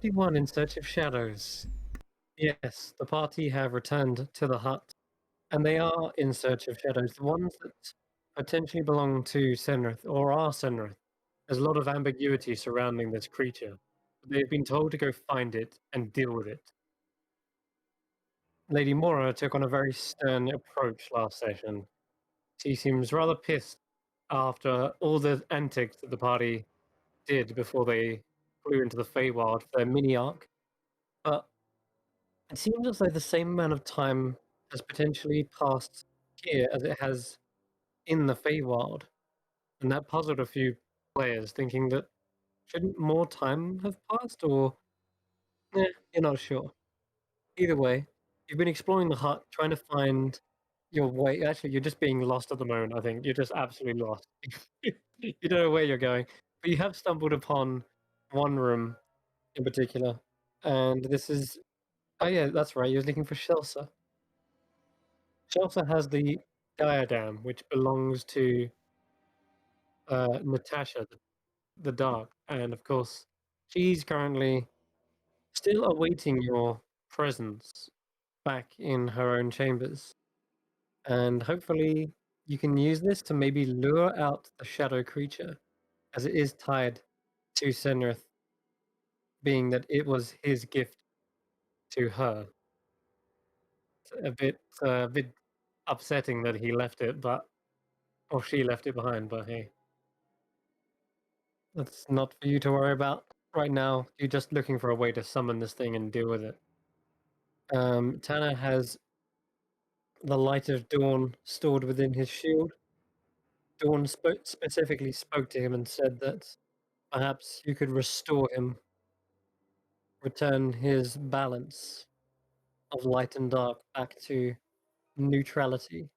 51 in search of shadows. Yes, the party have returned to the hut, and they are in search of shadows. The ones that potentially belong to Senrith or are Senrith. There's a lot of ambiguity surrounding this creature. They've been told to go find it and deal with it. Lady Mora took on a very stern approach last session. She seems rather pissed after all the antics that the party did before they flew into the Feywild for their mini arc. But it seems as though the same amount of time has potentially passed here as it has in the Feywild. And that puzzled a few players, thinking that shouldn't more time have passed, or you're not sure. Either way, you've been exploring the hut, trying to find your way. Actually, you're just being lost at the moment, I think. You're just absolutely lost. You don't know where you're going. But you have stumbled upon one room in particular. And this is. Oh, yeah, that's right. You're looking for Shelsa. Shelsa has the diadem, which belongs to Natasha, the Dark. And of course, she's currently still awaiting your presence back in her own chambers. And hopefully you can use this to maybe lure out the shadow creature, as it is tied to Senrith, being that it was his gift to her. It's a bit upsetting that he left it, or she left it behind. But hey, that's not for you to worry about right now. You're just looking for a way to summon this thing and deal with it. Tanner has the light of dawn stored within his shield. Dawn specifically spoke to him and said that perhaps you could restore him, return his balance of light and dark back to neutrality.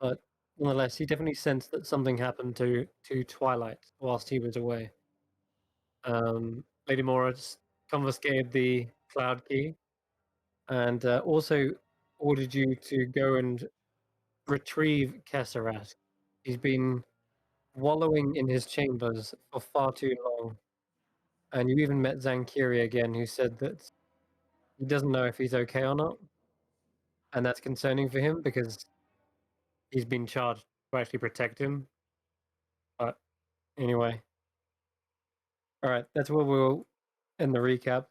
But nonetheless, he definitely sensed that something happened to Twilight whilst he was away. Lady Moritz confiscated the cloud key and also ordered you to go and retrieve Kesserat. He's been wallowing in his chambers for far too long. And you even met Zankiri again, who said that he doesn't know if he's okay or not. And that's concerning for him because he's been charged to actually protect him. But anyway, all right, that's where we'll end the recap.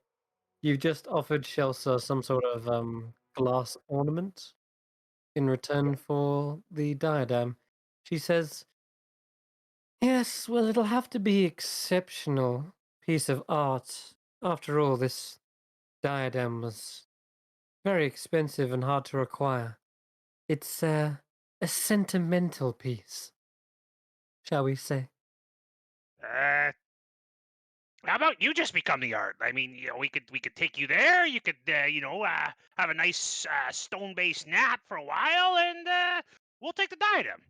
You've just offered Shelsa some sort of glass ornament in return for the diadem. She says, "Yes, well, it'll have to be exceptional piece of art. After all, this diadem was very expensive and hard to acquire. It's a sentimental piece, shall we say?" Uh, how about you just become the art? I mean, we could take you there. You could have a nice stone-based nap for a while, and we'll take the diadem.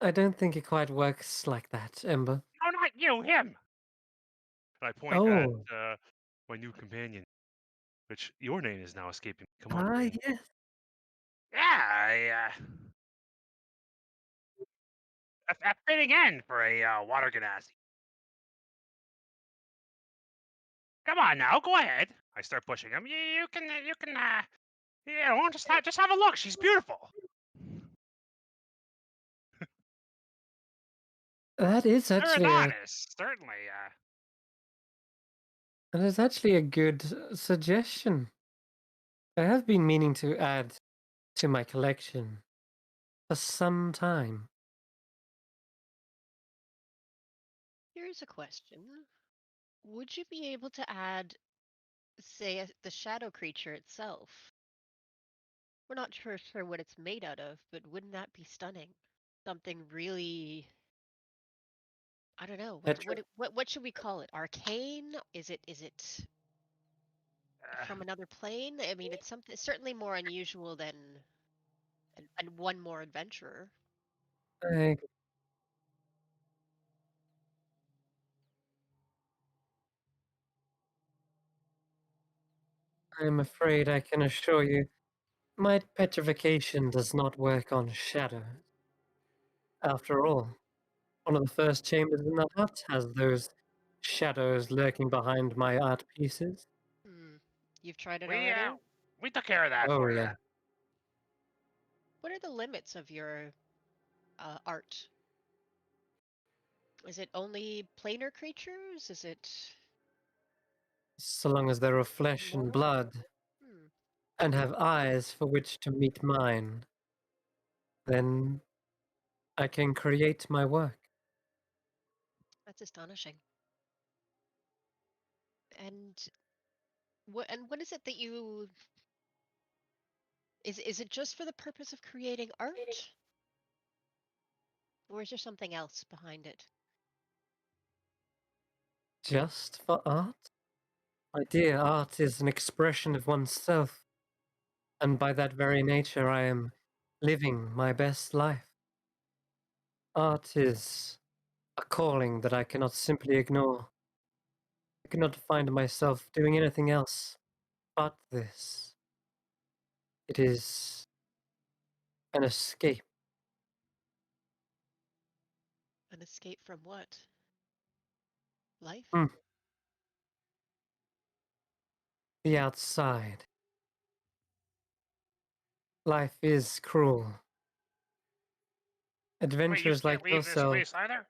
I don't think it quite works like that, Ember. No, not you, him. I point at Oh, my new companion, which your name is now escaping me. Come on, brain. yes. Yeah, a fitting end for a water genasi. Come on now, go ahead. I start pushing him. Just have a look. She's beautiful. That is actually a Adonis, certainly. that is actually a good suggestion. I have been meaning to add to my collection for some time. Here's a question. Would you be able to add, say, the shadow creature itself? We're not sure what it's made out of, but wouldn't that be stunning? Something really, I don't know. Petra, What should we call it? Arcane? Is it from another plane? I mean, it's something certainly more unusual than and one more adventurer. I, I'm afraid I can assure you, my petrification does not work on shadows. After all, one of the first chambers in the hut has those shadows lurking behind my art pieces. Hmm. You've tried it We already? we took care of that Oh, for you. yeah. What are the limits of your art? Is it only planar creatures? Is it So long as they're of flesh and more? blood Hmm. and have eyes for which to meet mine, then I can create my work. That's astonishing. And what is it that you is it just for the purpose of creating art? Or is there something else behind it? Just for art? My dear, art is an expression of oneself, and by that very nature I am living my best life. Art is a calling that I cannot simply ignore. I cannot find myself doing anything else but this. It is an escape. An escape from what? Life? Hmm. The outside. Life is cruel. Wait, you Adventurers like can't leave this yourself, place either?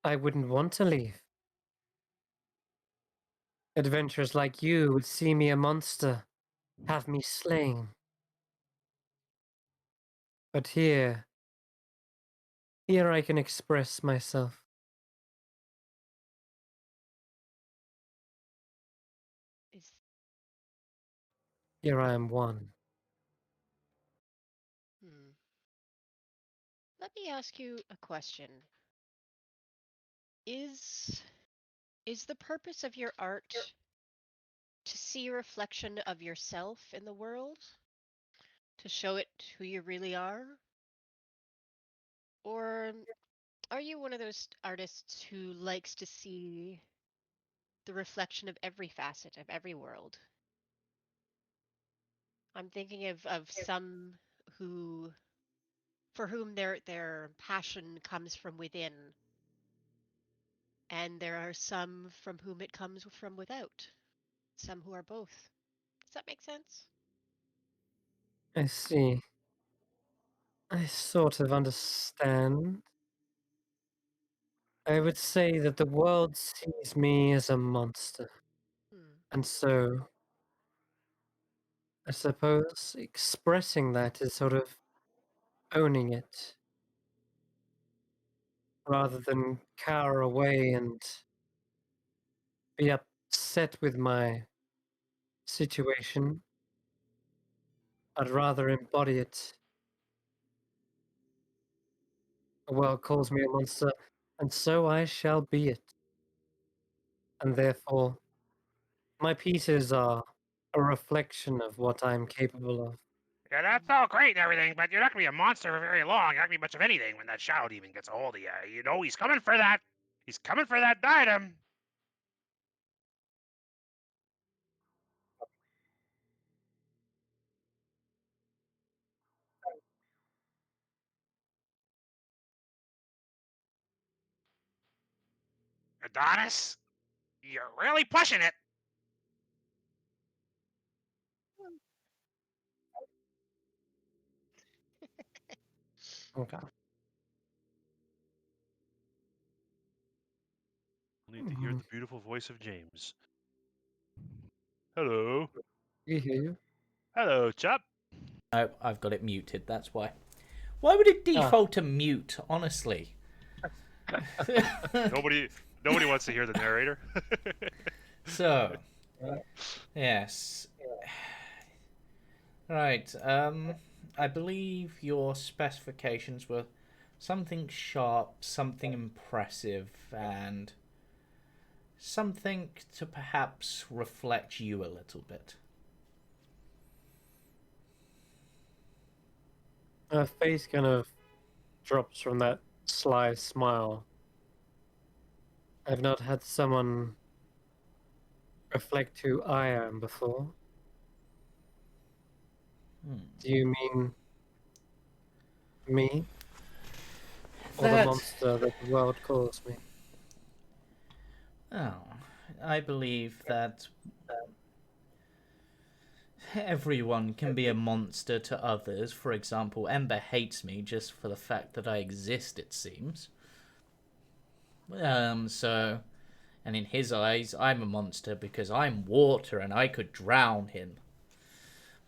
I wouldn't want to leave. Adventurers like you would see me a monster, have me slain. But here I can express myself. Is Here I am one. hmm. Let me ask you a question. Is the purpose of your art to see a reflection of yourself in the world? To show it who you really are? Or are you one of those artists who likes to see the reflection of every facet of every world? I'm thinking of some who for whom their passion comes from within, and there are some from whom it comes from without. Some who are both. Does that make sense? I see. I sort of understand. I would say that the world sees me as a monster. Hmm. And so, I suppose expressing that is sort of owning it, rather than cower away and be upset with my situation. I'd rather embody it. The world calls me a monster, and so I shall be it. And therefore, my pieces are a reflection of what I'm capable of. Yeah, that's all great and everything, but you're not gonna be a monster for very long. You're not gonna be much of anything when that shadow demon gets a hold of you. You know he's coming for that. He's coming for that item. Adonis, you're really pushing it. Okay. Need to hear Mhm. the beautiful voice of James. Hello. We hear you. Hello, chap. No, I've got it muted. That's why. Why would it Ah, default to mute? Honestly. Nobody nobody wants to hear the narrator. So, uh, yes. Right. I believe your specifications were something sharp, something impressive, and something to perhaps reflect you a little bit. her face kind of drops from that sly smile. I've not had someone reflect who I am before. Hmm. Do you mean me? or the That- monster that the world calls me. Oh, I believe that everyone can be a monster to others. For example, Ember hates me just for the fact that I exist, it seems. So, and in his eyes, I'm a monster because I'm water and I could drown him.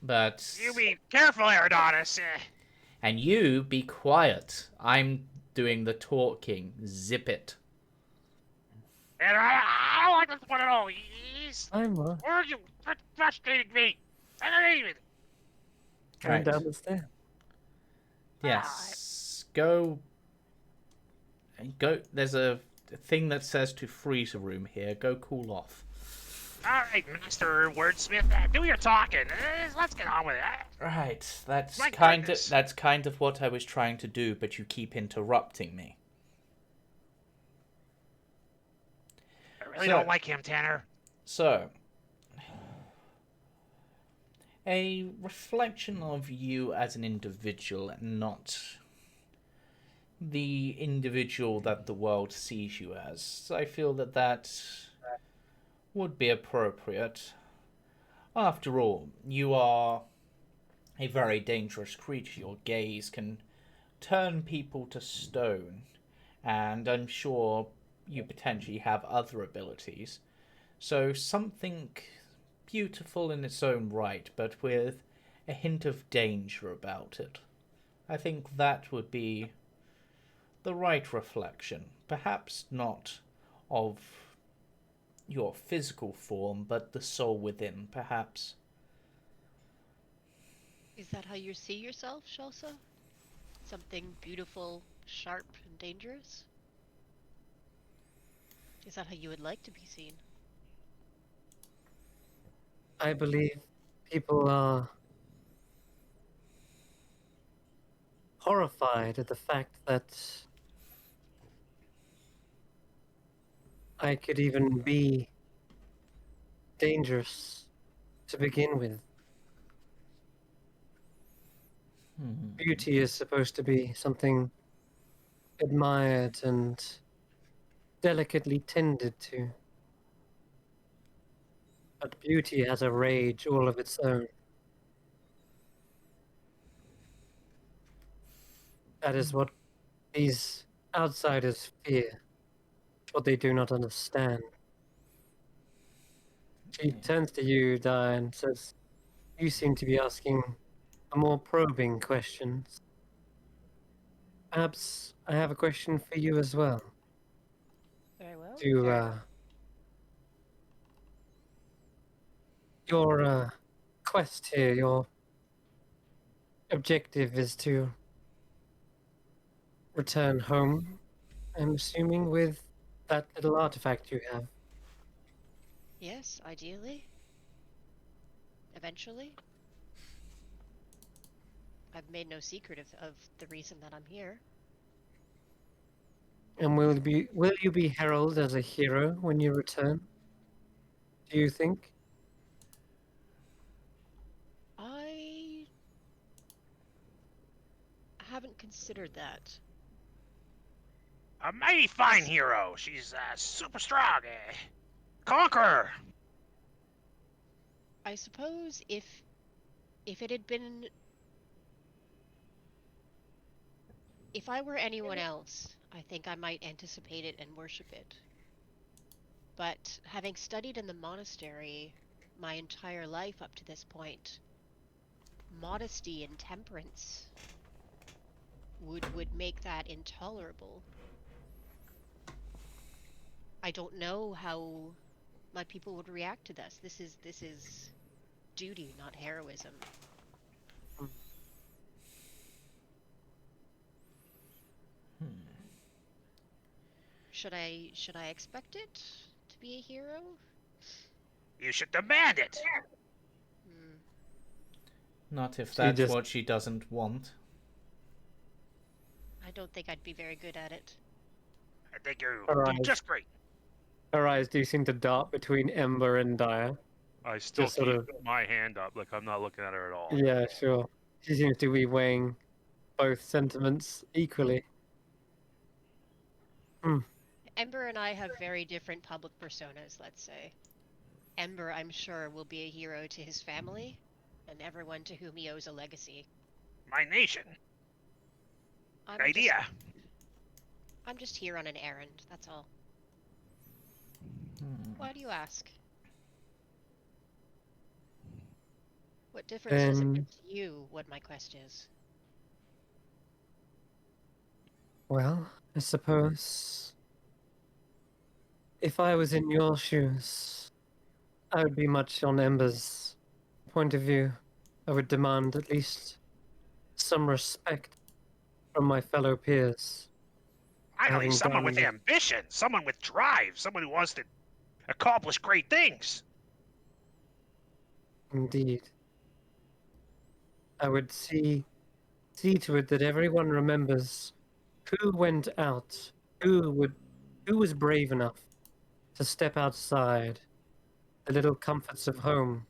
But... You be careful, Aerodonis. And you be quiet. I'm doing the talking. Zip it. And I don't like this one at all. He's... I'm Where are you? Frustrating me. I don't even... going Right. down the stairs. Yes. Go. Go. There's a thing that says to freeze a room here. Go cool off. All right, Master Wordsmith, do your talking. Let's get on with it. Right. That's My kind of goodness. that's kind of what I was trying to do, but you keep interrupting me. I really So- don't like him, Tanner. So, a reflection of you as an individual, not the individual that the world sees you as. I feel that that would be appropriate. After all, you are a very dangerous creature. Your gaze can turn people to stone, and I'm sure you potentially have other abilities. So something beautiful in its own right, but with a hint of danger about it. I think that would be the right reflection. Perhaps not of your physical form, but the soul within, perhaps. Is that how you see yourself, Shelsa? Something beautiful, sharp, and dangerous? Is that how you would like to be seen? I believe people are horrified at the fact that I could even be dangerous to begin with. Beauty is supposed to be something admired and delicately tended to. But beauty has a rage all of its own. That is what these outsiders fear, what they do not understand. She turns to you, Di, and says, "You seem to be asking a more probing questions. Perhaps I have a question for you as well. Very well. To your quest here, your objective is to return home, I'm assuming, with that little artifact you have. Yes, ideally. Eventually. I've made no secret of the reason that I'm here. And will you be heralded as a hero when you return? Do you think? I haven't considered that. A mighty fine hero. She's super strong. Conqueror. I suppose if it had been, if I were anyone else, I think I might anticipate it and worship it. But having studied in the monastery my entire life up to this point, modesty and temperance would make that intolerable. I don't know how my people would react to this. This is duty, not heroism. Should I expect it to be a hero? You should demand it. Hmm. Not if She that's just- what she doesn't want. I don't think I'd be very good at it. I think you're Alright. doing just great. Her eyes do seem to dart between Ember and Dire. I still Just sort keep of- my hand up, like I'm not looking at her at all. Yeah, sure. She seems to be weighing both sentiments equally. Ember and I have very different public personas, let's say. Ember, I'm sure, will be a hero to his family and everyone to whom he owes a legacy. My nation. I'm Idea. I'm just here on an errand, that's all. Hmm. Why do you ask? What difference does it make to you what my quest is? Well, I suppose if I was in your shoes, I would be much on Ember's point of view. I would demand at least some respect from my fellow peers. I know Having he's someone with done- ambition, someone with drive, someone who wants to accomplish great things. Indeed. I would see to it that everyone remembers who went out, who was brave enough to step outside the little comforts of home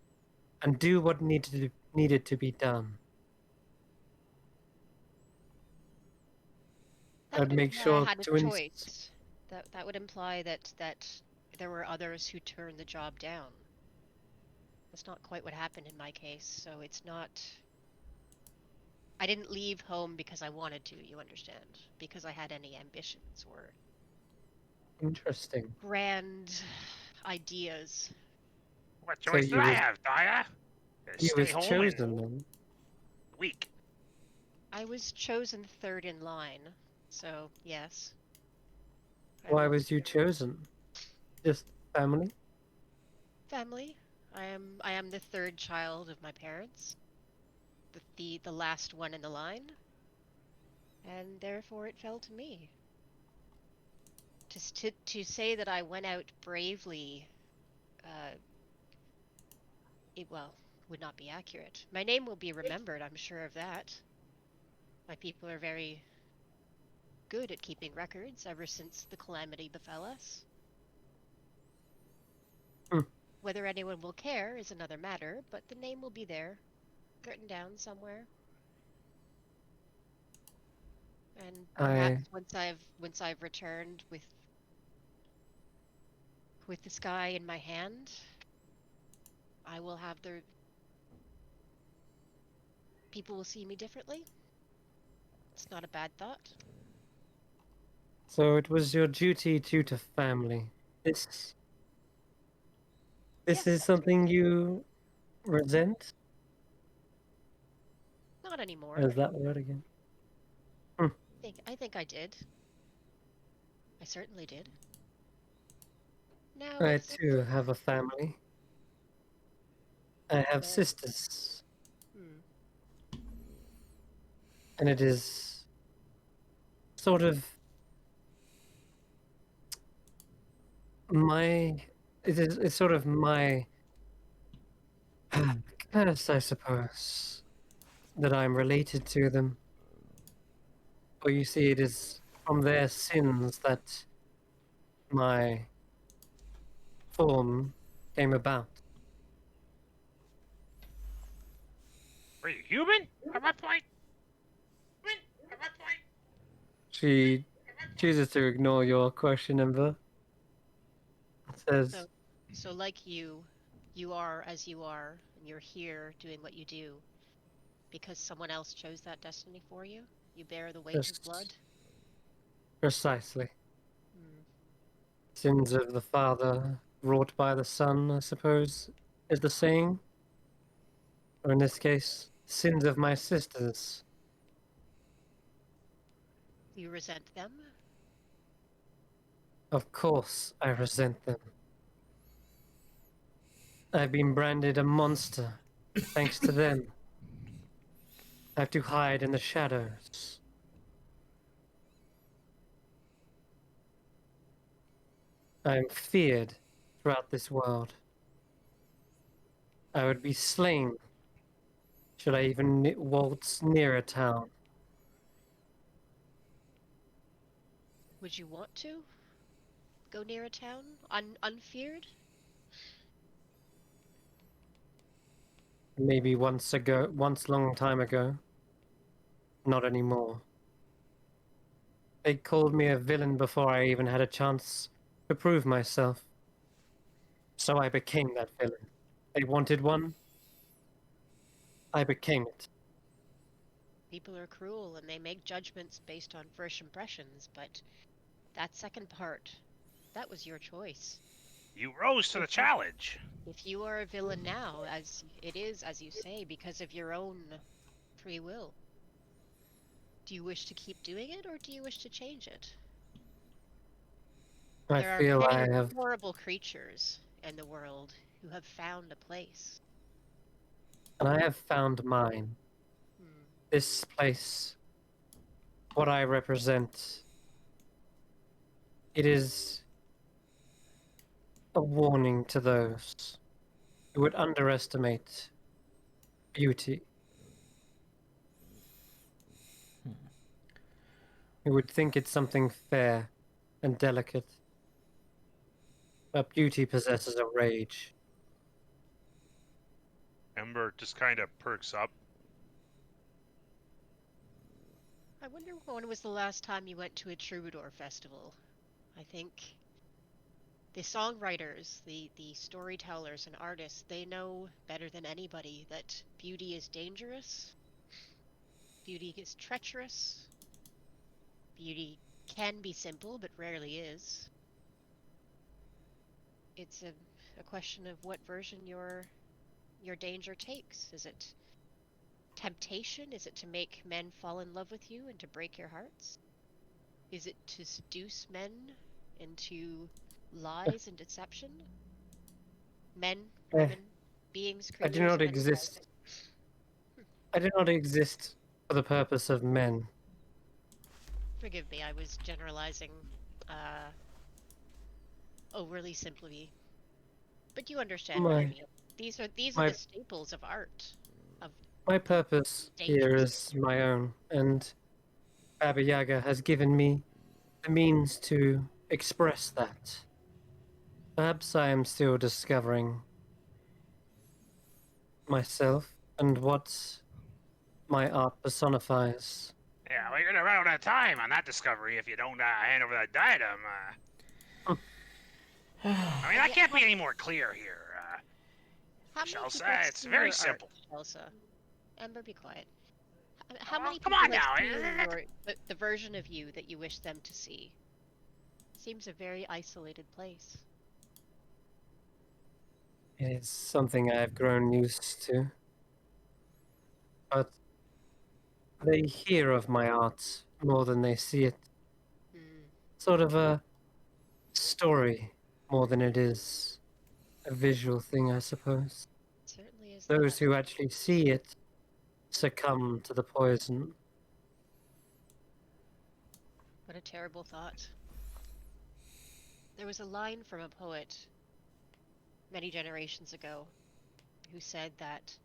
and do what needed to be done. That I'd would make imply I sure had a to choice. That would imply that there were others who turned the job down. That's not quite what happened in my case, so it's not... I didn't leave home because I wanted to, you understand? Because I had any ambitions or Interesting. grand ideas. What So choice did you I was have, Daya? you Stay was home chosen and then. weak. I was chosen third in line, so yes. Why was you chosen? Just family? Family. I am the third child of my parents. The last one in the line. And therefore it fell to me. To say that I went out bravely, it would not be accurate. My name will be remembered, I'm sure of that. My people are very good at keeping records ever since the calamity befell us. Hmm. Whether anyone will care is another matter, but the name will be there, written down somewhere. And perhaps once I've returned with the sky in my hand, I will have the people will see me differently. It's not a bad thought. So it was your duty to family. This Yes, is that's something right. you resent? Not anymore. Is that the word again? I think I did. I certainly did. Now I it's too have a family. I have well, sisters, hmm. and it is sort of my it's sort of my curse, I suppose, that I'm related to them. Or you see, it is from their sins that my form came about. Were you human? At what point? At what point? She chooses to ignore your question, Ember. Says, So so like you are as you are, and you're here doing what you do because someone else chose that destiny for you. You bear the weight of blood. just precisely. Hmm. Sins of the father wrought by the son, I suppose, is the saying. Or in this case, sins of my sisters. You resent them. Of course, I resent them. I've been branded a monster, thanks to them. I have to hide in the shadows. I am feared throughout this world. I would be slain should I even waltz near a town. Would you want to go near a town unfeared? Maybe once long time ago. Not anymore. They called me a villain before I even had a chance to prove myself. So I became that villain. They wanted one. I became it. People are cruel and they make judgments based on first impressions, but that second part, that was your choice. You rose to the challenge. If you are a villain now, as it is, as you say, because of your own free will, do you wish to keep doing it or do you wish to change it? I There are feel I many have. horrible creatures in the world who have found a place. And I have found mine. Hmm. This place. What I represent. It is a warning to those who would underestimate beauty. Who would think it's something fair and delicate. But beauty possesses a rage. Ember just kind of perks up. I wonder when was the last time you went to a troubadour festival? I think the songwriters, the storytellers and artists, they know better than anybody that beauty is dangerous, beauty is treacherous, beauty can be simple but rarely is. It's a question of what version your danger takes. Is it temptation? Is it to make men fall in love with you and to break your hearts? Is it to seduce men into lies and deception? Men, women, beings, I do creatures not of any kind. exist. I do not exist for the purpose of men. Forgive me, I was generalizing overly simply. But you understand what I My mean. These are my the staples of art. Of my purpose here dangerous. is my own, and Baba Yaga has given me the means to express that. Perhaps I am still discovering myself and what my art personifies. Yeah, well, you're gonna run out of time on that discovery if you don't hand over that diadem. I mean, that Yeah, can't be any more clear here. how many Shall people say, have it's seen very your art, simple. Elsa? Ember, be quiet. How Oh, many come people on have now. seen the version of you that you wish them to see? Seems a very isolated place. It is something I have grown used to. But they hear of my art more than they see it. Hmm. Sort of a story more than it is a visual thing, I suppose. Certainly is Those that. who actually see it succumb to the poison. What a terrible thought. There was a line from a poet many generations ago who said that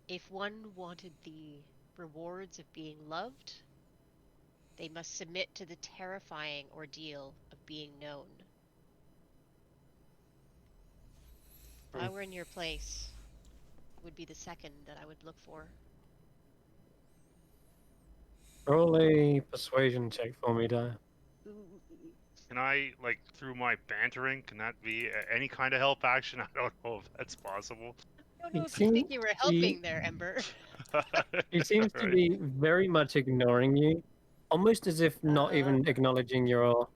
if one wanted the rewards of being loved, they must submit to the terrifying ordeal of being known. If I were in your place, it would be the second that I would look for. Roll a persuasion check for me, Dyer. Can I, like, through my bantering, can that be any kind of help action? I don't know if that's possible. I don't He know if you think seems you were to be, helping there, Ember. he seems to Right. be very much ignoring you, almost as if not even acknowledging your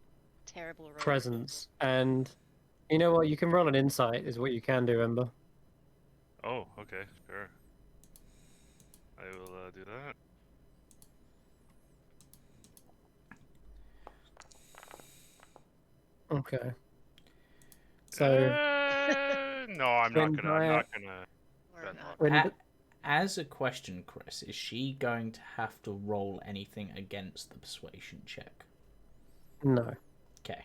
Terrible roll. presence. And you know what? You can roll an insight, is what you can do, Ember. Oh, okay, sure. I will do that. Okay. So No, I'm not when gonna. I'm Dyer, not gonna. Or Bad not. luck. when As a question, Chris, is she going to have to roll anything against the persuasion check? no, Okay.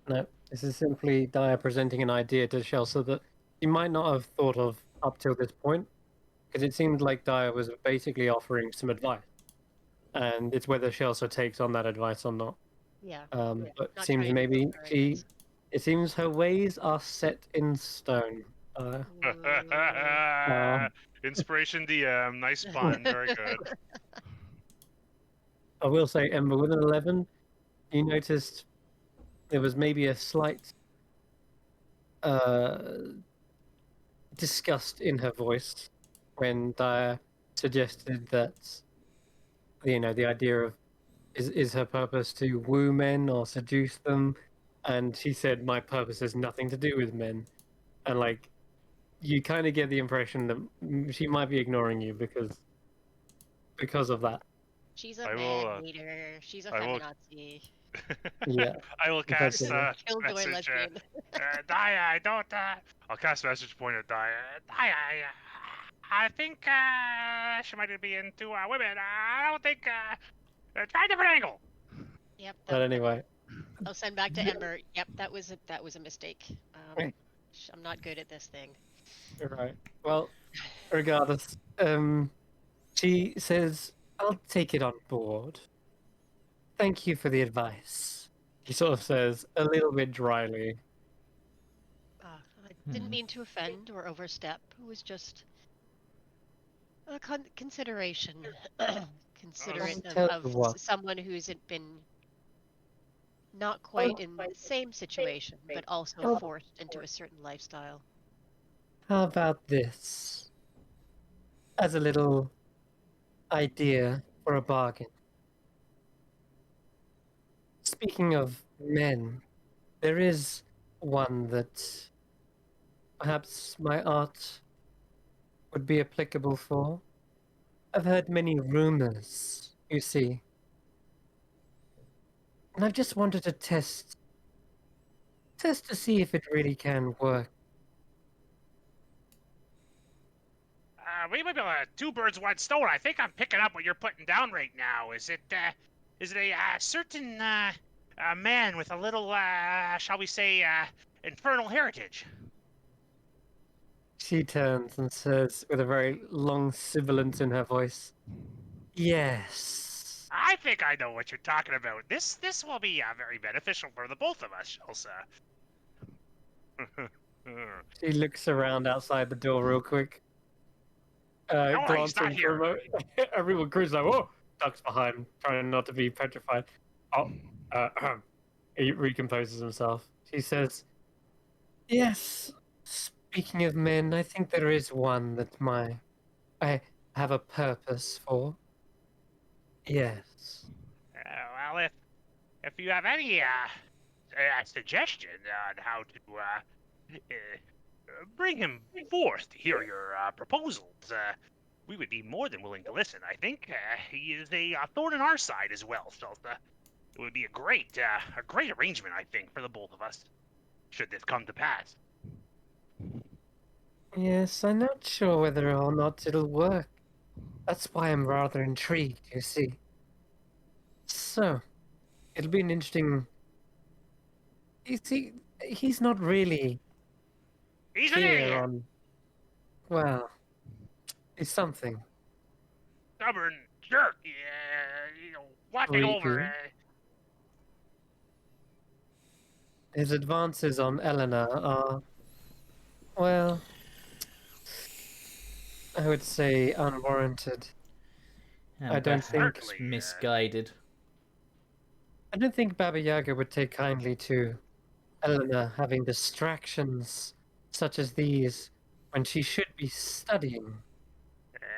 no, this is simply Dyer presenting an idea to Chelsea that he might not have thought of up till this point, because it seemed like Dyer was basically offering some advice, and it's whether Chelsea takes on that advice or not. Yeah. But Not seems trying to maybe hook her, I guess. it seems her ways are set in stone. Um, Inspiration DM, nice pun, very good. I will say, Ember, with an 11, you noticed there was maybe a slight disgust in her voice when Daya suggested that, the idea of is her purpose to woo men or seduce them, and she said, "My purpose has nothing to do with men," and like you kind of get the impression that she might be ignoring you because of that. She's a I man will. hater. She's a I will. feminazi. Yeah, I will cast effectively. Killjoy message. lesbian. Daya, I don't. I'll cast message point at Daya. Daya, I think she might be into women. I don't think. Try a different angle. Yep. But anyway, I'll send back to Ember. Yep, that was a mistake. I'm not good at this thing. right. Well, regardless, she says, "I'll take it on board. Thank you for the advice." He sort of says a little bit dryly. I didn't mean to offend or overstep. It was just a consideration. Considerate I'll tell of you what. someone who's been not quite in the same situation, but also Oh, forced into a certain lifestyle. how about this? As a little idea for a bargain. Speaking of men, there is one that perhaps my art would be applicable for. I've heard many rumors, you see, and I've just wanted to test to see if it really can work. We might be able to two birds, one stone. I think I'm picking up what you're putting down right now. Is it a certain man with a little, shall we say, infernal heritage? She turns and says with a very long sibilant in her voice, "Yes." I think I know what you're talking about. This will be very beneficial for the both of us, Elsa. She looks around outside the door real quick. No, he's not Glancing for a here. moment. Everyone cruises like, "Whoa!" Ducks behind, trying not to be petrified. Oh, he recomposes himself. She says, "Yes, speaking of men, I think there is one that I have a purpose for. Yes." Well, if you have any suggestion on how to bring him forth to hear your proposals, we would be more than willing to listen. I think he is a thorn in our side as well, so it would be a great arrangement, I think, for the both of us, should this come to pass. Yes, I'm not sure whether or not it'll work. That's why I'm rather intrigued, you see. So, it'll be an interesting. You see, he's not really He's an clear idiot, on. Well, he's something. stubborn jerk. Watching over. Creepy. His advances on Eleanor are, well, I would say unwarranted. And I don't think perhaps Certainly, misguided. I don't think Baba Yaga would take kindly to Eleanor having distractions such as these when she should be studying.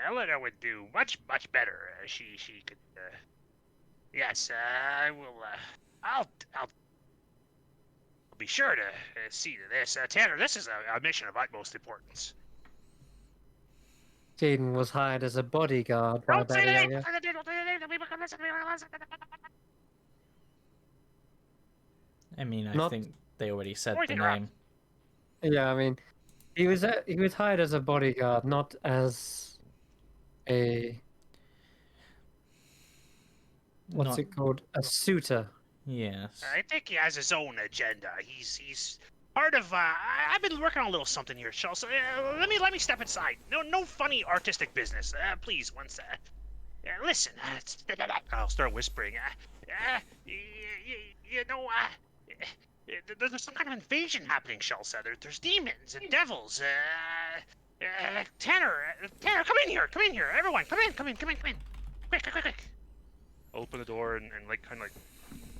Eleanor would do much better. She could. Yes, I will. I'll be sure to see to this. Tanner, this is a mission of utmost importance. Jaden was hired as a bodyguard by Don't say Baba the name! Yaga. Don't say the name! Don't say the name! The people can listen. The people can listen. I mean, I Not- think they already said Point the interrupt. name. Yeah, I mean, he was hired as a bodyguard, not as a what's Not- it called? A suitor. Yes. I think he has his own agenda. He's part of. I've been working on a little something here, Shell. So let me step inside. No funny artistic business, please. Once. Listen. I'll start whispering. You know. There's some kind of invasion happening, Shelsa. There's demons and devils. Tanner, come in here. Come in here. Everyone, come in. Quick. open the door and like kind of like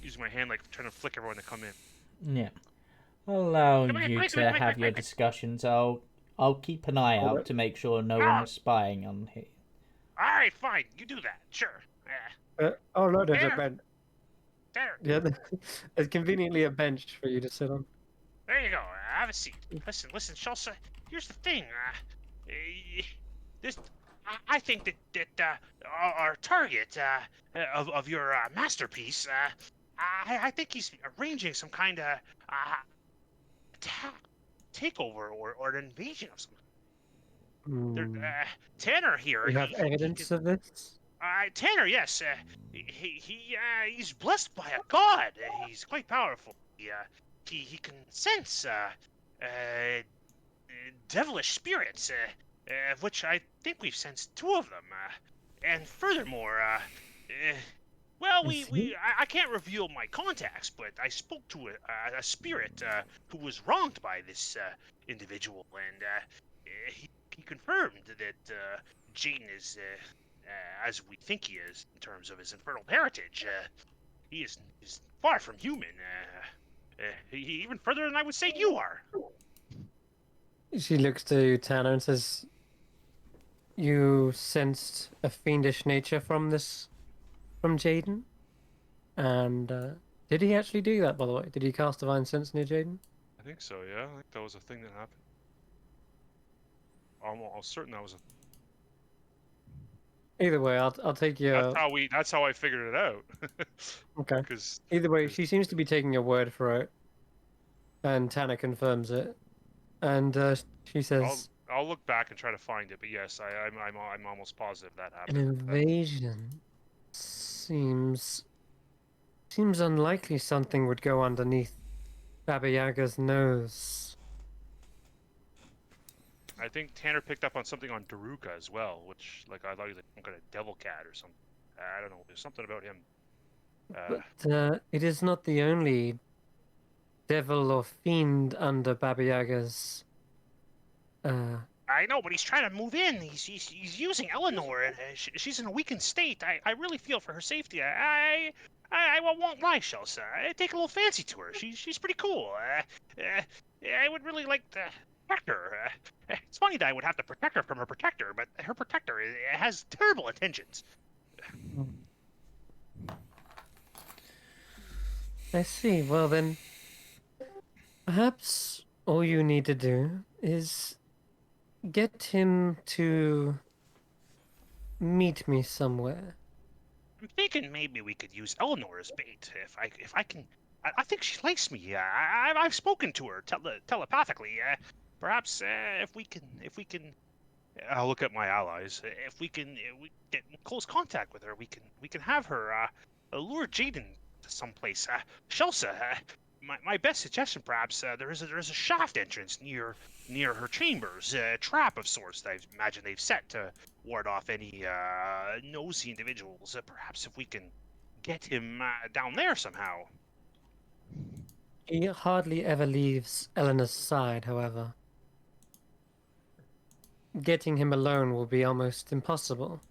using my hand, like trying to flick everyone to come in. Yeah. I'll allow Come in, you come in, to come in, have come your in, come in. discussions. I'll keep an eye Hold out it. to make sure no Ah! one's spying on here. All right, fine. You do that. Sure. Oh no, there's a Tanner. bench. There. Yeah, there's conveniently a bench for you to sit on. There you go. Have a seat. Listen, Chelsea. Here's the thing. Eh, this, I think that our target of your masterpiece. I think he's arranging some kind of attack, takeover, or an invasion of some. Hmm. Tanner here. You have evidence of this? Tanner, yes. He's blessed by a god. He's quite powerful. He can sense devilish spirits, of which I think we've sensed two of them. And furthermore, well, I see. I can't reveal my contacts, but I spoke to a spirit who was wronged by this individual, and he confirmed that Jaden is as we think he is in terms of his infernal heritage. He is far from human. Even further than I would say you are. She looks to Tanner and says, "You sensed a fiendish nature from Jaden?" And did he actually do that, by the way? Did he cast Divine Sense near Jaden? I think so. Yeah, I think that was a thing that happened. I'm certain that was a. Either way, I'll take your. That's how I figured it out. Okay. Because Either way, she seems to be taking your word for it, and Tanner confirms it. And she says, I'll look back and try to find it, but yes, I'm almost positive that "An happened. invasion seems unlikely. Something would go underneath Baba Yaga's nose." I think Tanner picked up on something on Daruka as well, which like I thought he was like some kind of devil cat or something. I don't know. There's something about him. But it is not the only devil or fiend under Baba Yaga's. I know, but he's trying to move in. He's using Eleanor, and she's in a weakened state. I really feel for her safety. I won't lie, Chelsea. I take a little fancy to her. She's pretty cool. I would really like to protect her. It's funny that I would have to protect her from her protector, but her protector has terrible intentions. I see. Well then, perhaps all you need to do is get him to meet me somewhere. I'm thinking maybe we could use Eleanor as bait. If I can, I think she likes me. I've spoken to her telepathically. Perhaps if we can, I'll look at my allies. If we can get in close contact with her, we can have her lure Jaden to someplace. Chelsea, my best suggestion, perhaps there is a shaft entrance near her chambers, a trap of sorts that I imagine they've set to ward off any nosy individuals. Perhaps if we can get him down there somehow. He hardly ever leaves Eleanor's side, however. Getting him alone will be almost impossible.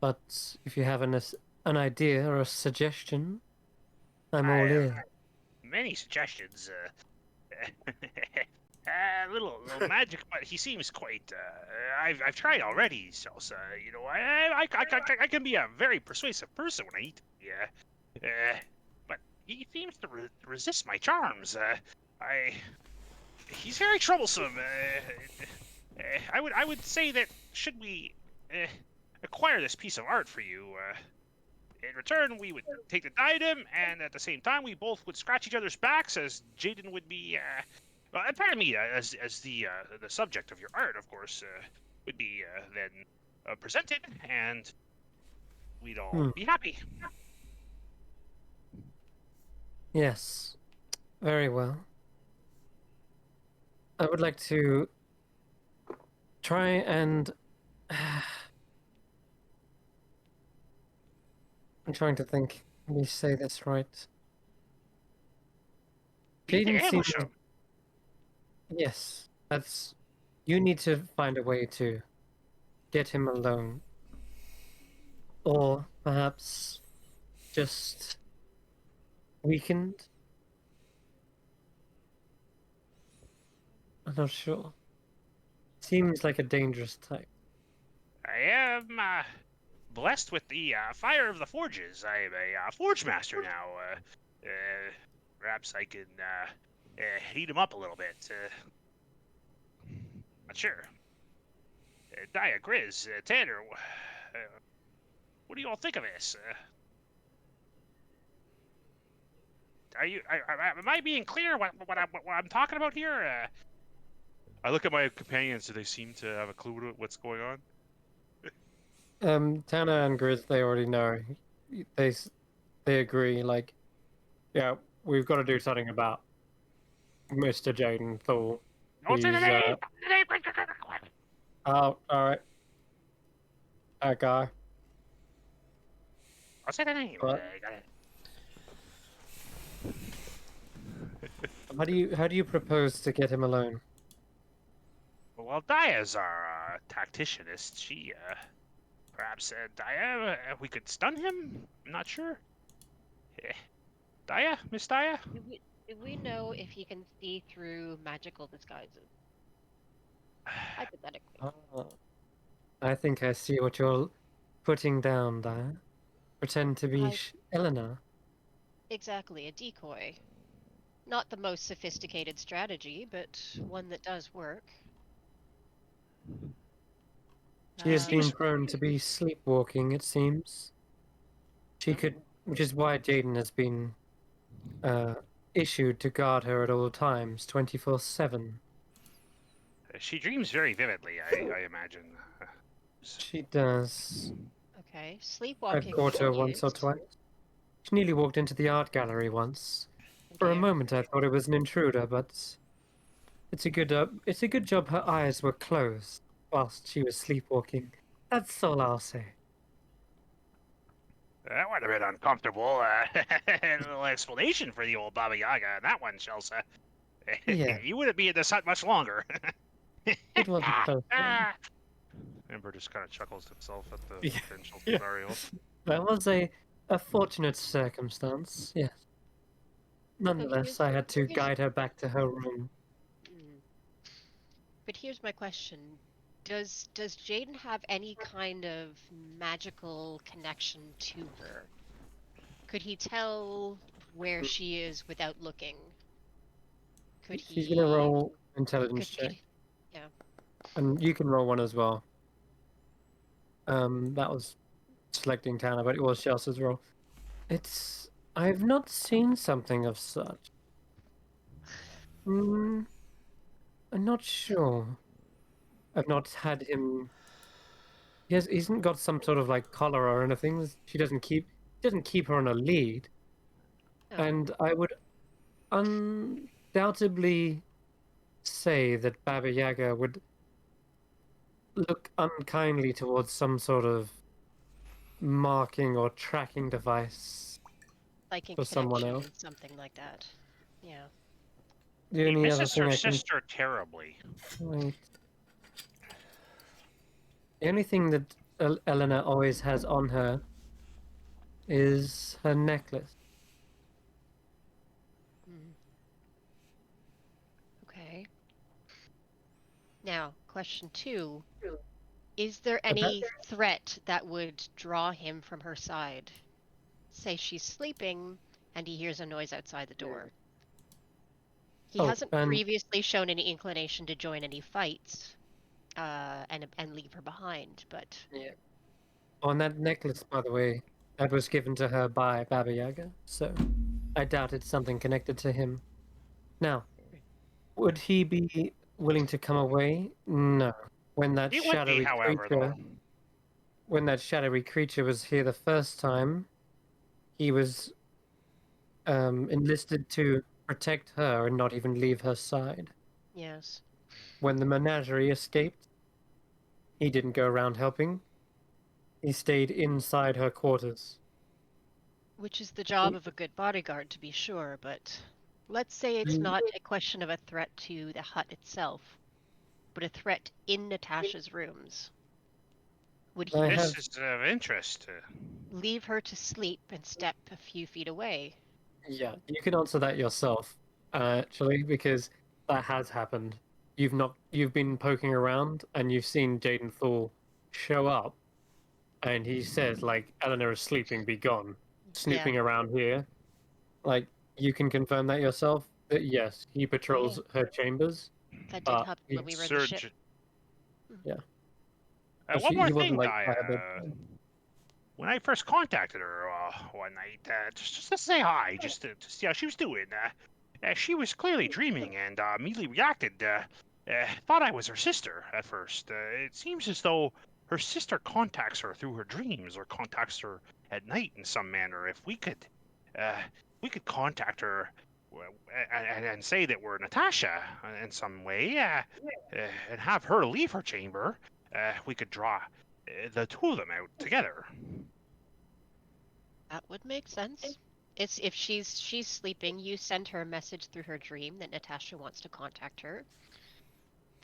But if you have an idea or a suggestion, I'm all ear. Many suggestions. A little magic, but he seems quite. I've tried already, Salsa. You know, I can be a very persuasive person when I need to. Yeah, but he seems to resist my charms. He's very troublesome. I would say that should we acquire this piece of art for you, in return we would take the diadem, and at the same time we both would scratch each other's backs, as Jaden would be, pardon me, as the subject of your art, of course, would be then presented, and we'd all be happy. Yes, very well. I would like to try and. I'm trying to think. Let me say this right. Jaden seems. Yes, that's. You need to find a way to get him alone. Or perhaps just weakened? I'm not sure. Seems like a dangerous type. I am blessed with the fire of the forges. I am a forge master now. Perhaps I can heat him up a little bit. Not sure. Dia, Grizz, Tanner, what do you all think of this? Am I being clear what I'm talking about here? I look at my companions. Do they seem to have a clue what's going on? Tana and Grizz, they already know. They agree. Like, yeah, we've got to do something about Mr. Jaden Thor. Don't say the He's name. oh, all right. That guy. I'll say the name. What? Got it. How do you propose to get him alone? Well, Dia's our tacticianist. She, perhaps, Dia, we could stun him? I'm not sure. Dia? Miss Dia? Do we know if he can see through magical disguises? Hypothetically. Ah, I think I see what you're putting down there. Pretend to be I- Eleanor. Exactly, a decoy. Not the most sophisticated strategy, but one that does work. She has been Um, prone to be sleepwalking, it seems. She could, which is why Jaden has been issued to guard her at all times, 24/7. She dreams very vividly, I imagine. She does. okay, I've sleepwalking caught her we once or used. twice. She nearly walked into the art gallery once. For a Dear. moment, I thought it was an intruder, but it's a good job her eyes were closed whilst she was sleepwalking. That's all I'll say. That would have been uncomfortable. A little explanation for the old Baba Yaga on that one, Chelsea. Yeah. You wouldn't be in this hut much longer. It was a close one. Ember just kind of chuckles to himself at the Yeah. potential Yeah. scenario. That was a fortunate circumstance, yes. Nonetheless, I had to here's- guide her back to her room. Mm. But here's my question. Does Jaden have any kind of magical connection to her? Could he tell where she is without looking? Could She's he gonna roll intelligence could check, yeah. and you can roll one as well. That was selecting Tana, but it was Chelsea's roll. I've not seen something of such. I'm not sure. I've not had him. He hasn't got some sort of like collar or anything. She doesn't keep her on a lead, Oh, and I would undoubtedly say that Baba Yaga would look unkindly towards some sort of marking or tracking device psychic for someone connection, else. something like that. Yeah. The He only other misses thing her I can sister terribly. wait. The only thing that Eleanor always has on her is her necklace. Mm. Okay. Now, question 2. Is there But that- any threat that would draw him from her side? Say she's sleeping and he hears a noise outside the door. He Oh, hasn't and- previously shown any inclination to join any fights and leave her behind, but On that necklace, by the way, that was given to her by Baba Yaga, so I doubt it's something connected to him. Now, would he be willing to come away? No. When that He would be, shadowy however, creature, though. when that shadowy creature was here the first time, he was enlisted to protect her and not even leave her side. yes. When the menagerie escaped, he didn't go around helping. He stayed inside her quarters. Which is the job of a good bodyguard, to be sure, but let's say it's Mm. not a question of a threat to the hut itself, but a threat in Natasha's rooms. Would I he have- This is of interest. leave her to sleep and step a few feet away? Yeah, you can answer that yourself, actually, because that has happened. You've been poking around and you've seen Jaden Thor show up, and he says like, "Eleanor is sleeping, be gone." Snooping around here, like you can confirm that yourself. That yes, he patrols her chambers. That did happen he- when we were in the ship. Surge. Yeah. One more He wasn't thing, like when I first contacted her one night, just to say hi, just to see how she was doing, she was clearly dreaming and immediately reacted. Thought I was her sister at first. It seems as though her sister contacts her through her dreams or contacts her at night in some manner. If we could contact her and say that we're Natasha in some way, and have her leave her chamber, we could draw the two of them out together. That would make sense. It's if she's sleeping, you send her a message through her dream that Natasha wants to contact her.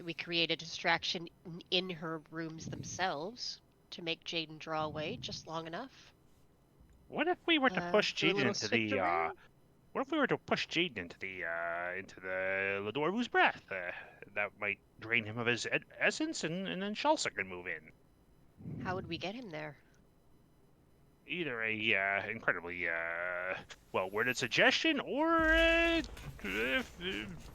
We create a distraction in her rooms themselves to make Jaden draw away just long enough. What if we were to push Do a Jaden little into the switcheroo? What if we were to push Jaden into the Ladorvu's breath? That might drain him of his essence, and then Shalsa can move in. How would we get him there? Either a incredibly well-worded suggestion, or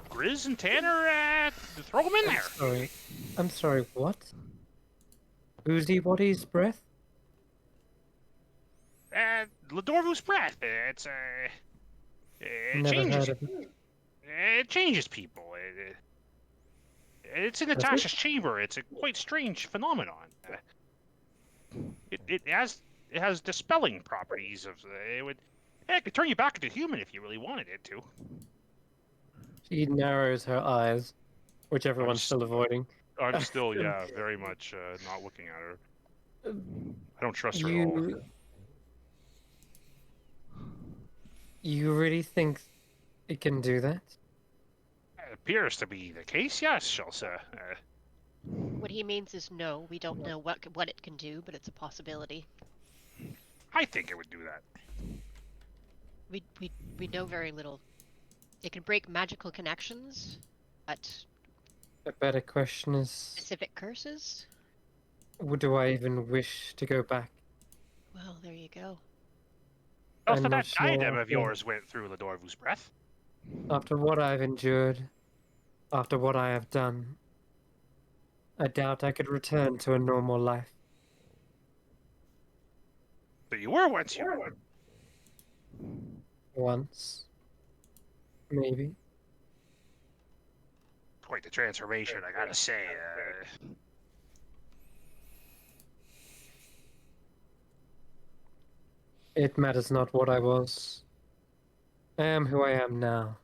Grizz and Tanner throw him in there. I'm sorry, what? Oozy Waddy's breath? Ladorvu's breath. It Never changes. heard of it. It changes people. It's in Does it? Natasha's chamber. It's a quite strange phenomenon. It has dispelling properties of it could turn you back into human if you really wanted it to. She narrows her eyes, which everyone's s- still avoiding. I'm still, yeah, very much not looking at her. I don't trust her at all. You really think it can do that? It appears to be the case, yes, Shelsa. What he means is no, we don't know what it can do, but it's a possibility. I think it would do that. We know very little. It can break magical connections, but A better question is, specific curses? do I even wish to go back? Well, there you go. Also, I'm not that diadem sure, of yeah. yours went through Ladorvu's breath. After what I've endured, after what I have done, I doubt I could return to a normal life. But you were once human. Once. Maybe. Quite the transformation, I gotta say. It matters not what I was. I am who I am now.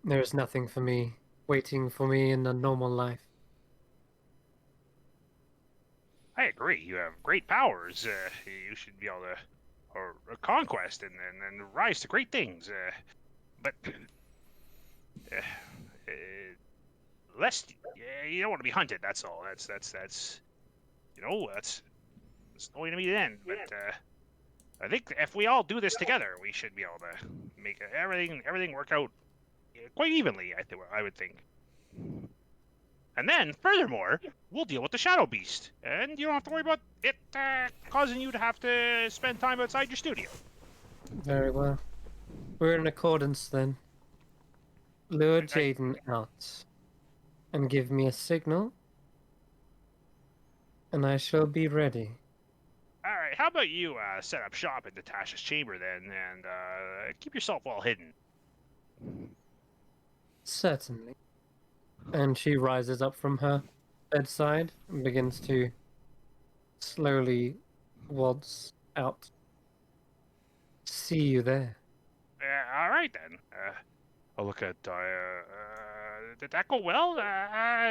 There is nothing for me, waiting for me in a normal life. I agree. You have great powers. You should be able to, or conquest and rise to great things. But less, you don't want to be hunted. That's all. That's you know that's going to be the end. But I think if we all do this together, we should be able to make everything work out quite evenly. I would think. And then, furthermore, we'll deal with the Shadow Beast, and you don't have to worry about it causing you to have to spend time outside your studio. Very well. We're in accordance then. Lure Jaden out and give me a signal, and I shall be ready. All right, how about you set up shop in Natasha's chamber then, and keep yourself well hidden? Certainly. And she rises up from her bedside and begins to slowly waltz out. See you there. All right then. I'll look at. Did that go well?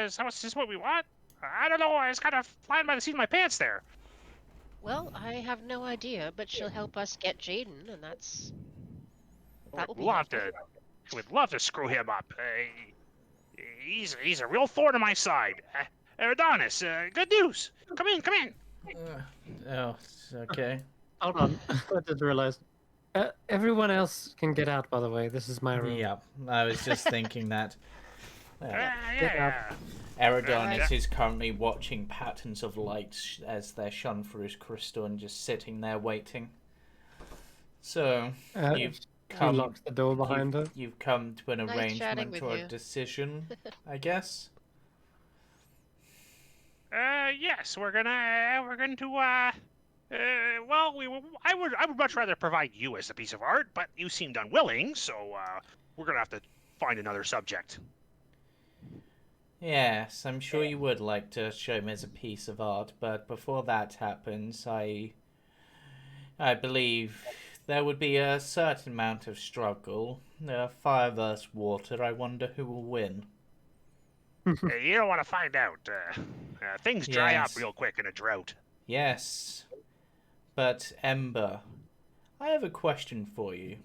Is this what we want? I don't know. I was kind of flying by the seat of my pants there. Well, I have no idea, but she'll help us get Jaden, and that will be We'd helpful. love to screw him up. he's a real thorn in my side. Adonis, good news. Come in, come in. Oh, okay. Hold on. I just realized. Everyone else can get out, by the way. This is my room. Yeah, I was just thinking that. Yeah. Eridonis Right. is currently watching patterns of light as they're shone through his crystal and just sitting there waiting. So, you've She come. locks the door behind her. You've come to an Nice chatting arrangement with or a you. decision, I guess. Yes, we're going to well, I would much rather provide you as a piece of art, but you seemed unwilling, so we're gonna have to find another subject. Yes, I'm sure you would like to show me as a piece of art, but before that happens, I believe there would be a certain amount of struggle. Fire versus water, I wonder who will win. You don't want to find out. Things dry up Yes. real quick in a drought. Yes, but Ember, I have a question for you.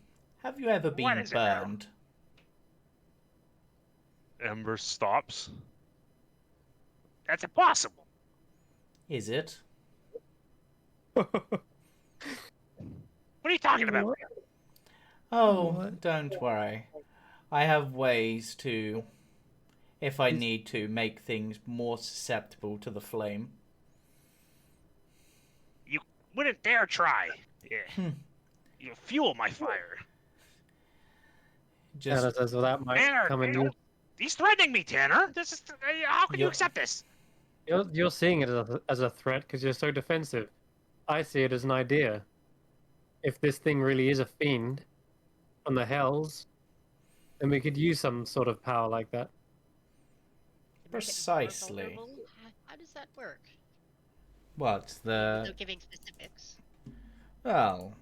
Have you ever What been is it now? burned? Ember stops. That's impossible. Is it? What are you talking about? What? Oh, What? don't worry. I have ways to, if I need to, make things more susceptible to the flame. You wouldn't dare try. Yeah. You fuel my fire. Just Tanner says, well, that might Tanner, come in. he's threatening me, Tanner. This is how can you You're- accept this? You're seeing it as a threat because you're so defensive. I see it as an idea. If this thing really is a fiend from the hells, then we could use some sort of power like that. To make it more Precisely. vulnerable? How does that work? what the Without giving specifics. well,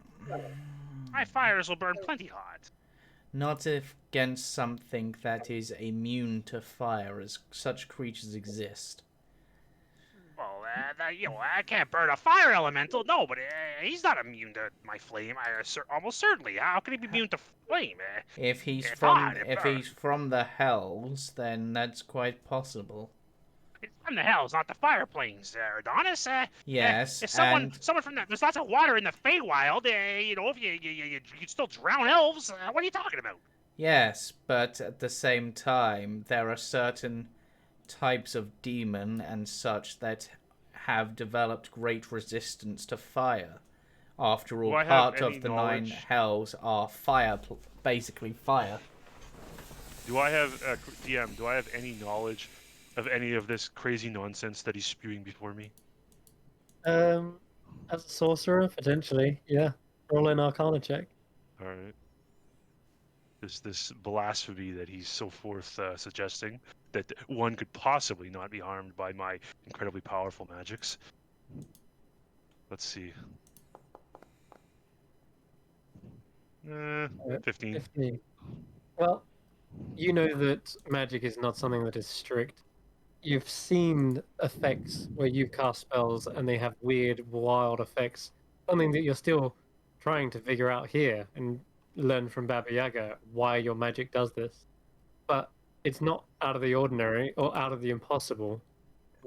My fires will burn plenty hot. not if against something that is immune to fire, as such creatures exist. Well, I can't burn a fire elemental. No, but he's not immune to my flame. Almost certainly. How can he be immune to flame? If he's It's from hot, it if burns. he's from the hells, then that's quite possible. It's from the hells, not the fire planes, Adonis. Yes, If someone and from there's lots of water in the Feywild, if you could still drown elves. What are you talking about? yes, but at the same time, there are certain types of demon and such that have developed great resistance to fire. After all, Do I have part any of the nine knowledge? hells are fire, basically fire. Do I have DM? Do I have any knowledge of any of this crazy nonsense that he's spewing before me? As a sorcerer, potentially, yeah. Roll an Arcana check. All right. This blasphemy that he's so forth suggesting that one could possibly not be harmed by my incredibly powerful magics. Let's see. 15. 15. Well, you know that magic is not something that is strict. You've seen effects where you cast spells and they have weird, wild effects. Something that you're still trying to figure out here and learn from Baba Yaga why your magic does this. But it's not out of the ordinary or out of the impossible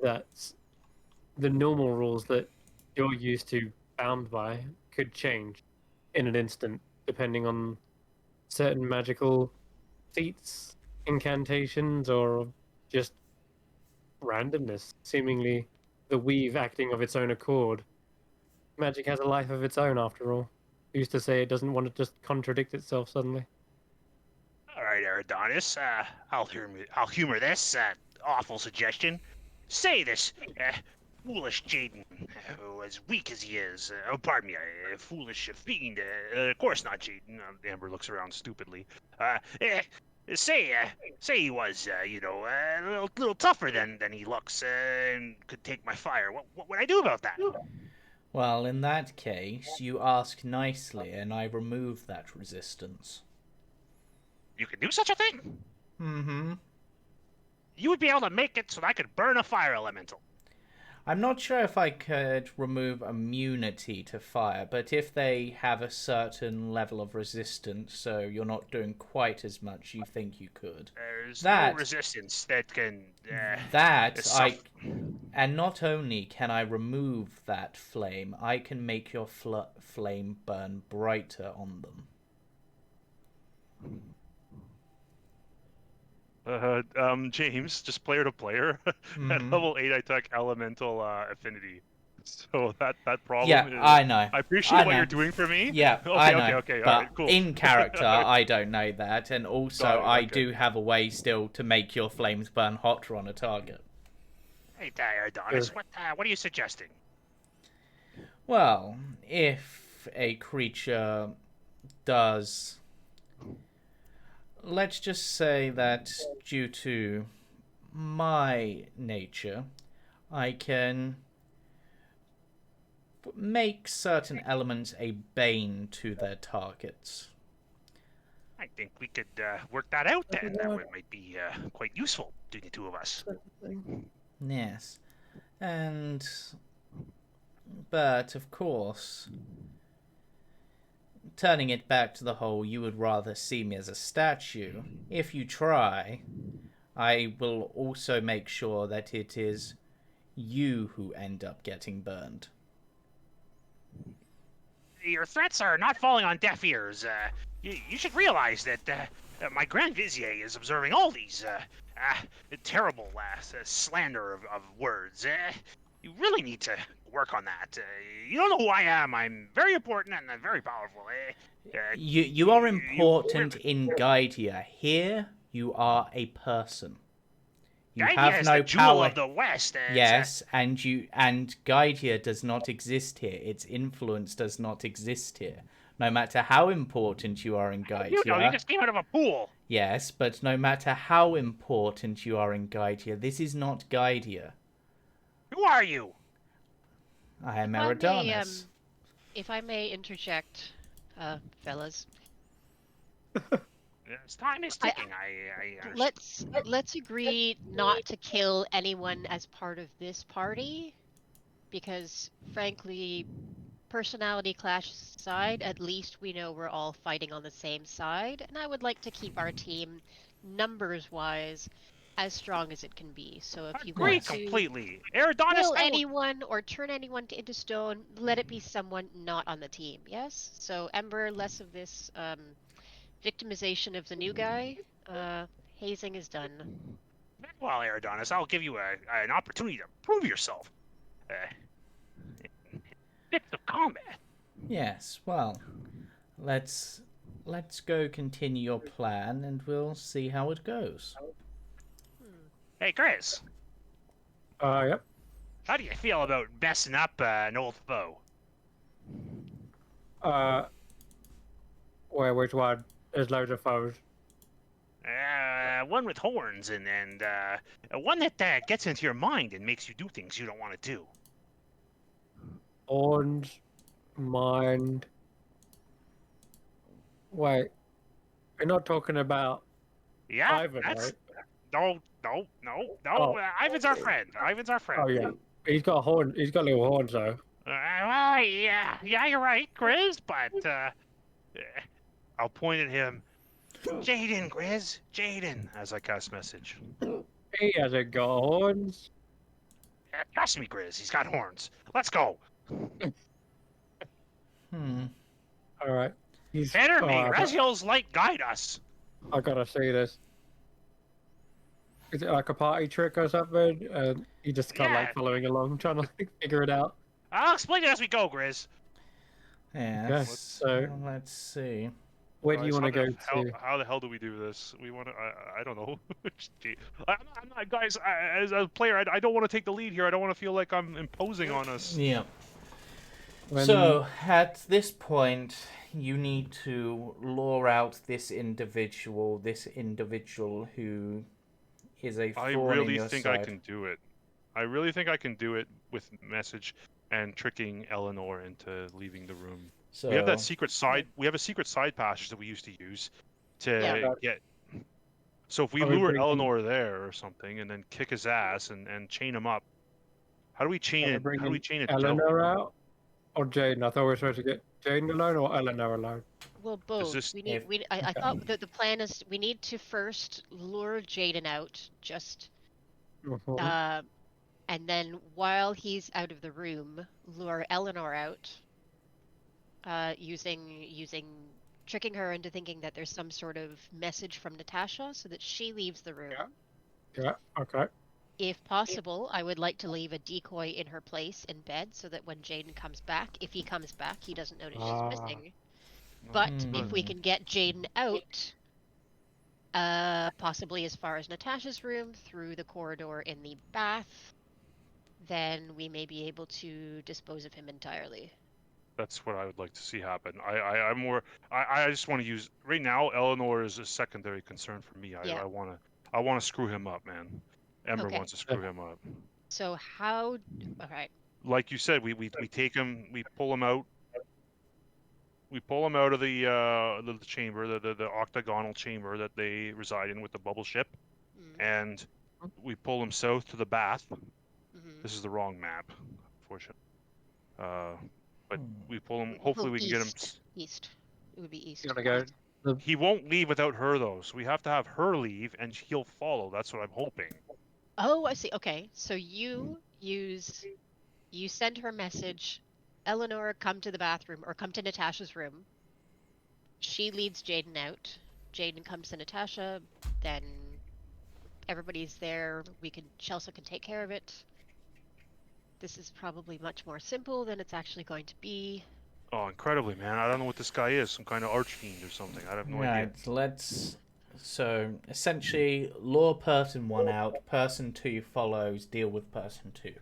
that the normal rules that you're used to bound by could change in an instant, depending on certain magical feats, incantations, or just randomness, seemingly the weave acting of its own accord. Magic has a life of its own, after all. Who's to say it doesn't want to just contradict itself suddenly? All right, Adonis. I'll humor this awful suggestion. Say this foolish Jaden, as weak as he is. Pardon me, foolish fiend. Of course not, Jaden. Amber looks around stupidly. Say he was, a little tougher than he looks, and could take my fire. What would I do about that? Well, in that case, you ask nicely, and I remove that resistance. You could do such a thing? Mm-hmm. You would be able to make it so that I could burn a fire elemental. I'm not sure if I could remove immunity to fire, but if they have a certain level of resistance, so you're not doing quite as much, you think you could. There's no That- resistance that can. That self- and not only can I remove that flame, I can make your flame burn brighter on them. James, just player to player. At Mhm. level 8, I took elemental affinity. So that problem. Yeah, is- I know. I appreciate I what know. you're doing for me. Yeah, Okay, I know. okay. All But right, cool. in character, I don't know that, and also Got it, I okay. do have a way still to make your flames burn hotter on a target. Hey there, Adonis. What are you suggesting? Well, if a creature does, let's just say that due to my nature, I can make certain elements a bane to their targets. I think we could work that out then. Might be quite useful between the two of us. Yes. But of course, turning it back to the whole, you would rather see me as a statue. If you try, I will also make sure that it is you who end up getting burned. Your threats are not falling on deaf ears. You should realize that my Grand Vizier is observing all these terrible slander of words. You really need to work on that. You don't know who I am. I'm very important and very powerful. You are important in Gaidia. Here, you are a person. You Gaidia have is no the jewel power. of the West. Yes, and Gaidia does not exist here. Its influence does not exist here. No matter how important you are in Gaidia. You just came out of a pool. Yes, but no matter how important you are in Gaidia, this is not Gaidia. Who are you? I am If I may, Eridanus. If I may interject, fellas, Time is ticking. I let's agree not to kill anyone as part of this party, because frankly, personality clash aside, at least we know we're all fighting on the same side, and I would like to keep our team numbers-wise as strong as it can be. So if you agree want to completely. Eridanus, kill anyone or turn anyone into stone, let it be someone not on the team. Yes. So Ember, less of this victimization of the new guy. Hazing is done. Well, Eridanus, I'll give you an opportunity to prove yourself. Bits of combat. Yes, well, let's go continue your plan and we'll see how it goes. Hey, Chris, Yep. how do you feel about messing up an old foe? Which one? There's loads of foes. One with horns and one that gets into your mind and makes you do things you don't want to do. Horns, mind. Wait, you're not talking about Yeah, Ivan, that's right? no. Oh. Ivan's our friend. Oh yeah, he's got a horn. He's got little horns though. Well, yeah, you're right, Grizz, but I'll point at him. Jaden, Grizz, Jaden, As I cast message. He hasn't got horns. Trust me, Grizz, he's got horns. Let's go. All right. He's Better me, oh, Reziel's light guide us. I gotta see this. Is it like a party trick or something? And you just kind of Yeah. like following along, trying to figure it out. I'll explain it as we go, Grizz. Yes, so- let's see. Where do you Guys, want to how go the- to? How the hell do we do this? We want to. I don't know. Gee. I'm not, guys. As a player, I don't want to take the lead here. I don't want to feel like I'm imposing on us. Yeah. When- So, at this point, you need to lure out this individual who is a I thorn in really your think side. I can do it. I really think I can do it with message and tricking Eleanor into leaving the room. So, We have that secret side. We have a secret side passage that we used to use to Yeah. get. So if we Are we lure bringing- Eleanor there or something, and then kick his ass and chain him up, How do we chain Are it? we How do we bringing chain it Eleanor down? out or Jaden? I thought we were supposed to get Jaden alone or Eleanor alone. Well, both. this- We need. If- I Okay. thought that the plan is we need to first lure Jaden out, just Mhm. and then while he's out of the room, lure Eleanor out, using tricking her into thinking that there's some sort of message from Natasha, so that she leaves the room. Yeah. Okay. If possible, I would like to leave a decoy in her place in bed, so that when Jaden comes back, if he comes back, he doesn't notice she's missing. But if we Hmm. can get Jaden out, possibly as far as Natasha's room, through the corridor in the bath, then we may be able to dispose of him entirely. That's what I would like to see happen. I'm more. I just want to use right now. Eleanor is a secondary concern for me. Yeah. I want to screw him up, man. Ember Okay. wants to screw him up. So how? All right. Like you said, we take him, we pull him out. We pull him out of the chamber, the octagonal chamber that they reside in with the bubble ship, Mm, and we pull him south to the bath. mhm. This is the wrong map, unfortunately. But Hmm. we pull him. Well, Hopefully, we can get him. East. It would be east. You wanna go? The He won't leave without her though, so we have to have her leave, and he'll follow. That's what I'm hoping. Oh, I see. Okay. So you send her message, Eleanor, come to the bathroom or come to Natasha's room. She leads Jaden out. Jaden comes to Natasha, then everybody's there. Chelsea can take care of it. This is probably much more simple than it's actually going to be. Oh, incredibly, man! I don't know what this guy is. Some kind of archfiend or something. I have no idea. Right, let's. So essentially, lure person 1 out, person 2 follows, deal with person 2.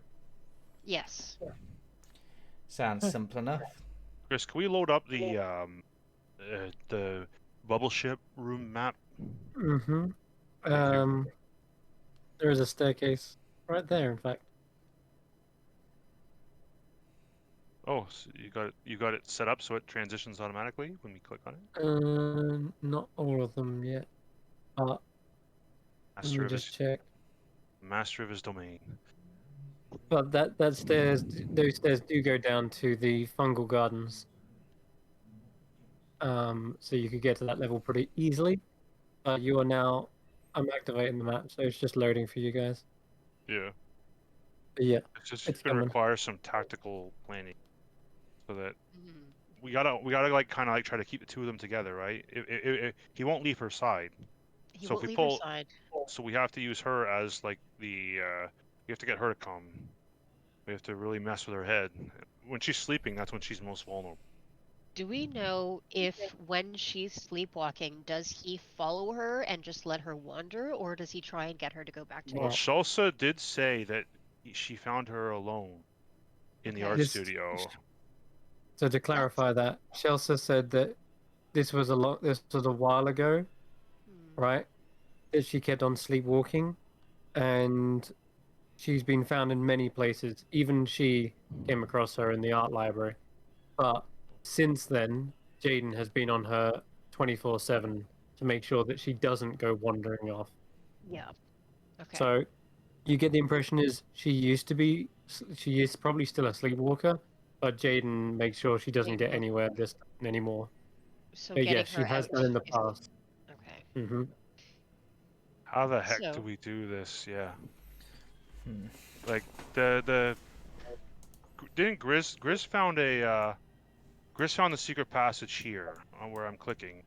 Yes. Sounds simple enough. Chris, can we load up the bubble ship room map? Mm-hmm. Thank you. There is a staircase right there. In fact. Oh, so you got it set up so it transitions automatically when we click on it. Not all of them yet. Let Master me of just his check. master of his domain. But that stairs, those stairs do go down to the fungal gardens. So you could get to that level pretty easily. You are now. I'm activating the map, so it's just loading for you guys. Yeah, But yeah, it's just it's gonna coming. require some tactical planning, so that Mhm. we gotta like kind of like try to keep the two of them together, right? He won't leave her side. He So if won't we leave her pull, side. so we have to use her as like we have to get her to come. We have to really mess with her head. When she's sleeping, that's when she's most vulnerable. Do we know if when she's sleepwalking, does he follow her and just let her wander, or does he try and get her to go back to Well, him? Shalsa did say that she found her alone in the Okay. art This- studio. So to clarify that, Chelsea said that this was a while ago, Hmm. right? That she kept on sleepwalking, and she's been found in many places. Even she came across her in the art library. But since then, Jaden has been on her 24/7 to make sure that she doesn't go wandering off. Yeah. Okay. So you get the impression is she is probably still a sleepwalker, but Jaden makes sure she doesn't get Well, anywhere this anymore. so But getting yes, she her has out done in the is past. okay. Hmm. How the heck do So we do this? Yeah, Hmm. like the didn't Grizz found Grizz found the secret passage here on where I'm clicking.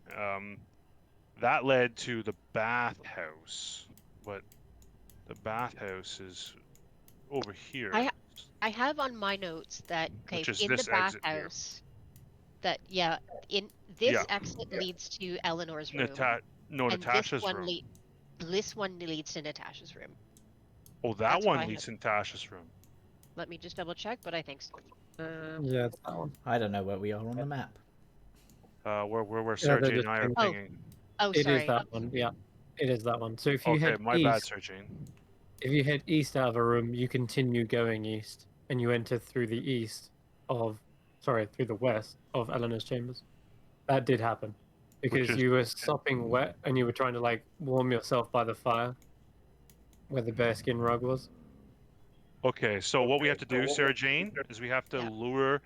That led to the bathhouse, but the bathhouse is over here. I have on my notes that Which is in the this exit here. bathhouse that in this Yeah. exit leads to Eleanor's room, No, and Natasha's room. this one leads to Natasha's room. Oh, that That's what one I leads have. to Natasha's room. Let me just double check, but I think so. Yeah, it's that one. I don't know where we are on the map. Where Yeah, Sarah they're J and just I are pinging. Oh, pinging. oh, It is sorry. that one. Yeah, it is that one. So if you Okay, head my bad, east, Sarah Jane. if you head east out of a room, you continue going east, and you enter through the through the west of Eleanor's chambers. That did happen because is- you were sopping wet and you were trying to like warm yourself by the fire where the bearskin rug was. Okay, so what we have to do, Sarah Jane, is we have to Yeah. lure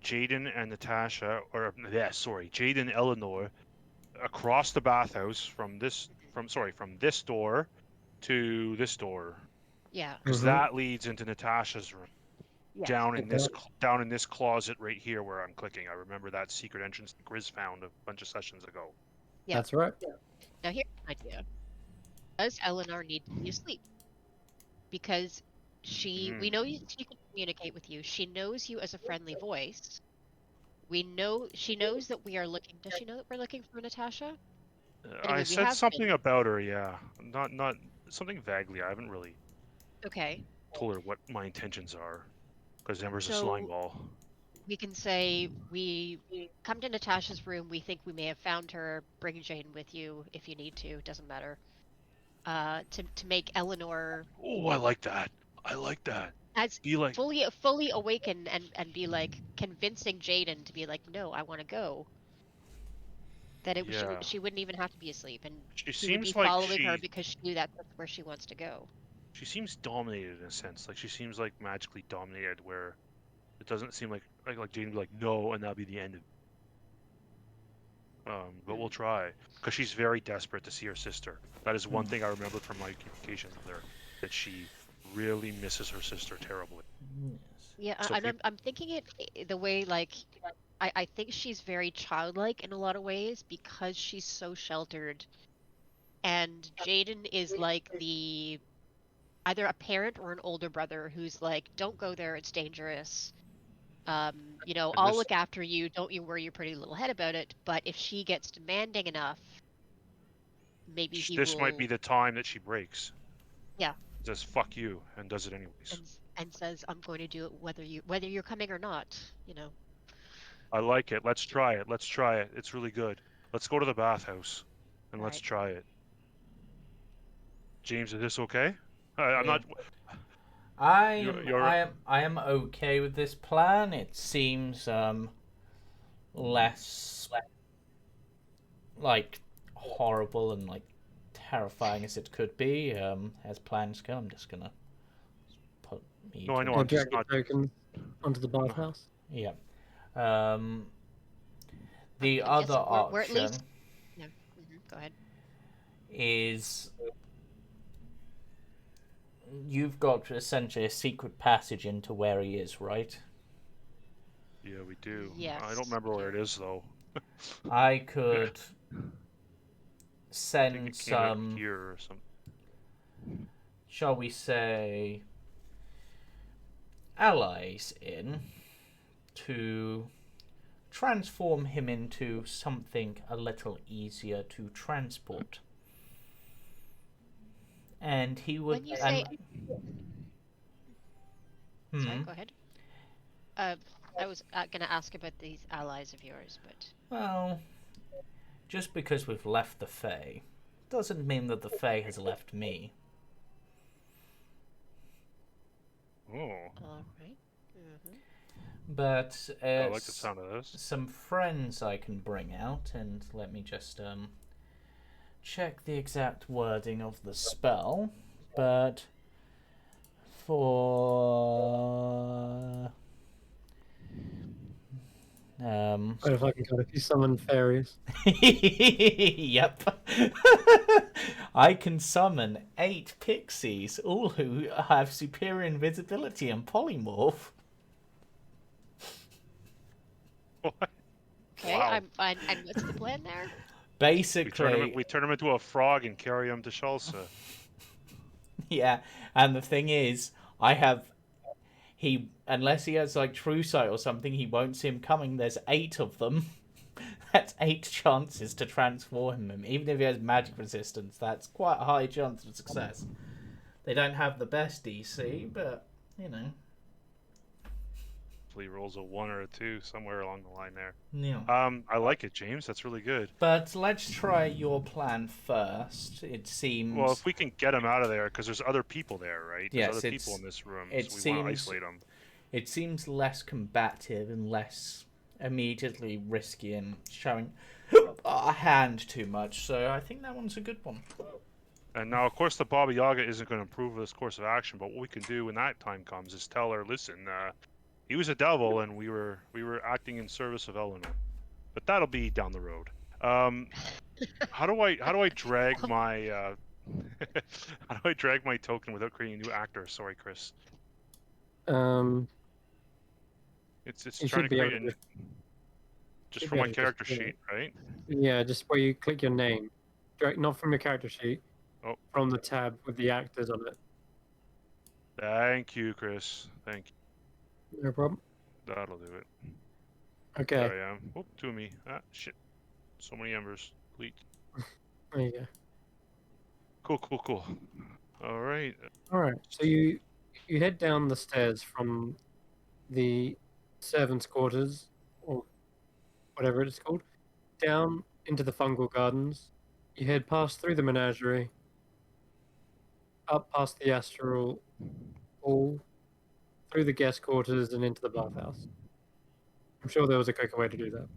Jaden and Natasha, or yeah, sorry, Jaden and Eleanor across the bathhouse from this door to this door, Yeah. because Mhm. that leads into Natasha's room. Yes. Down in this closet right here where I'm clicking. I remember that secret entrance that Grizz found a bunch of sessions ago. Yeah. That's right. Now here's an idea. Does Eleanor need to be asleep? Because we know she can communicate with you. She knows you as a friendly voice. She knows that we are looking. Does she know that we're looking for Natasha? I Anyway, we said have something been. about her, yeah. Not something vaguely. I haven't really Okay. told her what my intentions are, because Ember's a slime So ball. we can say we come to Natasha's room. We think we may have found her. Bring Jane with you if you need to. Doesn't matter. To make Eleanor Oh, I like that. I like that. as Be like, fully awaken and be like convincing Jaden to be like, no, I want to go. That yeah. she wouldn't even have to be asleep, and She he would be seems like following her because she knew that's where she wants to go. she seems dominated in a sense. Like she seems like magically dominated, where it doesn't seem like Jane would be like no, and that'll be the end of. But we'll try, because she's very desperate to see her sister. That is one thing I remembered from my communications with her, that she really misses her sister terribly. Yeah, So if we, I'm thinking the way like I think she's very childlike in a lot of ways because she's so sheltered, and Jaden is like the either a parent or an older brother who's like, don't go there, it's dangerous. and I'll this look after you. Don't you worry your pretty little head about it. But if she gets demanding enough, maybe he this might be will, the time that she breaks. yeah, Says fuck you and does it anyways. and says, I'm going to do it whether you're coming or not. I like it. Let's try it. Let's try it. It's really good. Let's go to the bathhouse and All let's right. try it. James, is this okay? I'm Yeah. not. I am okay with this plan. It seems less like horrible and like terrifying as it could be. As plans go, I'm just gonna put me. No, I know. Yeah, I'm just drag the not. tokens onto the No. bathhouse. Yeah. The I'm other guessing we're at option least. Yeah. Go ahead. is you've got essentially a secret passage into where he is, right? Yeah, we do. Yes. I don't remember we where do. it is though. I could I think send it came out some, here or something. shall we say, allies in to transform him into something a little easier to transport. And he would. When you say, Hmm. sorry, go ahead. I was going to ask about these allies of yours, but Well, just because we've left the Fae doesn't mean that the Fae has left me. Oh, all right. But I like the sound of this. some friends I can bring out, and let me just check the exact wording of the spell. But for What if I can kind of summon fairies? yep. I can summon 8 pixies, all who have superior invisibility and polymorph. What? Okay. Wow. And what's the plan there? Basically, We turn him into a frog and carry him to Shalsa. yeah. And the thing is, unless he has like true sight or something, he won't see him coming. There's 8 of them. That's 8 chances to transform him. Even if he has magic resistance, that's quite a high chance of success. They don't have the best DC, but you know. Hopefully, he rolls a 1 or a 2 somewhere along the line there. Yeah. I like it, James. That's really good. But let's try your plan first. It seems. Well, if we can get him out of there, because there's other people there, right? There's Yes, other people in this room, it so we want to seems- isolate them. It seems less combative and less immediately risky and showing a hand too much. So I think that one's a good one. And now, of course, the Baba Yaga isn't going to approve of this course of action. But what we can do when that time comes is tell her, listen, he was a devil, and we were acting in service of Eleanor. But that'll be down the road. How do I drag my how do I drag my token without creating a new actor? Sorry, Chris. Um, It's you trying should to be able create to just should for be my able to character just, sheet, right? yeah, just where you click your name, direct, not from your character sheet, Oh, from the tab with the actors on it. thank you, Chris. Thank you. No problem. That'll do it. Okay, There I am. Oh, to me. Ah, shit. So many embers. Delete. there you go. Cool. All right. All right, so you head down the stairs from the servants' quarters, or whatever it's called, down into the fungal gardens. You head past through the menagerie, up past the astral hall, through the guest quarters, and into the bathhouse. I'm sure there was a quicker way to do that.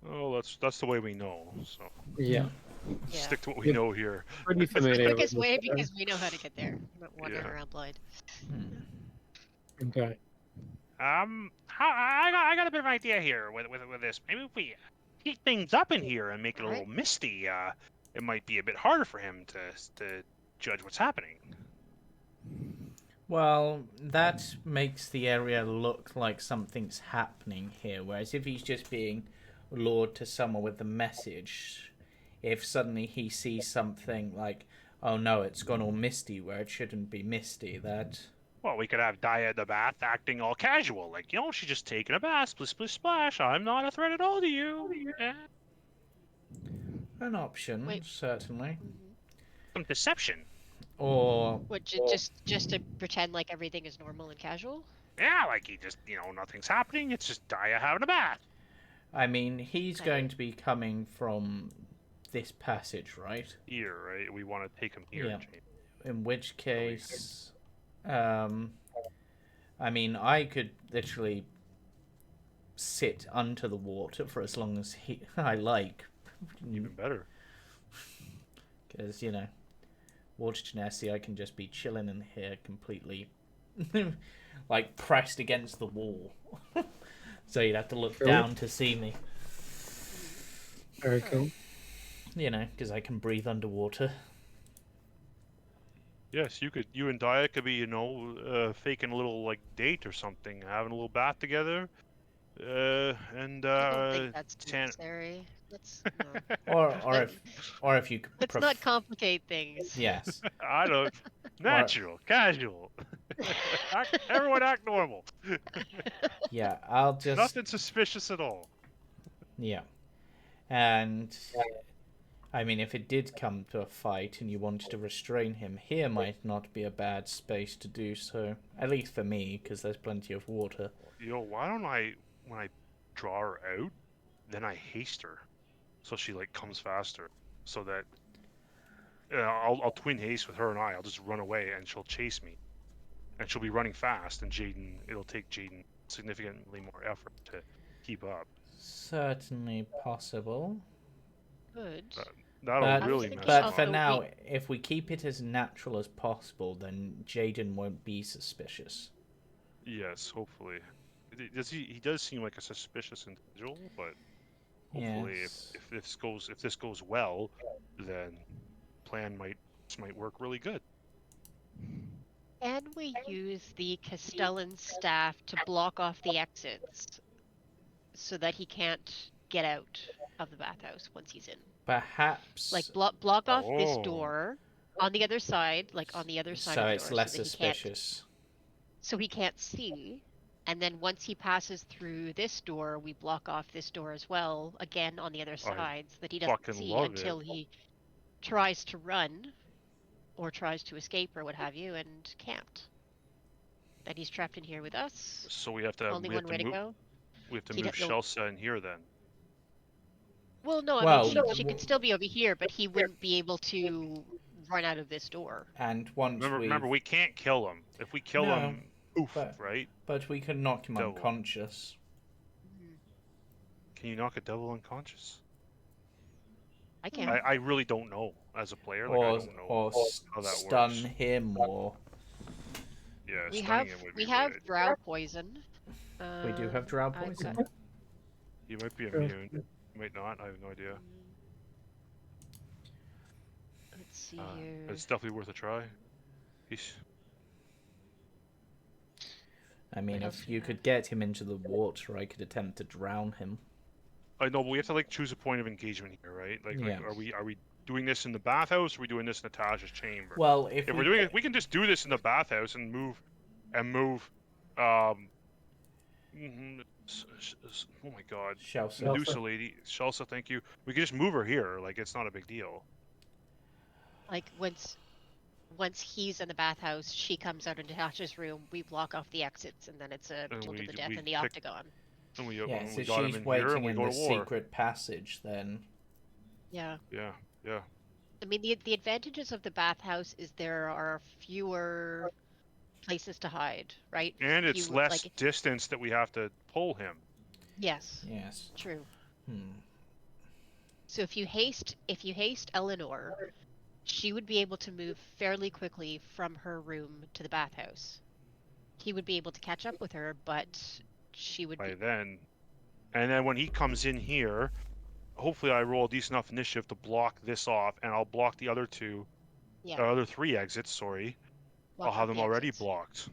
Oh, that's the way we know. So Yeah, Yeah. stick to what we Yep. know here. pretty The familiar with quickest this. way because we know how to get there. We're not wandering Yeah. around blind. Okay. I got a bit of an idea here with this. Maybe if we heat things up in here and make it a Alright. little misty, it might be a bit harder for him to judge what's happening. Well, that makes the area look like something's happening here, whereas if he's just being lured to somewhere with the message, if suddenly he sees something like, oh no, it's gone all misty where it shouldn't be misty, that... Well, we could have Daya at the bath acting all casual, like, she's just taking a bath, splish, splish, splash. I'm not a threat at all to you. Eh. An option, Wait. certainly. Some deception. Or... What, just to pretend like everything is normal and casual? Yeah, like he just, nothing's happening. It's just Daya having a bath. I mean, he's Okay. going to be coming from this passage, right? Here, right? We want to take him here, Yeah. James. In which case, I mean, I could literally sit under the water for as long as I like. Even better. Because, water genesi, I can just be chilling in here completely, like, pressed against the wall. So you'd have to look Cool. down to see me. Very cool. Because I can breathe underwater. Yes, you and Daya could be, faking a little like date or something, having a little bath together. And I don't think that's tan- necessary. Let's no. Or if you could Let's not complicate things. Yes. I don't natural, casual. Everyone act normal. Yeah, I'll just... Nothing suspicious at all. Yeah. And, I mean, if it did come to a fight and you wanted to restrain him, here might not be a bad space to do so. At least for me, because there's plenty of water. Why don't when I draw her out, then I haste her, so she like comes faster, so that I'll twin haste with her and I'll just run away and she'll chase me, and she'll be running fast, and it'll take Jaden significantly more effort to keep up. Certainly possible. Good. That'll But, really thinking mess but him also for up. now, if we keep it as natural as possible, then Jaden won't be suspicious. Yes, hopefully. He does seem like a suspicious individual, but hopefully, Yes. if this goes well, then plan might work really good. Can we use the Castellan staff to block off the exits so that he can't get out of the bathhouse once he's in? Perhaps... Like block off this Oh. door on the other side, like on the other side so of the it's door, less so that he can't, suspicious. so he can't see. And then once he passes through this door, we block off this door as well, again on the other side, so that he doesn't fucking see love until it. he tries to run or tries to escape or what have you and can't. Then he's trapped in here with us. So we have to Only one way to go. We have to He'd move no- Shelsa in here then. Well, no, I Well, mean she could still be over here, but he wouldn't be able to run out of this door. And once Remember, we can't kill him. If we kill No, him, oof, but- right? But we could knock him Devil. unconscious. Can you knock a devil unconscious? I can. I really don't know as a player. Like I Or don't know or how that stun works. him, or Yeah, We stunning have him would we be have right. drow poison. we do have drow I've poison. got. He might be Sure. immune. He might not. I have no idea. Let's see here. It's definitely worth a try. He's I mean, What else if do we you have? could get him into the water, I could attempt to drown him. I know, but we have to like choose a point of engagement here, right? Like Yeah. are we doing this in the bathhouse? Or are we doing this in Natasha's chamber? Well, if If we we're doing it, we can just do this in the bathhouse and move. Um. Oh my God, Shelsa. Medusa lady, Shelsa, thank you. We can just move her here. Like it's not a big deal. Like once he's in the bathhouse, she comes out into Natasha's room. We block off the exits, and then it's a And duel to we the death we in the kick octagon. and we Yeah, when so we got him she's in here and waiting we in go the to war. secret passage then. Yeah. Yeah, yeah. I mean, the advantages of the bathhouse is there are fewer places to hide, right? And it's Fewer, less like, distance that we have to pull him. yes, Yes. true. Hmm. So if you haste Eleanor, she would be able to move fairly quickly from her room to the bathhouse. He would be able to catch up with her, but she would By be. then, and then when he comes in here, hopefully I roll a decent enough initiative to block this off, and I'll block the other two, Yeah, other three exits. Sorry, I'll block have off them the already exits. blocked,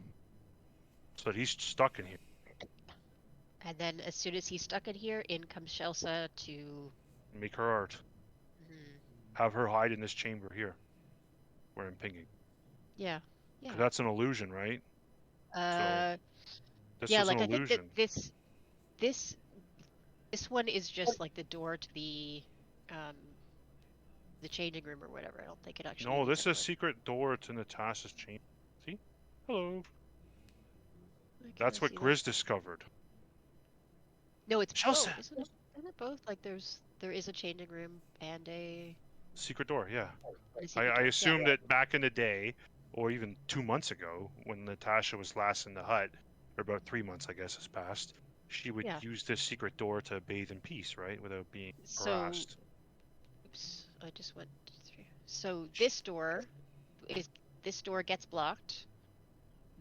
so that he's stuck in here. And then as soon as he's stuck in here, in comes Shelsa to. Make her art. Mhm. Have her hide in this chamber here, where I'm pinging. Yeah, Because yeah. that's an illusion, right? So Uh, this yeah. was an Like I think that illusion. this one is just like the door to um, the changing room or whatever. I don't think it actually No, leads this is a anywhere. secret door to Natasha's chamber. See? Hello. I That's can't what see that. Grizz discovered. No, it's Chelsea. both, isn't it? Isn't it both? Like there is a changing room and a Secret door, yeah. secret I door. Yeah. assume that back in the day, or even 2 months ago, when Natasha was last in the hut, or about 3 months, I guess, has passed, she would Yeah. use this secret door to bathe in peace, right? Without being So, harassed. oops, I just went through. So this door gets blocked.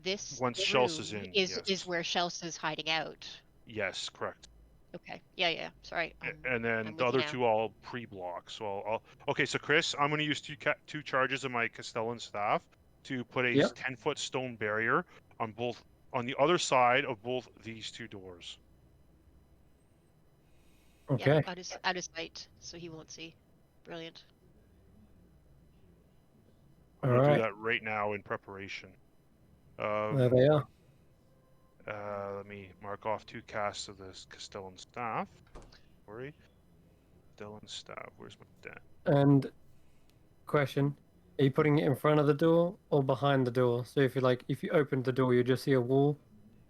This Once Shells is room in, is yes. where Shells is hiding out. Yes, correct. Okay. Yeah. Sorry. And then I'm the with you other now. two I'll pre-block. So I'll okay. So Chris, I'm going to use two charges of my Castellan staff to put a Yep. 10-foot stone barrier on the other side of both these two doors. Yeah, Okay. out of sight, so he won't see. Brilliant. I'm All going to do right. that right now in preparation. There they are. Let me mark off two casts of this Castellan staff. Sorry, Castellan staff. Where's my stat? And question: are you putting it in front of the door or behind the door? So if you opened the door, you just see a wall,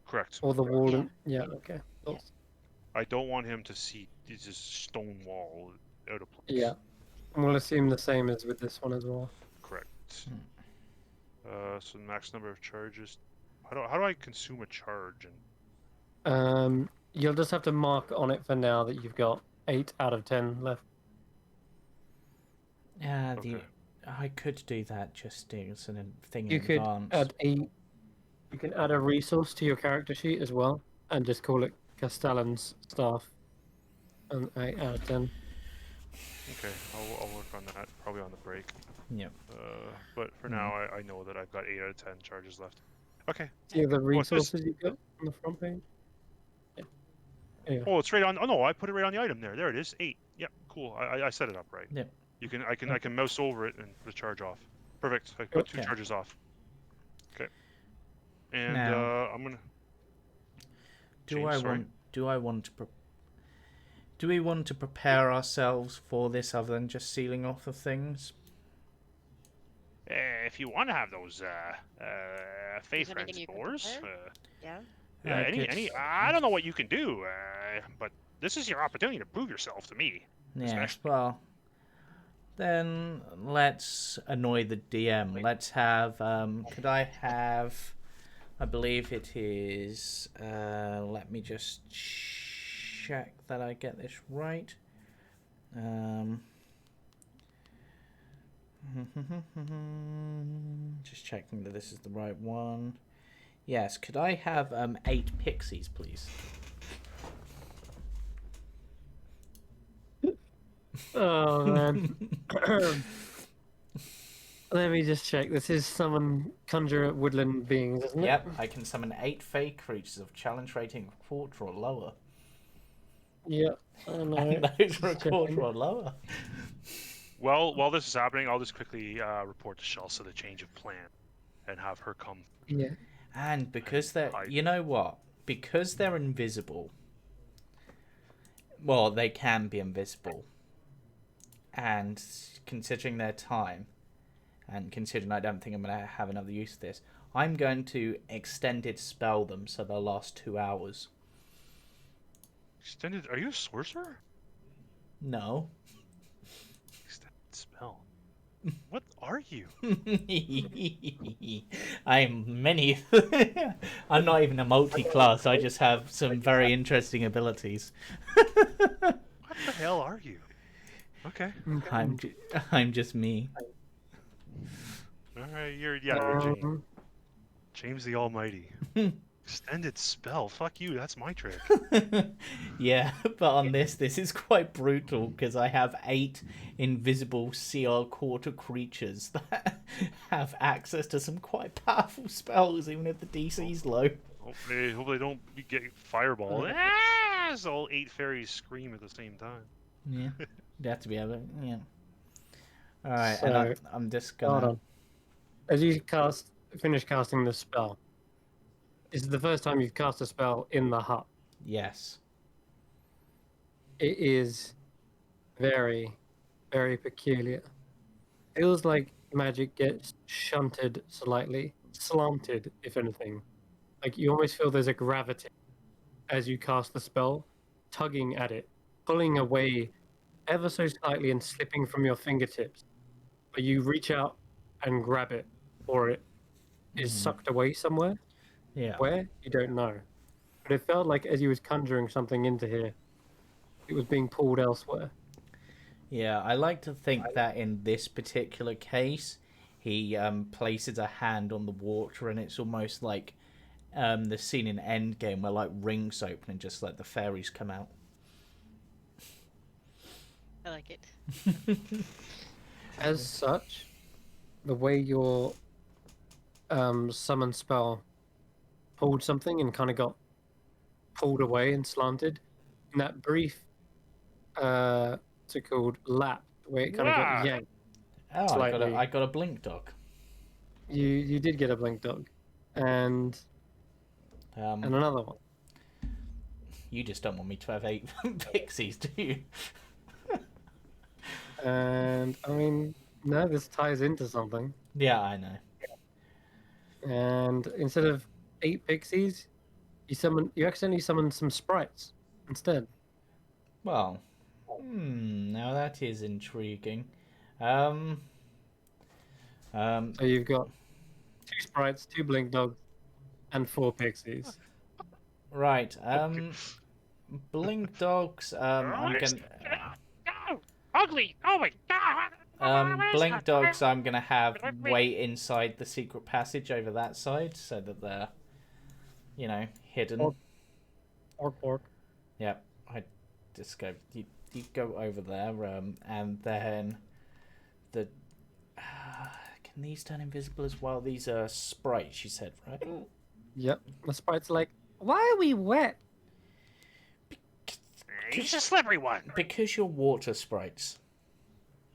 Correct. or the wall. Yeah. Yeah. Okay. Yeah. I don't want him to see this stone wall out of place. Yeah. And we'll assume the same as with this one as well. Correct. So the max number of charges. How do I consume a charge? And You'll just have to mark on it for now that you've got 8 out of 10 left. Yeah, okay. I could do that just as a thing You in could advance. you can add a resource to your character sheet as well, and just call it Castellan's staff. And 8 out of 10. Okay, I'll work on that probably on the break. Yep. But for now, I know that I've got 8 out of 10 charges left. Okay. See the What's this? resources you got on the front page? Yeah. Anyway. Oh, it's right on. Oh no, I put it right on the item there. There it is. 8. Yep. Cool. I set it up right. Yep. I can mouse over it and put a charge off. Perfect. I put 2 Okay. charges off. Okay. And Now, I'm gonna. do we want to prepare ourselves for this other than just sealing off the things? If you want to have those Fae Is there anything Friends you could doors, prepare? Yeah. yeah, I any. could- I don't know what you can do, but this is your opportunity to prove yourself to me. Yes, especially. well, then let's annoy the DM. Let's have, could I have, I believe it is, let me just check that I get this right. Just checking that this is the right one. Yes, could I have 8 pixies, please? Oh man. Let me just check. This is summon conjure woodland beings, isn't it? Yep, I can summon 8 fey creatures of challenge rating of quarter or lower. Yep. I know. And those are a Just quarter checking. or lower. Well, while this is happening, I'll just quickly report to Chelsea the change of plan and have her come. Yeah. And because they're... hide. You know what? Because they're invisible... Well, they can be invisible. And considering their time, and considering I don't think I'm going to have another use of this, I'm going to extended spell them so they'll last 2 hours. Extended? Are you a sorcerer? No. Extended spell. What are you? I'm many. I'm not even a multi-class. I just have some very interesting abilities. What the hell are you? Okay. I'm just me. All right, you're James. Um, James the Almighty. Extended spell. Fuck you. That's my trick. Yeah, but on this is quite brutal because I have 8 invisible CR quarter creatures that have access to some quite powerful spells, even if the DC's low. Hopefully they don't get fireball. Ah! So all 8 fairies scream at the same time. Yeah, you have to be able to. Yeah. All right, So, and I'm just hold gonna. on. As you finish casting the spell, this is the first time you've cast a spell in the hut. Yes. It is very, very peculiar. Feels like magic gets shunted slightly, slanted, if anything. Like you almost feel there's a gravity as you cast the spell, tugging at it, pulling away ever so slightly and slipping from your fingertips. But you reach out and grab it, or it is sucked away somewhere. Yeah. Where? You don't know. But it felt like as you was conjuring something into here, it was being pulled elsewhere. Yeah, I like to think that in this particular case, he places a hand on the water, and it's almost like the scene in Endgame where like rings open and just like the fairies come out. I like it. As such, the way your summon spell pulled something and kind of got pulled away and slanted, in that brief, what's it called, lap, where it kind of got Wow. yanked. Oh, Slightly. I got a blink dog. You did get a blink dog, and another one. You just don't want me to have 8 pixies, do you? And I mean, no, this ties into something. Yeah, I know. And instead of 8 pixies, you accidentally summoned some sprites instead. Well, now that is intriguing. So you've got 2 sprites, 2 blink dogs, and 4 pixies. Right. Blink dogs. I'm gonna. Oh, ugly! Oh my god! Blink dogs. I'm gonna have wait inside the secret passage over that side, so that they're, hidden. Orc. Yep. I just go. You go over there. And then the. Can these turn invisible as well? These are sprites. You said, right? Yep. The sprite's like, why are we wet? He's a slippery one. Because you're water sprites.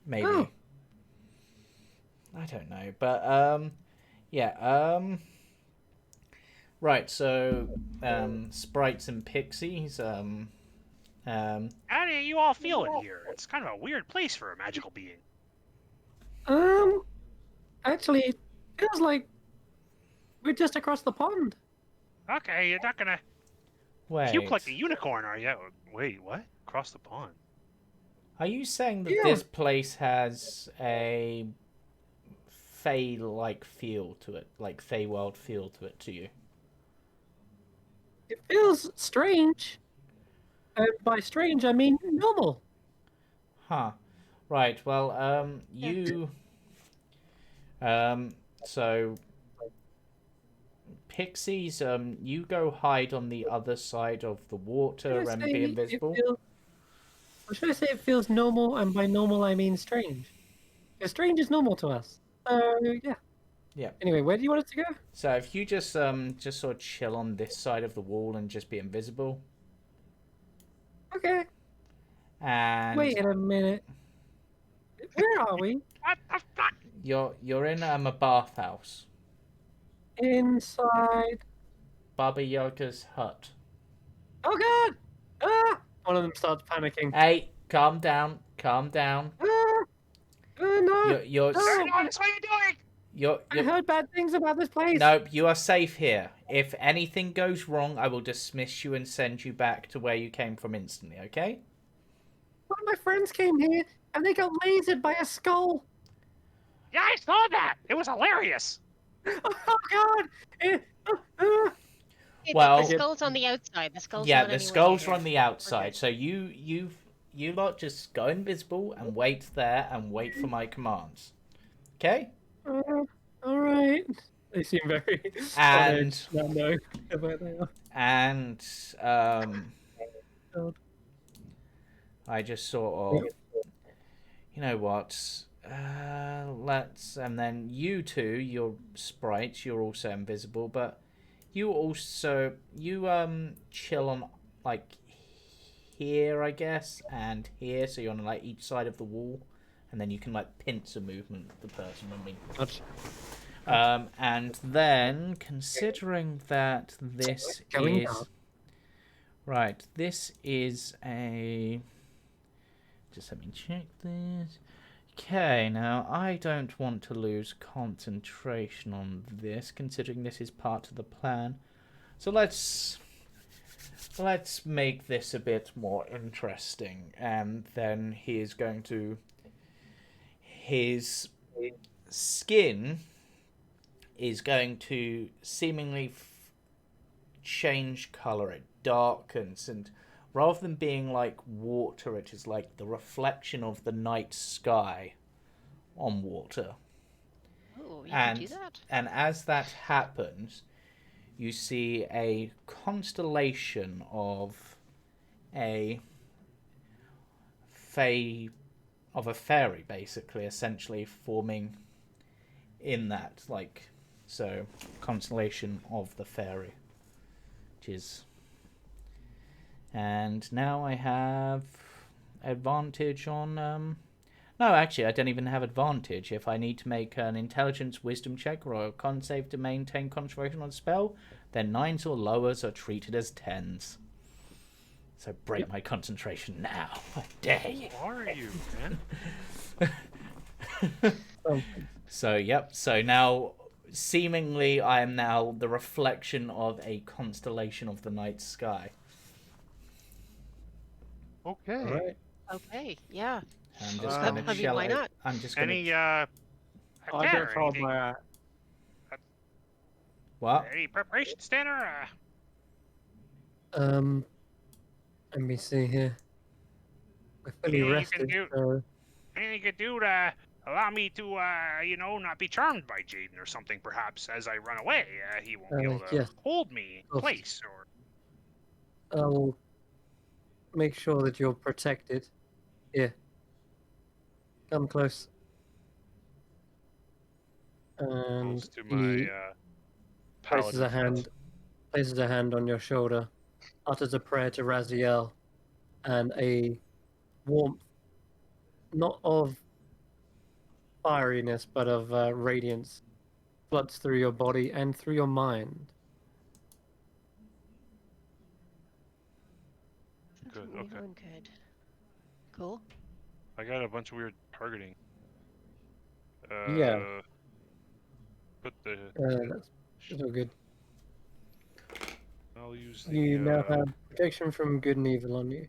Maybe. Oh. I don't know. But, yeah. Right, so, sprites and pixies, How do you all feel in here? It's kind of a weird place for a magical being. Actually, it feels like we're just across the pond. Okay, you're not gonna wait. puke like a unicorn, are you? Wait, what? Across the pond? Are you saying that Yeah. this place has a Fey-like feel to it? Like Feywild feel to it to you? It feels strange. And by strange, I mean normal. Huh. Right, well, you So pixies, you go hide on the other side of the water Should I and be say it invisible. feels, or should I say it feels normal? And by normal, I mean strange. Because strange is normal to us. So yeah. Yeah. Anyway, where do you want it to go? So if you just sort of chill on this side of the wall and just be invisible, Okay. and Wait a minute. Where are we? What the fuck? you're in a bathhouse, Inside. Baba Yaga's hut. Oh God! Ah! One of them starts panicking. Hey, calm down, calm down. Ah! No! You're No! What are you doing? I heard bad things about this place. Nope, you are safe here. If anything goes wrong, I will dismiss you and send you back to where you came from instantly, okay? One of my friends came here and they got lasered by a skull. Yeah, I saw that. It was hilarious. Oh God! Hey, Well- the skull's on the outside. The skull's Yeah, not the anywhere skulls near are on here. the outside, Okay. so you lot just go invisible and wait there and wait for my commands. Okay? All right. They seem very And- on edge. Not knowing where they are. And God. I just sort of, you know what? Let's, and then you two, you're sprites, you're also invisible, but you chill on like here, I guess, and here, so you're on like each side of the wall, and then you can like pincer movement the person. I mean, Gotcha. and then considering that this Going is down. right, this is a. Just let me check this. Okay, now I don't want to lose concentration on this, considering this is part of the plan. So let's make this a bit more interesting. And then he is going to. His skin is going to seemingly change color. It darkens, and rather than being like water, it is like the reflection of the night sky on water. Oh, you can do that? And as that happens, you see a constellation of a fairy, basically, essentially forming in that, like, so constellation of the fairy, which is. And now I have advantage on. No, actually, I don't even have advantage. If I need to make an intelligence wisdom check or a con save to maintain concentration on a spell, then 9s or lowers are treated as 10s. So break my concentration now. I dare you. Who are you, man? So, yep. So now, seemingly, I am now the reflection of a constellation of the night sky. Okay. All right. Okay, yeah. I'm just I gonna mean, chill. why not? I'm just gonna. Any I Tanner, don't hold anything- my. What? any preparations, Tanner? Let me see here. We're fully Yeah, you rested. can do- So Anything you could do to allow me to, not be charmed by Jaden or something, perhaps, as I run away? He won't be able to yes. hold me in Of course. place, or... I'll make sure that you're protected. Here. Come close. And Close to he my places a paladin friends. hand on your shoulder, utters a prayer to Raziel, and a warmth, not of fieriness, but of radiance, floods through your body and through your mind. Good, Really okay. going good. Cool. I got a bunch of weird targeting. Yeah. Put the. That's all good. I'll use the. You now have protection from good and evil on you.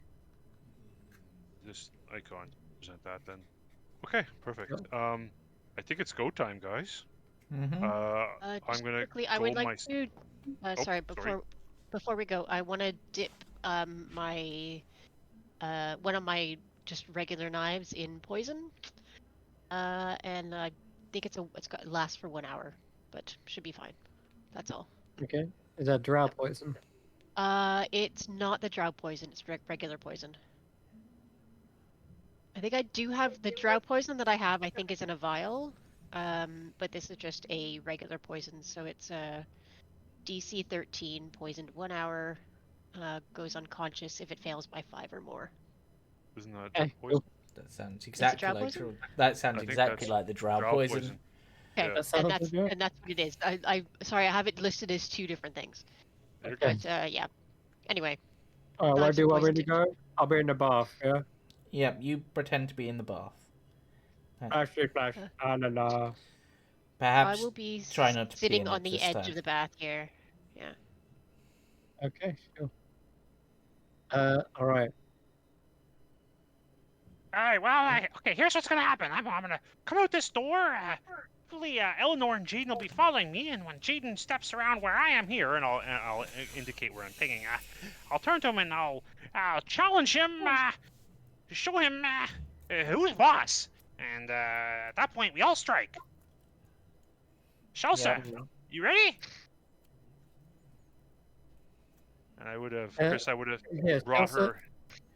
This icon. Present that then. Okay, perfect. I think it's go time, guys. Mm-hmm. I'm Just gonna quickly, I go would my. like to. Sorry, before we go, I want to dip my one of my just regular knives in poison, and I think it lasts for 1 hour, but should be fine. That's all. Okay. Is that drow poison? It's not the drow poison. It's regular poison. I think I do have the drow poison that I have. I think is in a vial. But this is just a regular poison, so it's a DC 13, poisoned 1 hour. Goes unconscious if it fails by 5 or more. Isn't that Okay, poison? That sounds it exactly drow like poison? that sounds I think exactly that's like the drow drow poison. Okay, Yeah. That sounds and good. that's what it is. Sorry, I have it listed as 2 different things. You're Okay. good. But yeah. Anyway, Alright, where knives do and you want me poison to go? I'll be in the bath, yeah? Yep, you pretend to be in the bath. Flashy flash. Uh. La la la. I Perhaps will be try not to pee sitting in on it the this edge time. of the bath here. Yeah. Okay, sure. Alright. All right. Well, okay. Here's what's gonna happen. I'm gonna come out this door. Hopefully, Eleanor and Jaden will be following me, and when Jaden steps around where I am here, and I'll indicate where I'm pinging. I'll turn to him and I'll challenge him. Show him who's boss. And at that point, we all strike. Shelsa, you ready? And I would have, Uh, Chris, I would have Yes, brought Elsa, her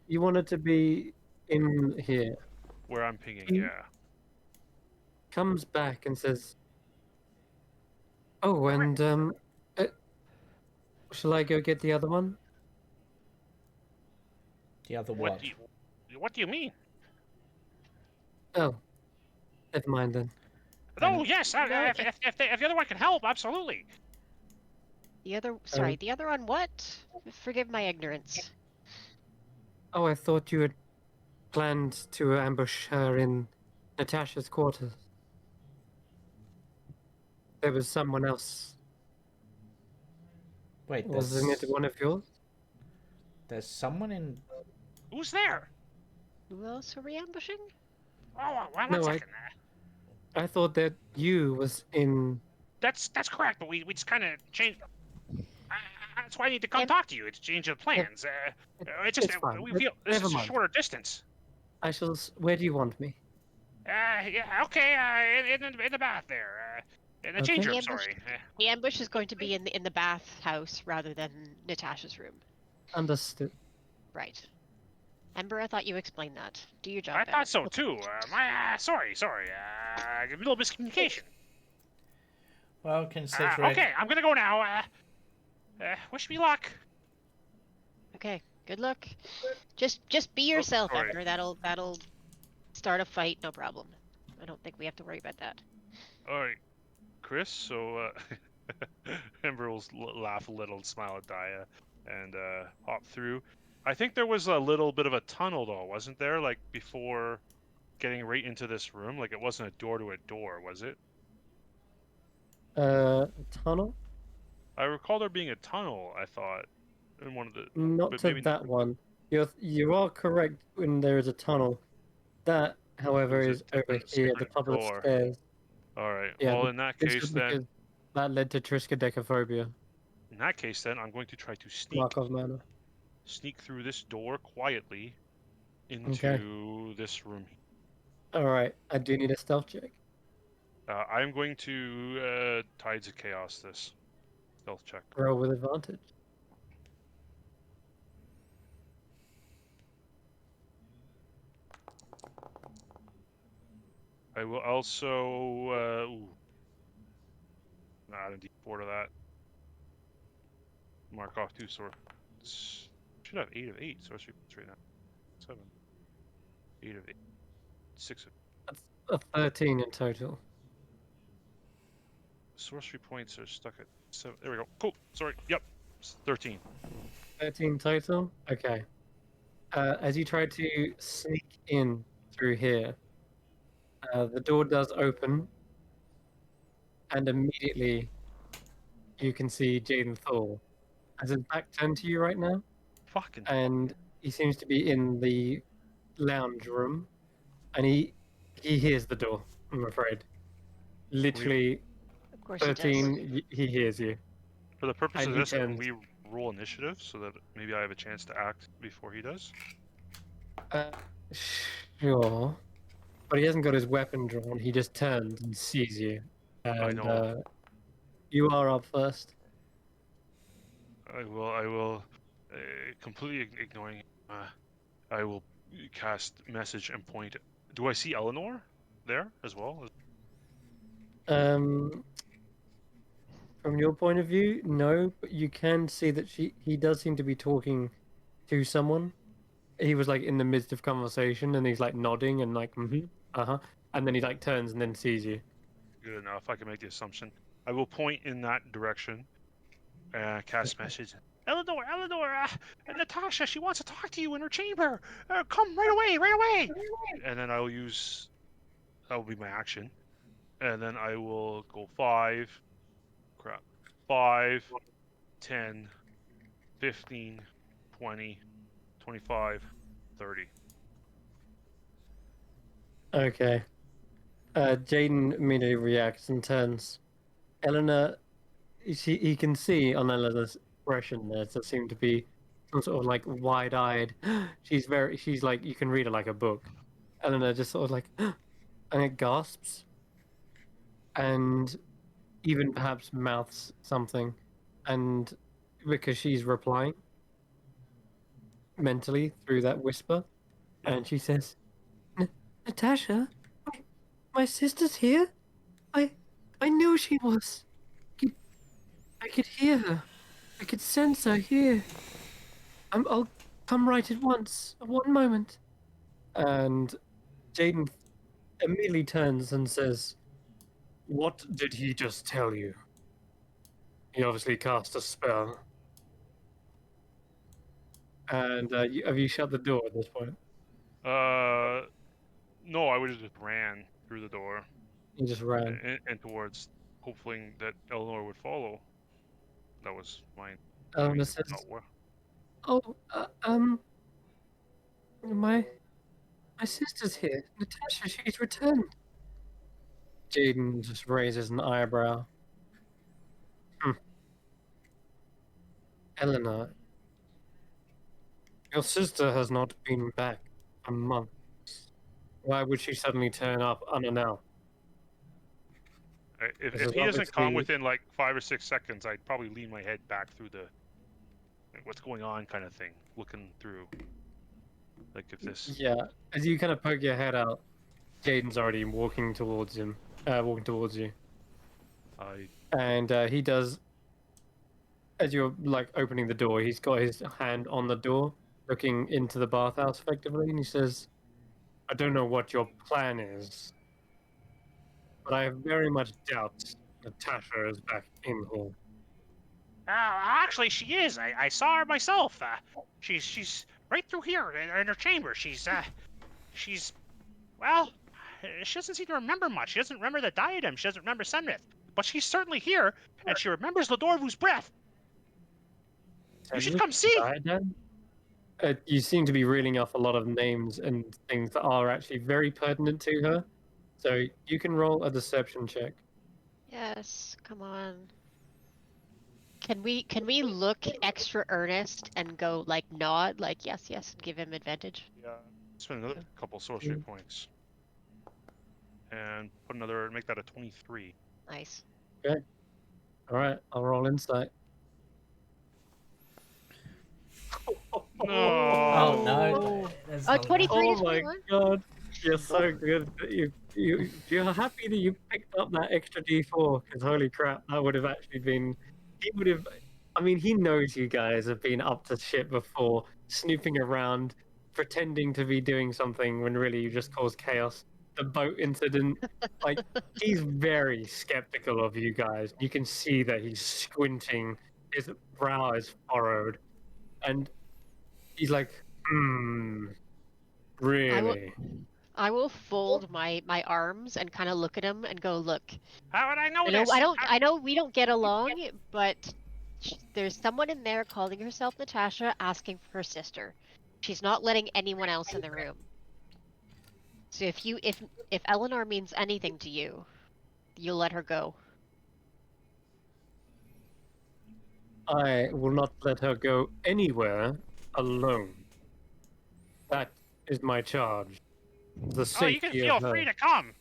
you wanted to be in here. where I'm pinging. Mm. Yeah. Comes back and says, "Oh, and shall I go get the other one?" The other What what? do you mean? Oh, never mind then. Oh yes, No, if the other one can help, absolutely. The other one what? Forgive my ignorance. Oh, I thought you had planned to ambush her in Natasha's quarters. There was someone else. Wait, Wasn't it one of yours? there's someone in. Who's there? Who else are we ambushing? Oh, one No, second. I thought that you was in. That's correct, but we just kind of changed. That's why I need to come Em- talk to you. It's change of plans. It's just It's fine. we feel this Never is a mind. shorter distance. I shall. Where do you want me? Yeah, okay. In the bath there. In the Okay. change room. The ambush- Sorry. The ambush is going to be in the bathhouse rather than Natasha's room. Understood. Right. Ember, I thought you explained that. Do your job I better. thought so too. Sorry. A little miscommunication. Well, consider it. Okay, I'm gonna go now. Wish me luck. Okay. Good luck. Just be yourself, sorry. Ember. That'll start a fight, no problem. I don't think we have to worry about that. All right, Chris. So Ember will laugh a little, and smile at Daya, and hop through. I think there was a little bit of a tunnel, though, wasn't there? Like before getting right into this room, like it wasn't a door to a door, was it? Tunnel? I recall there being a tunnel. I thought in one of the. Not but to maybe that one. You are correct when there is a tunnel. That, however, There's is a over here at the secret top of the door. stairs. All right. Yeah, Well, in that this case, is then. because that led to triskaidekaphobia. In that case, then I'm going to try to Markov manner. sneak through this door quietly into this room. All right, I do need a stealth check. I'm going to Tides of Chaos this stealth check. Roll with advantage. I will also add a d4 to that. Mark off 2 swords. Should have 8 of 8 sorcery points right now. 7. 8 of 8. 6 of That's a 13 in total. sorcery points are stuck at 7. There we go. Cool. Sorry. Yep. 13. 13 total? Okay. As you try to sneak in through here, the door does open, and immediately you can see Jaden Thor. Has his back turned to you right now, Fucking. and he seems to be in the lounge room, and he hears the door, I'm afraid. Literally, Of course he does. 13, he hears you. For the purpose And of he this, can turns. we roll initiative so that maybe I have a chance to act before he does? Sure. but he hasn't got his weapon drawn. He just turns and sees you, I and know. you are up first. I will, completely ignoring him. I will cast message and point. Do I see Eleanor there as well? Um, from your point of view, no, but you can see that he does seem to be talking to someone. He was like in the midst of conversation, and he's like nodding and like, uh-huh, and then he like turns and then sees you. Good enough. I can make the assumption. I will point in that direction. Cast message. Eleanor, Natasha, she wants to talk to you in her chamber. Come right away, right away. And then I'll use. That will be my action. And then I will go 5. Crap. 5, 10, 15, 20, 25, 30. Okay. Jaden immediately reacts and turns. Eleanor, he can see on Eleanor's expression there to seem to be some sort of like wide-eyed. She's like, you can read her like a book. Eleanor just sort of like, and it gasps, and even perhaps mouths something, and because she's replying mentally through that whisper, and she says, Natasha, my sister's here. I, I knew she was. I could hear her. I could sense her here. I'll come right at once. One moment. And Jaden immediately turns and says, "What did he just tell you? He obviously cast a spell." And have you shut the door at this point? No, I would have just ran through the door You just ran. and towards, hoping that Eleanor would follow. That was my Eleanor timing. says, Not work. "Oh, my sister's here. Natasha, she's returned." Jaden just raises an eyebrow. Hmm. Eleanor, your sister has not been back a month. Why would she suddenly turn up unannounced? If, This if is he doesn't come obviously, within like 5 or 6 seconds, I'd probably lean my head back through the what's going on kind of thing, looking through. Like if this, yeah. As you kind of poke your head out, Jaden's already walking towards him, walking towards you, I and he does. As you're like opening the door, he's got his hand on the door, looking into the bathhouse effectively, and he says, "I don't know what your plan is, but I very much doubt Natasha is back in here." Actually, she is. I saw her myself. She's right through here in her chamber. She's well, she doesn't seem to remember much. She doesn't remember the diadem. She doesn't remember Senrith. But she's certainly here, and she remembers Ladorvu's breath. You should come see. Diadem? You seem to be reeling off a lot of names and things that are actually very pertinent to her. So you can roll a deception check. Yes, come on. Can we look extra earnest and go like nod, like yes, yes, and give him advantage? yeah, spend another couple sorcery points and make that a 23. Nice. Okay. All right. I'll roll insight. No. Oh no, Oh. there's Oh, not 23 Oh to my 21. god. You're so good. You're happy that you picked up that extra D4 because holy crap, that would have actually been. He would have. I mean, he knows you guys have been up to shit before, snooping around, pretending to be doing something when really you just caused chaos. The boat incident, like he's very skeptical of you guys. You can see that he's squinting. His brow is furrowed, and he's like, I will really? I will fold my arms and kind of look at him and go, look. How would I know I know this? I know we don't get along, but there's someone in there calling herself Natasha asking for her sister. She's not letting anyone else in the room. So if Eleanor means anything to you, you'll let her go. I will not let her go anywhere alone. That is my charge. the Oh, you can safety feel of her. free to come.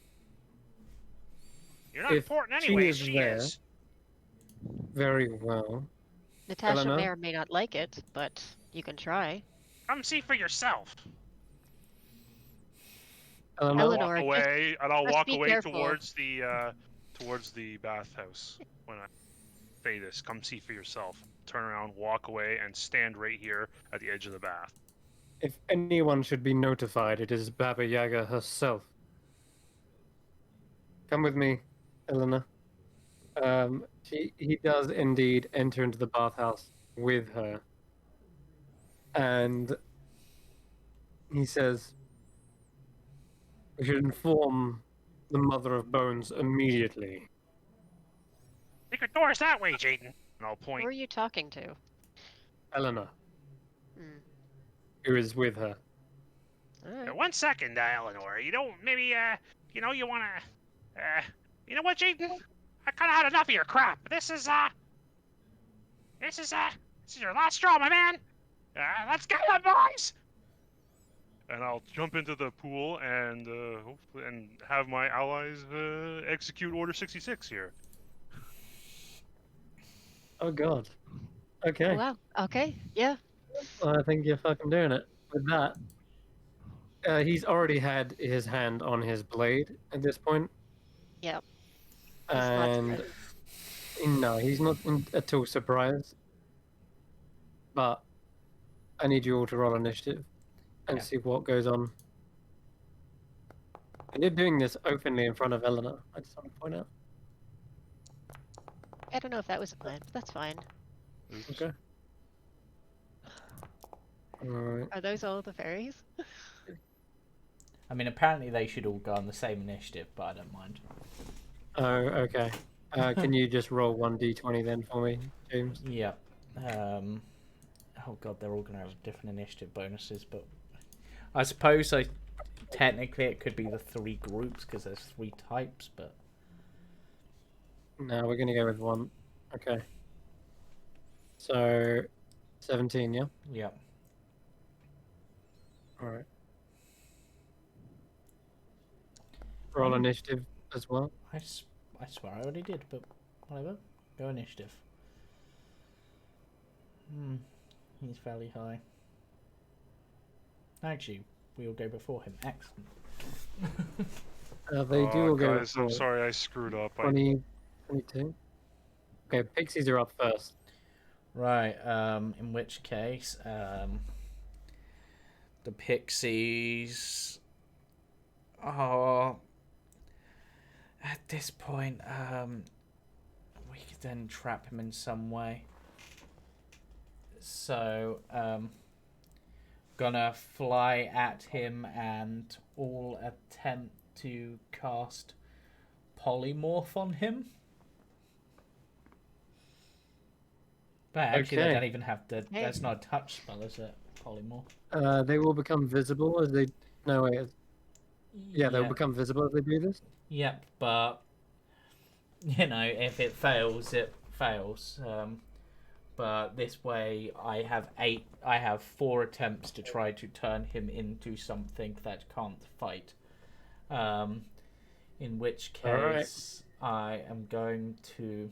You're not If important she anyway. is She there- is. Very well. Natasha may Eleanor? or may not like it, but you can try. Come see for yourself. I'll Eleanor? Eleanor, walk away, and I'll just walk be away careful. towards the bathhouse when I say this. Come see for yourself. Turn around, walk away, and stand right here at the edge of the bath. If anyone should be notified, it is Baba Yaga herself. Come with me, Eleanor. He does indeed enter into the bathhouse with her. And he says, we should inform the Mother of Bones immediately. Secret door's that way, Jaden. And I'll who point. are you talking to? Eleanor, Hmm. who is with her. All Yeah, right. 1 second, Eleanor. You know, maybe, you wanna, you know what, Jaden? I kind of had enough of your crap. This is your last straw, my man. Let's get it, boys. And I'll jump into the pool and hopefully and have my allies execute Order 66 here. Oh God. Oh, Okay. wow. Okay. Yeah. Well, I think you're fucking doing it with that. He's already had his hand on his blade at this point, Yep. He's not and surprised. no, he's not at all surprised. But I need you all to roll initiative and Yeah. see what goes on. And you're doing this openly in front of Eleanor. I just want to point out. I don't know if that was a plan, but that's fine. Oops. Okay. All right. Are those all the fairies? I mean, apparently they should all go on the same initiative, but I don't mind. Oh, okay. Can you just roll 1d20 then for me, James? Yeah. Oh god, they're all going to have different initiative bonuses, but I suppose technically it could be the 3 groups because there's 3 types, but No, we're going to go with 1. Okay. So, 17, yeah? yeah. All right. Roll Um, initiative as well. I swear I already did, but whatever. Go initiative. He's fairly high. Actually, we'll go before him. Excellent. They do all go Guys, I'm for sorry I screwed up. 20, 22. Okay, pixies are up first. Right, in which case, the pixies are at this point, we could then trap him in some way. So, gonna fly at him and all attempt to cast polymorph on him. But actually, they Okay. don't even have to. Hey. That's not a touch spell, is it? Polymorph. They will become visible as they. No, wait. Yeah, they'll become visible as they do this. Yep, but you know, if it fails, it fails. But this way, I have 4 attempts to try to turn him into something that can't fight. In which case, I am going to.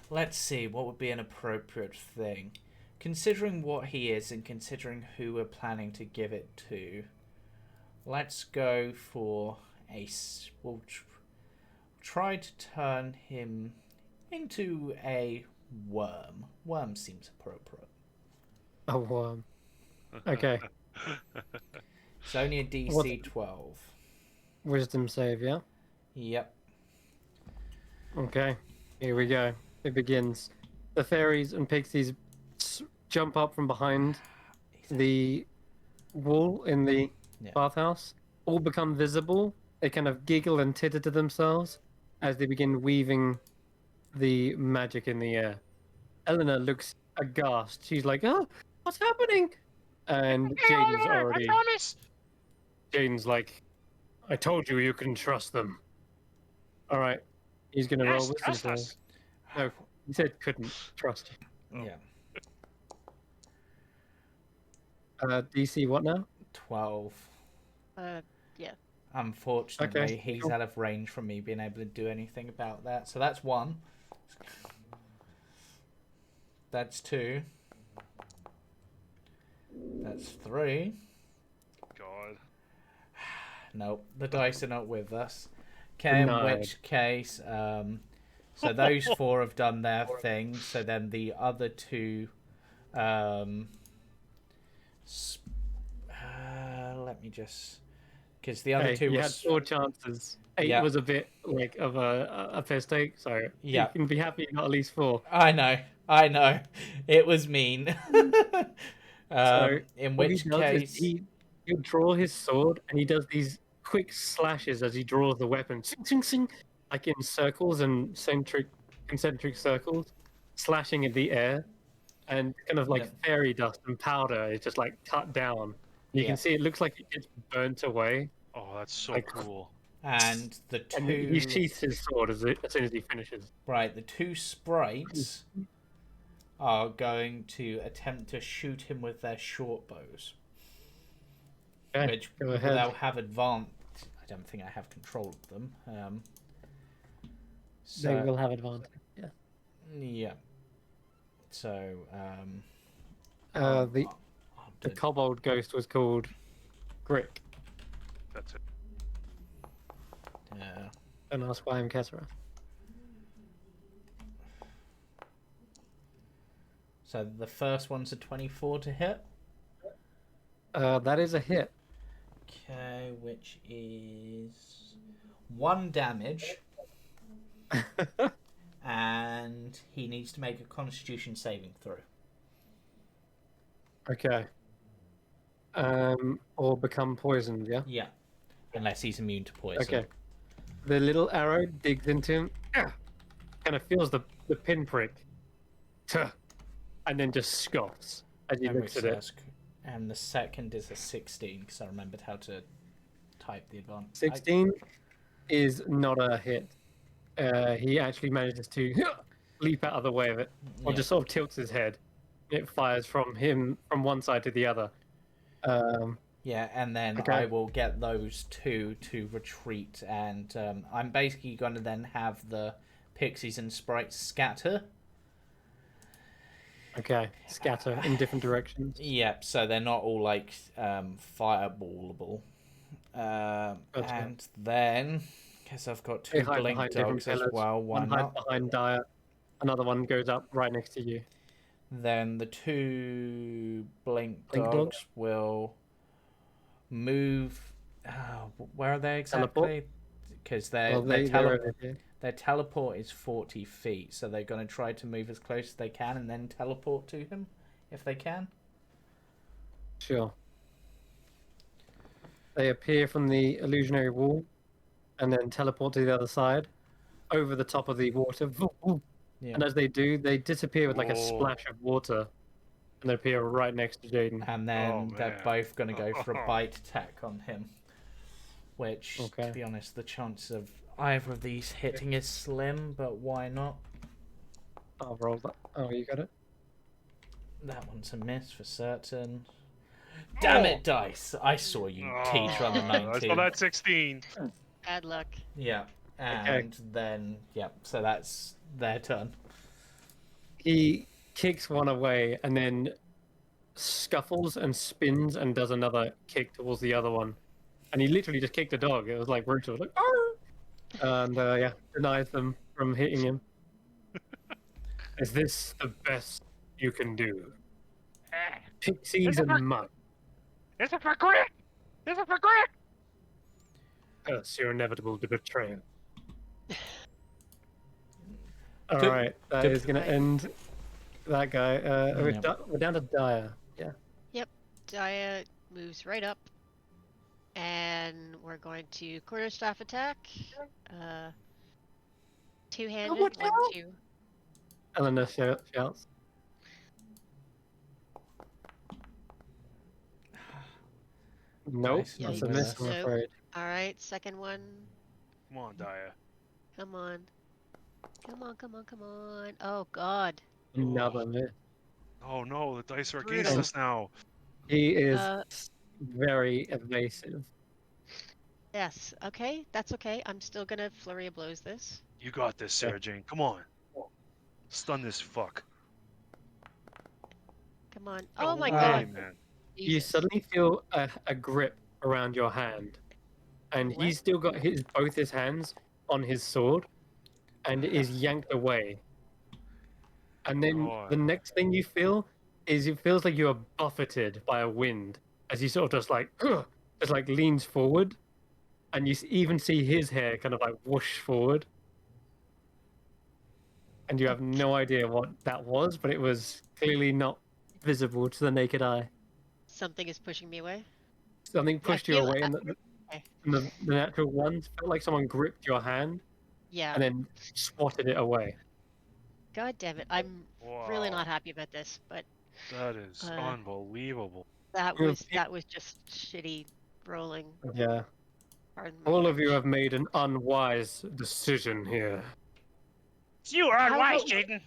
Let's see, what would be an appropriate thing? Considering what he is and considering who we're planning to give it to, let's go for we'll try to turn him into a worm. Worm seems appropriate. A worm. Okay. It's only a DC What- 12. Wisdom save, yeah? Yep. Okay. Here we go. It begins. The fairies and pixies jump up from behind the wall in the Yeah. bathhouse, all become visible. They kind of giggle and titter to themselves as they begin weaving the magic in the air. Eleanor looks aghast. She's like, "Oh, what's happening?" And Hey, Jaden's Eleanor, I already. promise. Jaden's like, "I told you can trust them." All right, he's gonna roll Yes, wisdom trust save. us. No, he said couldn't trust you. Yeah. DC what now? 12. Yeah. Unfortunately, Okay, he's cool. out of range from me being able to do anything about that. So that's 1. That's 2. That's 3. God. Nope, the dice are not with us. Okay, in Denied. which case, so those 4 have done their thing. So then the other 2, let me just, because the other Hey, 2 you had was 4 chances. 8 Yeah. was a bit like of a mistake, so you Yeah. can be happy you got at least 4. I know, it was mean. So In what he which does is case, he'll draw his sword and he does these quick slashes as he draws the weapon, sing, sing, sing, like in circles and concentric circles, slashing in the air, and kind of like Yeah. fairy dust and powder is just like cut down. You Yeah. can see it looks like it gets burnt away, Oh, that's so like, cool. and the and he 2 sheaths his sword as soon as he finishes. right, the 2 sprites are going to attempt to shoot him with their short bows, Okay, which go ahead. they'll have advanced. I don't think I have control of them. They So will have advantage. Yeah. yeah. So The I'll the do- kobold ghost was called Grick. That's it. Don't ask why I'm Kesra. so the first one's a 24 to hit. That is a hit. Okay, which is 1 damage, and he needs to make a Constitution saving throw. Okay. Or become poisoned, yeah? Yeah, unless he's immune to poison. Okay. The little arrow digs into him, kind of feels the pinprick, and then just scoffs as he And looks at it. And the second is a 16, because I remembered how to type the advantage. 16 is not a hit. He actually manages to leap out of the way of it, or just sort of tilts his head. It fires from one side to the other. Yeah, and then Okay. I will get those 2 to retreat, and I'm basically going to then have the pixies and sprites scatter. Okay, scatter in different directions. Yep, so they're not all like fireballable. Gotcha. And then, because I've got They 2 hide blink behind different dogs as pillars. well, why One hides not? behind Dyer. Another one goes up right next to you. Then the 2 blink Blink dogs dogs? will move. Where are they exactly? Because Well, their they're over here. teleport is 40 feet, so they're going to try to move as close as they can and then teleport to him if they can. Sure. They appear from the illusionary wall and then teleport to the other side over the top of the water. Yeah. And as they do, they disappear with like a Whoa. splash of water. And they appear right next to Jaden. And then they're man. both going to go for a bite attack on him. Which, Okay. to be honest, the chance of either of these hitting is slim, but why not? I'll roll that. Oh, you got it? That one's a miss for certain. Damn it, dice! I saw you teeter on the I 19. saw that 16. Bad luck. Yeah, and then, yeah, so that's their turn. He kicks one away and then scuffles and spins and does another kick towards the other one. And he literally just kicked a dog. It was like brutal. Like, "Arr!" And yeah, denies them from hitting him. Is this the best you can do? Pixies and mud. This is for Grick! This is for Grick! Curse your inevitable betrayal. All To- right, that to- is going to end that guy. Yeah. We're down to Dyer. Yeah. Daya moves right up, and we're going to quarterstaff attack. Two-handed, watch 1, out! 2. Eleanor shouts. Nope, Dice that's not a with miss, us. I'm Nope. afraid. All right, second one. Come on, Daya. Come on. Come on, come on, come on. Oh, God. Another miss. Oh no, the dice are Brutal. against us now. He is Uh, very evasive. Yes. Okay. That's okay. I'm still gonna flurry of blows this. You got this, Sarah Jane. Come on. Stun this fuck. Come on. No Oh my way, God. man. You Jesus. suddenly feel a grip around your hand, and What? he's still got both his hands on his sword, and is yanked away. And then God. the next thing you feel is it feels like you are buffeted by a wind as he sort of just like just like leans forward, and you even see his hair kind of like whoosh forward, and you have no idea what that was, but it was clearly not visible to the naked eye. Something is pushing me away. Something I pushed you feel. away, and Okay. the natural ones felt like someone gripped your hand Yeah. and then swatted it away. God damn it. I'm really Wow. not happy about this, but That is uh, unbelievable. that You was have that was just shitty rolling. Yeah, Pardon my all of you French. have made an unwise decision here. You are How unwise, about Jaden.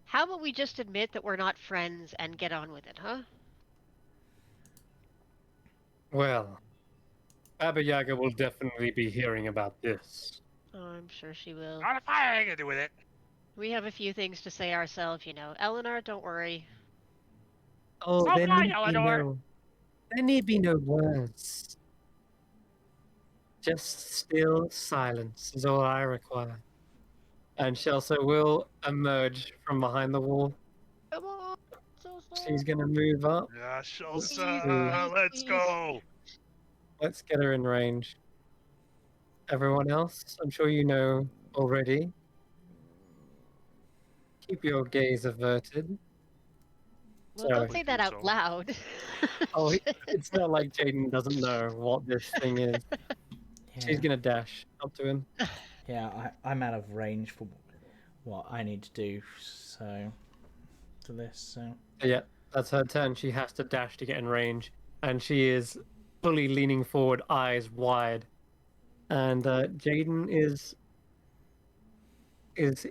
how about we just admit that we're not friends and get on with it, huh? Well, Baba Yaga will definitely be hearing about this. Oh, I'm sure she will. Not if I had anything to do with it. We have a few things to say ourselves, you know. Eleanor, don't worry. Oh, So kind, Eleanor. there need be no words. Just still silence is all I require. And Chelsea will emerge from behind the wall. Come on. So She's gonna move up. Yeah, Let's Shelsa, let's go. Let's get her in range. Everyone else, I'm sure you know already. Keep your gaze averted. Well, don't So, say do that out so. loud. oh, it's not like Jaden doesn't know what this thing is. She's Yeah, gonna dash up to him. yeah. I'm out of range for what I need to do. So to this. So Yeah, that's her turn. She has to dash to get in range, and she is fully leaning forward, eyes wide. And Jaden is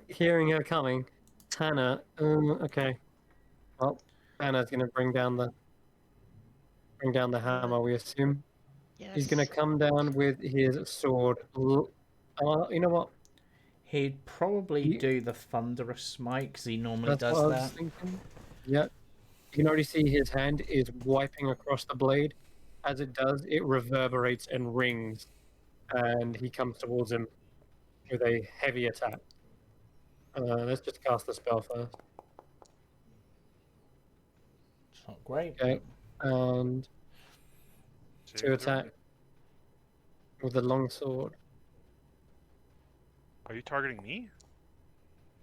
hearing her coming. Tanner, okay. Well, Tanner's gonna bring down the hammer. We assume he's gonna Yes. come down with his sword. You know what? he'd probably He, do the thunderous smite because he normally that's what does I was that. thinking. Yeah, you can already see his hand is wiping across the blade. As it does, it reverberates and rings, and he comes towards him with a heavy attack. Let's just cast the spell first. It's not great. Okay, and to Saving throw? attack with the long sword. Are you targeting me?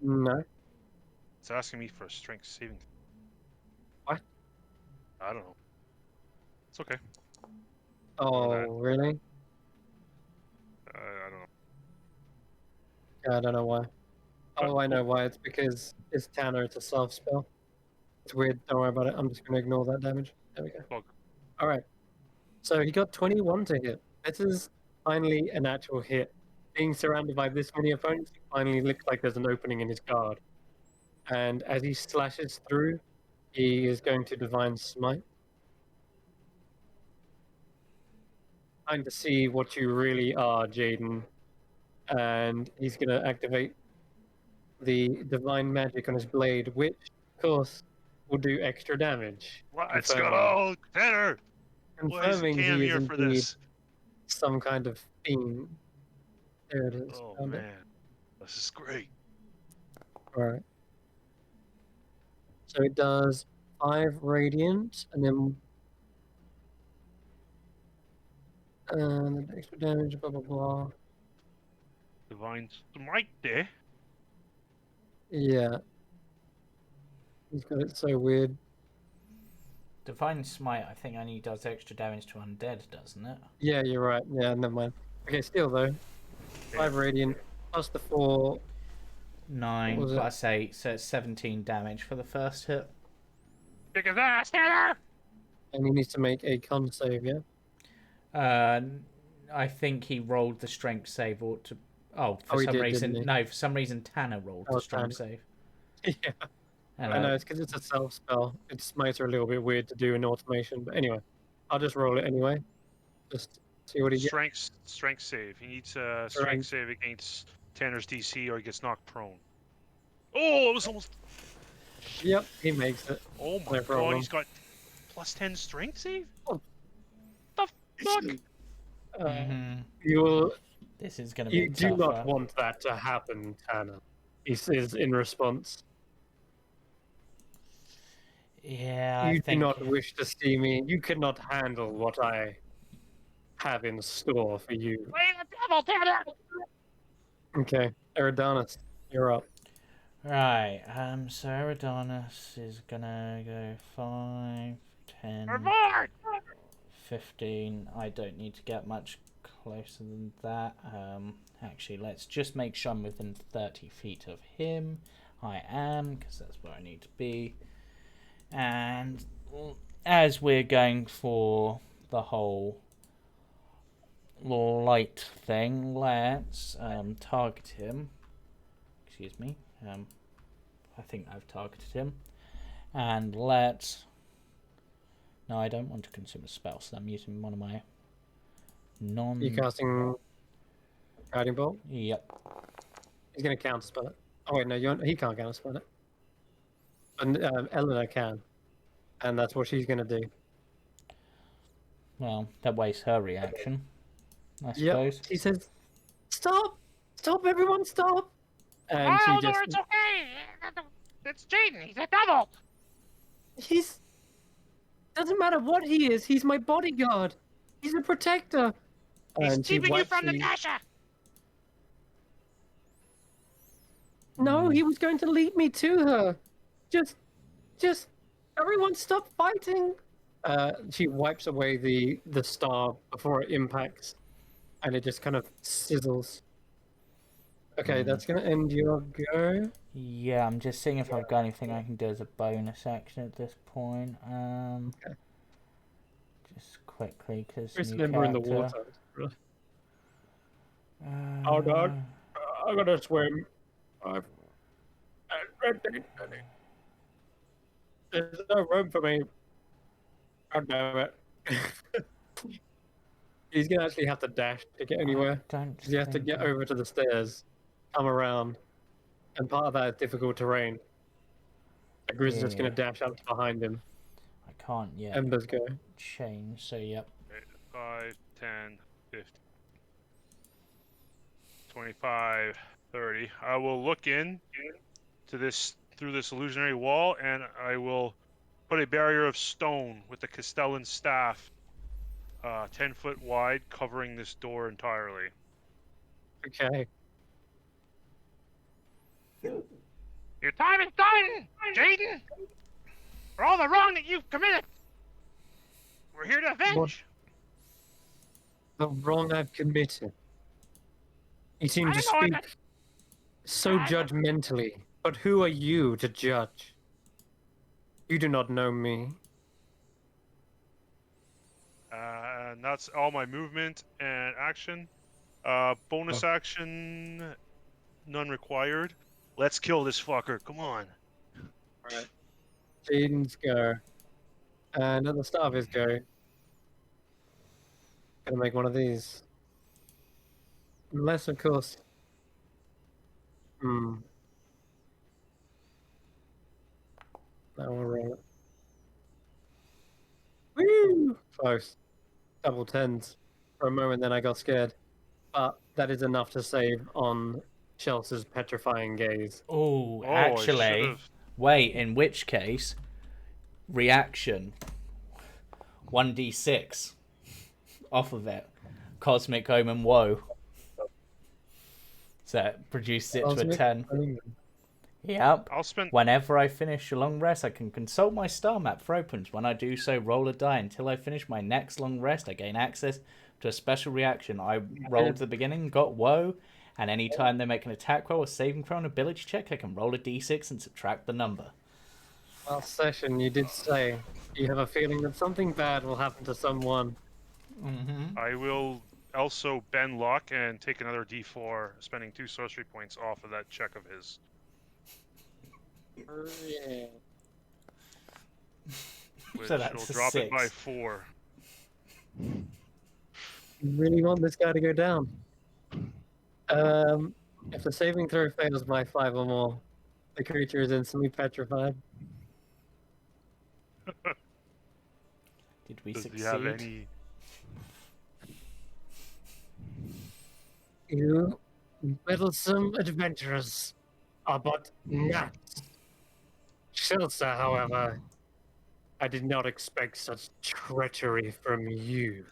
No. It's asking me for a strength saving. What? I don't know. It's okay. Oh, that. really? I don't know. Yeah, I don't know why. Oh, I know Cool. why. It's because it's Tanner. It's a self spell. It's weird. Don't worry about it. I'm just going to ignore that damage. There we go. Well, All right. So he got 21 to hit. This is finally an actual hit. Being surrounded by this many opponents, it finally looks like there's an opening in his guard. And as he slashes through, he is going to Divine Smite. Trying to see what you really are, Jaden. And he's going to activate the Divine Magic on his blade, which, of course, will do extra damage. let's Confirming, go, Tanner. Why isn't confirming Cam he is here for indeed this? some kind of fiend. There it is. Oh Found it. man, this is great. All right. So it does 5 radiant, and then the extra damage, blah blah blah. Divine Smite there. Yeah, he's got it so weird. Divine smite, I think, only does extra damage to undead, doesn't it? Yeah, you're right. Yeah, never mind. Okay, still though, 5 radiant plus the 4. 9 was it? plus 8, so it's 17 damage for the first hit. Kick his ass, Tanner. And he needs to make a con save. Yeah. I think he rolled the strength save or to. Oh, for Oh, he some did, reason, didn't he? no. For some reason, Tanner rolled Oh, the strength Tanner. save. Yeah. And, I know it's because it's a self spell. Its smites are a little bit weird to do in automation, but anyway, I'll just roll it anyway. Just See what he gets. Strength save. He needs a Strength. strength save against Tanner's DC, or he gets knocked prone. Oh, it was almost. Yep, he makes it. Oh my No god, problem. he's got +10 strength save. Oh. The fuck? You will. This is going to be You do tougher. not want that to happen, Tanner. He says in response. Yeah, You I think... do not wish to see me. You cannot handle what I have in store for you. Play the devil, Tanner! Okay, Eridanus, you're up. Right, so Eridanus is gonna go 5, 10, Reward! 15. I don't need to get much closer than that. Actually, let's just make sure I'm within 30 feet of him. I am, because that's where I need to be. And as we're going for the whole light thing, let's target him. Excuse me. I think I've targeted him. And let's... No, I don't want to consume a spell, so I'm using one of my You casting Guiding Bolt? Yep. He's going to counterspell it. Oh wait, no, he can't counterspell it. And Eleanor can. And that's what she's going to do. Well, that wastes her reaction, I Yep. suppose. She says, "Stop! Stop! Everyone, stop!" And Oh, she no, just... it's okay. It's Jaden. He's a devil. He's... Doesn't matter what he is. He's my bodyguard. He's a protector. He's And she keeping you wipes from the the... Nasha. No, he was going to lead me to her. Just, everyone stop fighting. She wipes away the star before it impacts, and it just kind of sizzles. Okay, that's gonna end your go. Yeah, I'm just seeing if I've got anything I can do as a bonus action at this point. Okay. Just quickly, because Chris new Limber in the character. water. Oh God, I gotta swim. There's no room for me. God damn it. He's gonna actually have to dash to get anywhere. Don't Because he has to think get I- over to the stairs, come around, and part of that is difficult terrain. Grizz is just gonna Yeah. dash up behind him. I can't yet Ember's go. change, so yep. 5, 10, 15, 25, 30. I will look in to this through this illusionary wall, and I will put a barrier of stone with the Castellan staff, 10 foot wide, covering this door entirely. Okay. Your time is done, Jaden. For all the wrong that you've committed. We're here to avenge. What? The wrong I've committed. You seem I to don't know, speak so judgmentally, but who are you to judge? You do not know me. And that's all my movement and action. Bonus action, none required. Let's kill this fucker. Come on. Right. Jaden's go. And at the start of his go, gonna make one of these. Unless, of course. Now we'll roll it. Woo! Close. Double tens. For a moment, then I got scared. But that is enough to save on Chelsea's petrifying gaze. Oh, I actually, should've- wait, in which case, reaction 1d6 off of it. Cosmic Omen Woe. So it produces it to a Cosmic 10. Omen. Yep. I'll spend. Whenever I finish a long rest, I can consult my star map for opens. When I do so, roll a die. Until I finish my next long rest, I gain access to a special reaction. I rolled at the beginning, got woe, and any time they make an attack roll or saving throw, an ability check, I can roll a d6 and subtract the number. Last session, you did say you have a feeling that something bad will happen to someone. I will also bend luck and take another d4, spending 2 sorcery points off of that check of his. Yeah. Which So that's will a drop it by 6. 4. You really want this guy to go down. If the saving throw fails by 5 or more, the creature is instantly petrified. Did we Does he have succeed? any? You meddlesome adventurers are but gnats. Shelter, however, I did not expect such treachery from you.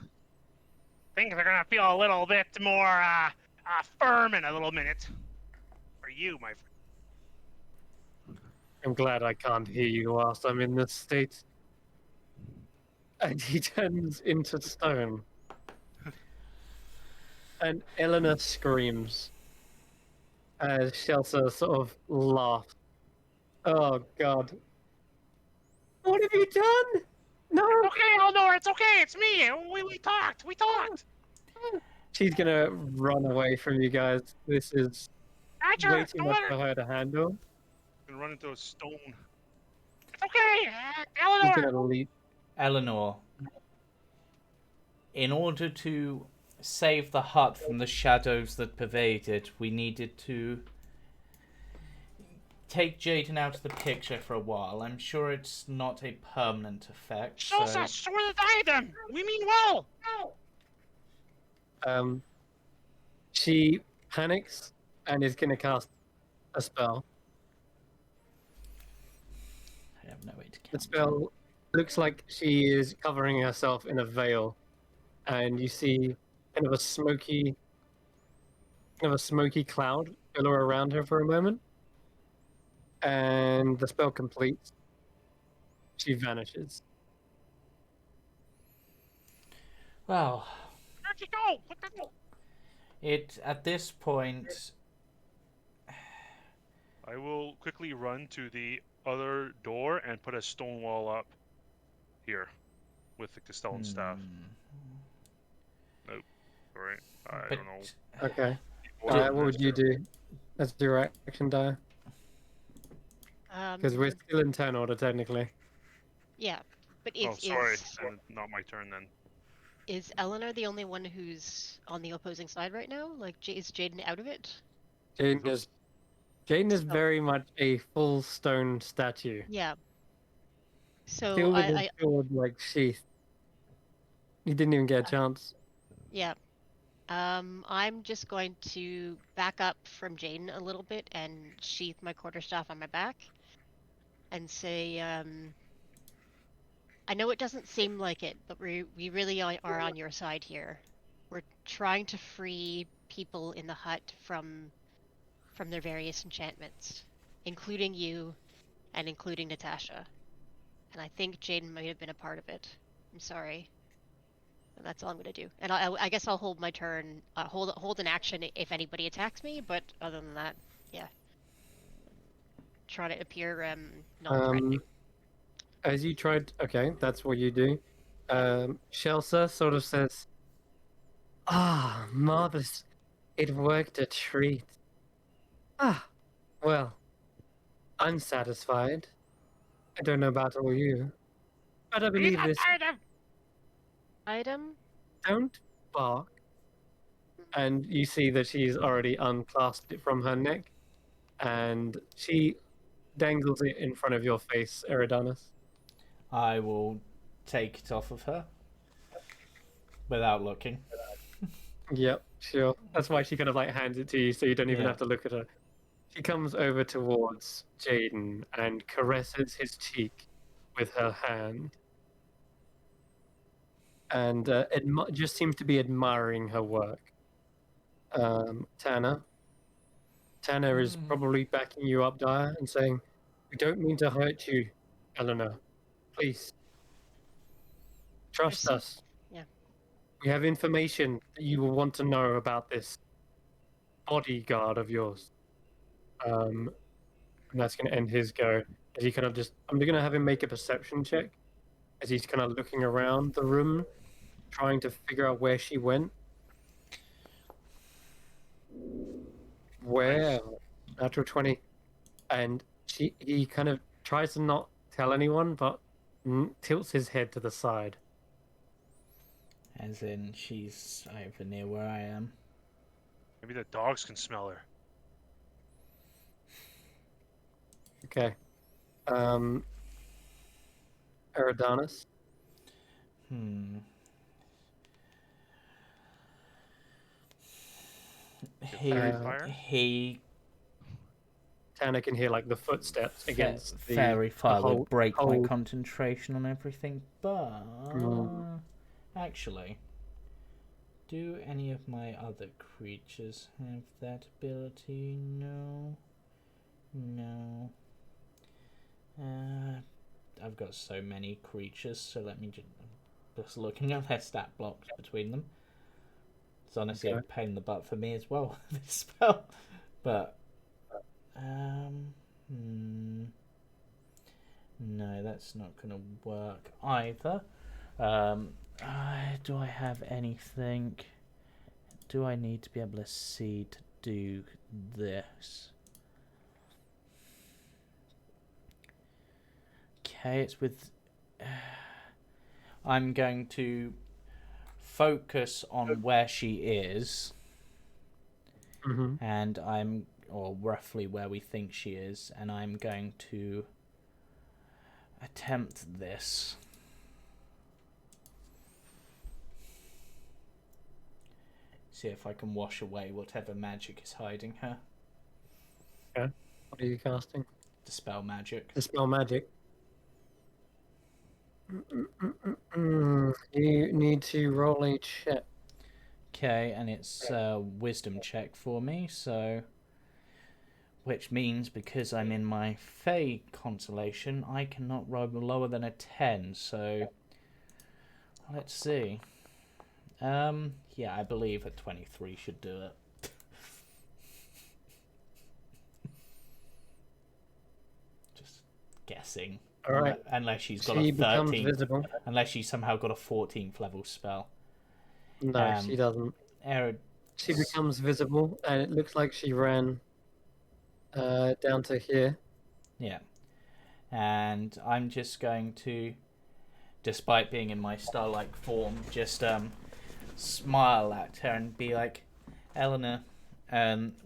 Things are gonna feel a little bit more firm in a little minute. For you, my friend. I'm glad I can't hear you whilst I'm in this state. And he turns into stone. And Eleanor screams as Shelter sort of laughs. Oh god. What have you done? No! Okay, Eleanor, it's okay. It's me. We talked. We talked. She's gonna run away from you guys. This is Roger, way too don't much let for her. her to handle. Can run into a stone. It's okay, She's Eleanor. gonna leap. Eleanor, in order to save the hut from the shadows that pervade it, we needed to take Jaden out of the picture for a while. I'm sure it's not a permanent effect. Show So us where the diadem. We mean well. She panics and is gonna cast a spell. I have no way to The count. spell looks like she is covering herself in a veil, and you see kind of a smoky cloud billow around her for a moment, and the spell completes. She vanishes. Well, Where'd you go? What the? it at this point, I will quickly run to the other door and put a stone wall up here with the stone staff. Nope. All right. I but don't know. Okay. Whatever What it would is, you sure. do? That's your action die. Because we're still in turn order technically. Yeah, but Oh, sorry. Then not my turn then. is Eleanor the only one who's on the opposing side right now? Like, is Jaden out of it? Jaden is So- very much a full stone statue. Yeah. So Still with his I sword like sheath. He didn't even get a chance. yeah. I'm just going to back up from Jaden a little bit and sheath my quarterstaff on my back and say, I know it doesn't seem like it, but we really are on your side here. We're trying to free people in the hut from their various enchantments, including you and including Natasha. And I think Jaden might have been a part of it. I'm sorry. And that's all I'm gonna do. And I guess I'll hold my turn, hold an action if anybody attacks me. But other than that, yeah, try to appear non-threatening. As you tried, okay, that's what you do. Shelsa sort of says, "Ah, marvelous! It worked a treat. Ah, well, I'm satisfied. I don't know about all you, but I We need believe that this. diadem. Item. Don't bark." And you see that she's already unclasped it from her neck, and she dangles it in front of your face, Eridanus. I will take it off of her without looking. Yep, sure. That's why she kind of like hands it to you, so you don't even Yeah. have to look at her. She comes over towards Jaden and caresses his cheek with her hand, and just seems to be admiring her work. Tanner. Tanner is probably backing you up, Dyer, and saying, "We don't mean to hurt you, Eleanor. Please, trust There's us. yeah. We have information that you will want to know about this bodyguard of yours." And that's going to end his go. As he kind of I'm going to have him make a perception check as he's kind of looking around the room, trying to figure out where she went. Where? Natural 20. And he kind of tries to not tell anyone, but tilts his head to the side. As in, she's over near where I am. Maybe the dogs can smell her. Okay. Eridanus. Hmm. Fairy fire? He Tana can hear like the footsteps against fairy the fire would hold. break my hold. concentration on everything, but actually, do any of my other creatures have that ability? No. No. I've got so many creatures, so let me just looking at their stat blocks between them. It's honestly a pain in the butt for me as well, this spell. But no, that's not gonna work either. Do I have anything? Do I need to be able to see to do this? Okay, it's with. I'm going to focus on where she is, and or roughly where we think she is, and I'm going to attempt this. See if I can wash away whatever magic is hiding her. Okay. What are you casting? Dispel magic. Dispel magic. You need to roll a check. Okay, and it's a wisdom check for me, so. Which means because I'm in my Fey constellation, I cannot roll lower than a 10, so. Let's see. Yeah, I believe a 23 should do it. Just guessing. All right. Unless she's got She a becomes 13. visible. Unless she's somehow got a 14th level spell. No, she doesn't. She becomes visible, and it looks like she ran down to here. Yeah. And I'm just going to, despite being in my star-like form, just smile at her and be like, Eleanor,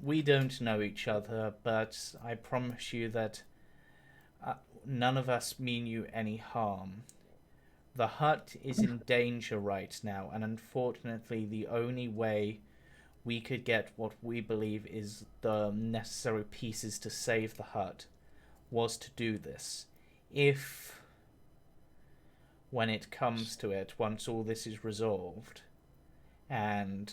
we don't know each other, but I promise you that none of us mean you any harm. The hut is in danger right now, and unfortunately the only way we could get what we believe is the necessary pieces to save the hut was to do this. If, when it comes to it, once all this is resolved, and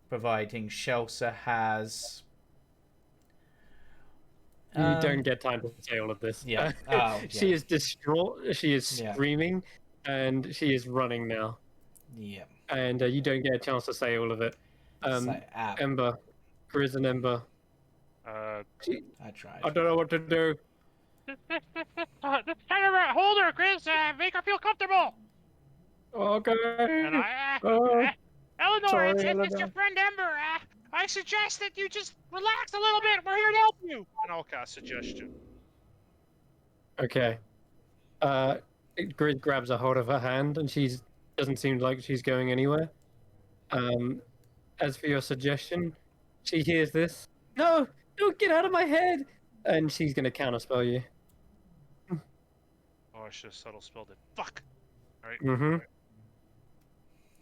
providing Shelsa has... You don't get time to say all of this. Yeah. She is distraught. She is screaming, and she is running now. Yeah. And you don't get a chance to say all of it. Ember, Grizz and Ember. I tried. I don't know what to do. Just hold her, Chris. Make her feel comfortable. Okay. And Eleanor, sorry, it's Eleanor. your friend Ember. I suggest that you just relax a little bit. We're here to help you. And I'll cast suggestion. Okay. Grizz grabs a hold of her hand, and she doesn't seem like she's going anywhere. As for your suggestion, she hears this. No, get out of my head! And she's gonna counterspell you. Oh, I should have subtle spelled it. Fuck! Alright. Mm-hmm.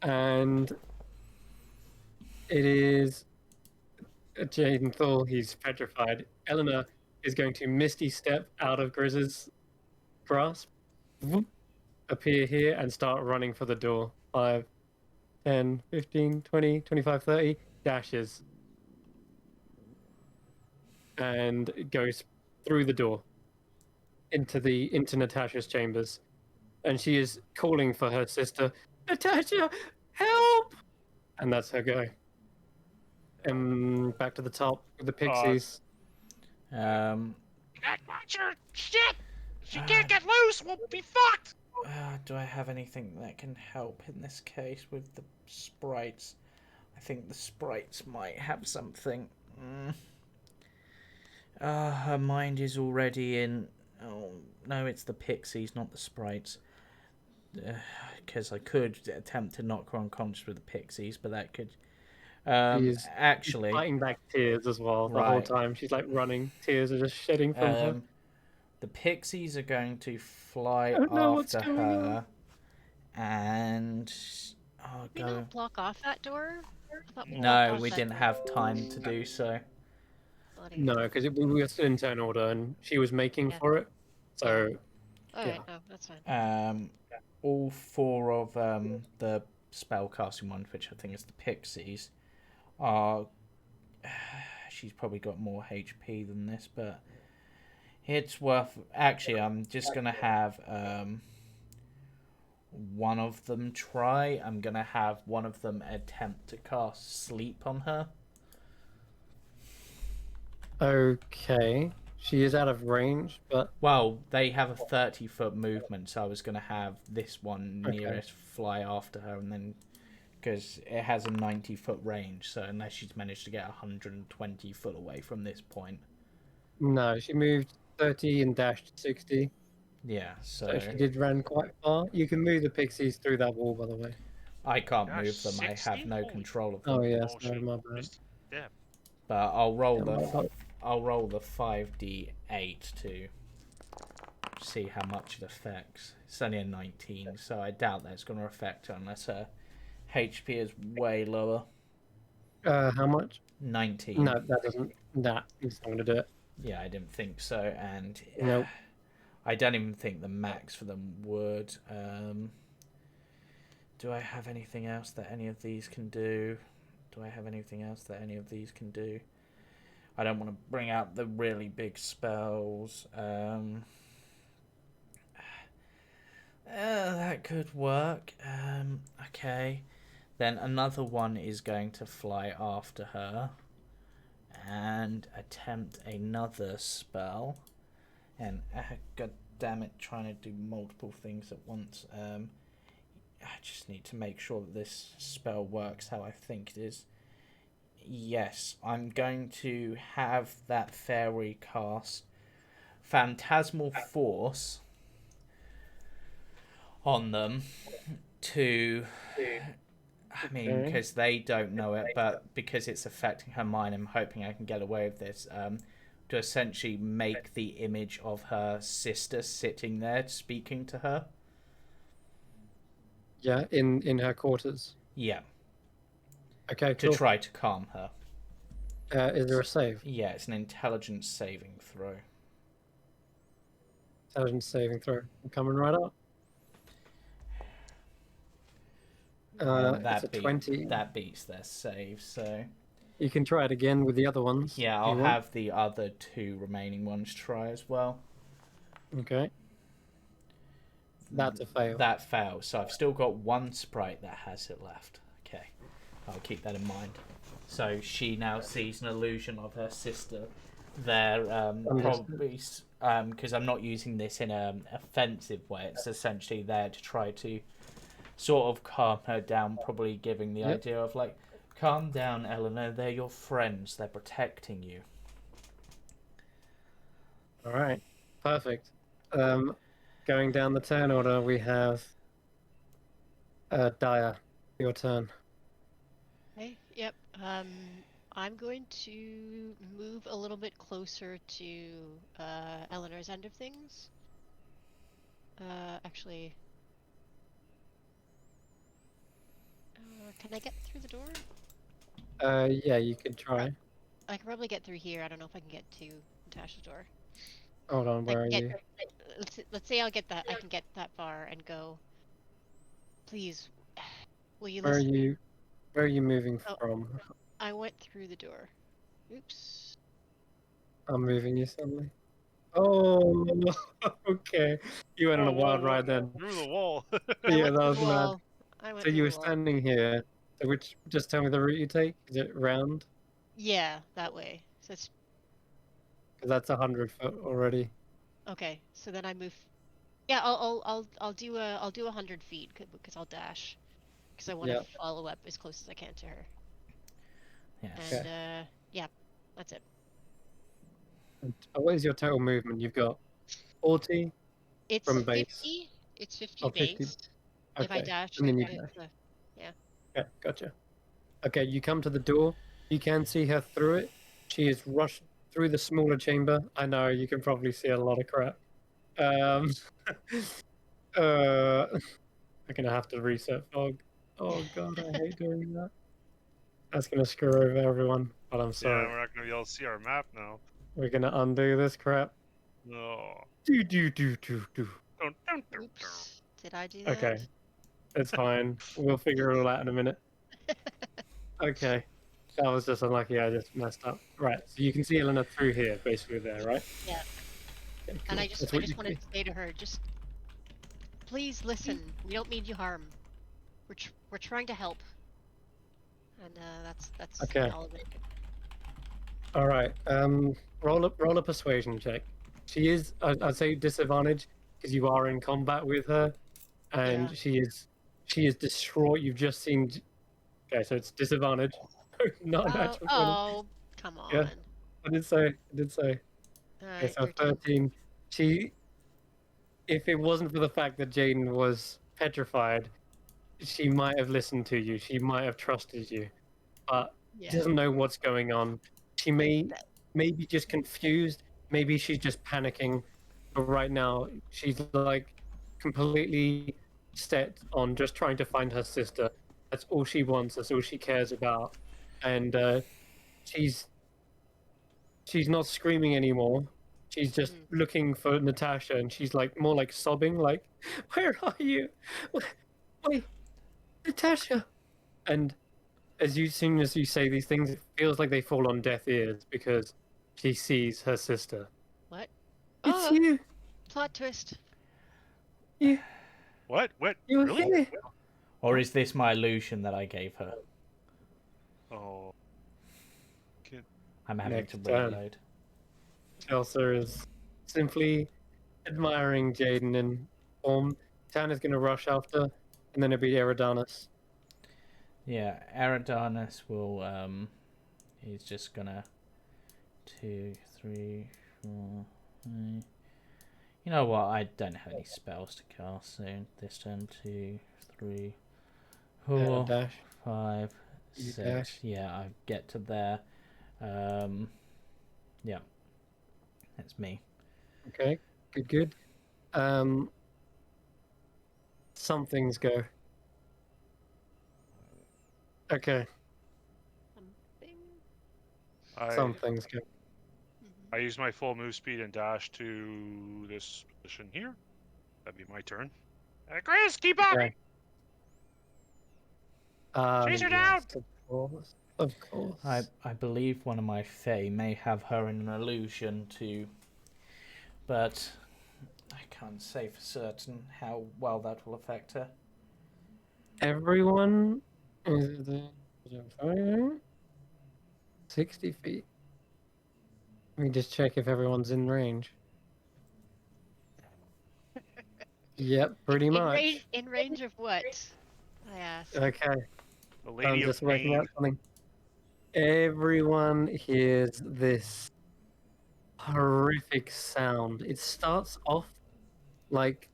And it is Jaden Thal, he's petrified. Eleanor is going to Misty Step out of Grizz's grasp, appear here, and start running for the door. 5, 10, 15, 20, 25, 30, dashes. And goes through the door into Natasha's chambers. And she is calling for her sister, Natasha, help! And that's her go. And back to the top with the pixies. That monster! Shit! She can't get loose! We'll be fucked! Do I have anything that can help in this case with the sprites? I think the sprites might have something. Her mind is already in... Oh, no, it's the pixies, not the sprites. because I could attempt to knock her unconscious with the pixies, but that could. She's Actually, fighting back tears as well the whole Right. time. She's like running. Tears are just shedding from her. the pixies are going to fly I don't know what's after going on. her, and I'll We go. not block off that door? I thought we blocked No, off we that didn't door. have time to do so. Bloody No, hell. because we were still in turn order and she was making Yeah. for it. So Alright, no, that's fine. All four of the spellcasting ones, which I think is the pixies, are. She's probably got more HP than this, but it's worth. Actually, I'm just gonna have one of them try. I'm gonna have one of them attempt to cast sleep on her. okay. She is out of range, but Well, they have a 30-foot movement, so I was gonna have this one Okay. nearest fly after her, and then because it has a 90-foot range, so unless she's managed to get 120 foot away from this point, no, she moved 30 and dashed 60. yeah. So she did run quite far. You can move the pixies through that wall, by the way. I can't Gosh, move them. I have 60? no Holy control of them. Oh yeah, Oh, sorry, she my bad. just yeah. But I'll roll Yeah, my bad. I'll roll the 5d8 to see how much it affects. It's only a 19, so I doubt that's going to affect her unless her HP is way lower. How much? 19. No, that doesn't. That is not going to do it. Yeah, I didn't think so, and Nope. I don't even think the max for them would. Do I have anything else that any of these can do? Do I have anything else that any of these can do? I don't want to bring out the really big spells. That could work. Okay. Then another one is going to fly after her and attempt another spell. And god damn it, trying to do multiple things at once. I just need to make sure that this spell works how I think it is. Yes, I'm going to have that fairy cast Phantasmal Force on them to. I mean, Okay. because they don't know it, but because it's affecting her mind, I'm hoping I can get away with this. To essentially make the image of her sister sitting there speaking to her. Yeah, in her quarters. Yeah, Okay, to cool. try to calm her. Is there a save? Yeah, it's an intelligence saving throw. Intelligence saving throw. I'm coming right up. It's a 20. That beats their save, so You can try it again with the other ones. yeah, if you I'll want. have the other two remaining ones try as well. Okay. That's a fail. That fails, so I've still got one sprite that has it left. Okay, I'll keep that in mind. So she now sees an illusion of her sister there, probably because I'm not using this in an offensive way. It's essentially there to try to sort of calm her down, probably giving the idea of like, calm down, Eleanor, they're your friends, they're protecting you. All right. Perfect. Going down the turn order, we have Daya. Your turn. Okay, yep. I'm going to move a little bit closer to Eleanor's end of things. Actually, can I get through the door? Yeah, you can try. I can probably get through here. I don't know if I can get to Natasha's door. Hold on, where are you? Let's say I'll get that. I can get that far and go. Please, will you Where are listen? you? Where are you moving Oh. from? I went through the door. Oops. I'm moving you suddenly. Oh, okay. You went on a wild ride then. Through the wall. I Yeah, went that through was the mad. wall. I went So through you were the wall. standing here. So which? Just tell me the route you take. Is it round? Yeah, that way. So it's Because that's 100 foot already. okay. So then I move. Yeah, I'll do 100 feet because I'll dash because I want to Yeah. follow up as close as I can to her. Yes. And yeah, that's it. And what is your total movement? You've got 40. It's From base. 50. It's 50 Oh, 50. base. If I Okay. dash, And then you it, dash. yeah. Yeah, gotcha. Okay, you come to the door. You can see her through it. She is rushed through the smaller chamber. I know you can probably see a lot of crap. Um, I'm gonna have to reset fog. Oh god, I hate doing that. That's gonna screw over everyone. But I'm Yeah, sorry. we're not gonna be able to see our map now. We're gonna undo this crap. No. Do do do do do. Dun, dun, dun, dun. Oops. Did I do that? Okay, it's fine. We'll figure it all out in a minute. Okay, that was just unlucky. I just messed up. Right, so you can see Elena through here, basically there, right? Yeah. Okay, And cool. I just That's I what you just wanted see. to say to her, just please listen. We don't mean you harm. We're trying to help. And that's Okay. all of it. All right. Roll a persuasion check. She is, I'd say, disadvantage because you are in combat with her, and Yeah. she is distraught. You've just seen. Okay, so it's disadvantage. Not a natural 20. Oh, come Yeah, on. I did say. I did say. All Okay, right, so 13. 13. She, if it wasn't for the fact that Jaden was petrified, she might have listened to you. She might have trusted you, but Yeah. she doesn't know what's going on. She may be just confused. Maybe she's just panicking. But right now, she's like completely set on just trying to find her sister. That's all she wants. That's all she cares about. And she's she's not screaming anymore. She's just looking for Natasha, and she's like more like sobbing, like, "Where are you? Wait, Natasha!" And soon as you say these things, it feels like they fall on deaf ears because she sees her sister. What? It's Oh, you. plot twist. You. What? What? You're Really? here. Or is this my illusion that I gave her? Oh. Kid. I'm having Next to turn. reload. Chelsea is simply admiring Jaden in form. Tan is going to rush after, and then it'll be Eridanus. Yeah, Eridanus will, he's just gonna 2, 3, 4, 5. You know what? I don't have any spells to cast, so this turn 2, 3, 4, Dash. 5, You 6. dash. Yeah, I get to there. Yeah, that's me. Okay. Good. Some things go. Okay. Something. Some things go. I use my full move speed and dash to this position here. That'd be my turn. Chris, keep up! Okay. Chase her down! Yes, of course. Of course. I believe one of my Fae may have her in an illusion too, but I can't say for certain how well that will affect her. Everyone is 60 feet. Let me just check if everyone's in range. Yep, pretty much. In range of what? I asked. Okay, The I'm Lady of just working Pain. out something. Everyone hears this horrific sound. It starts off like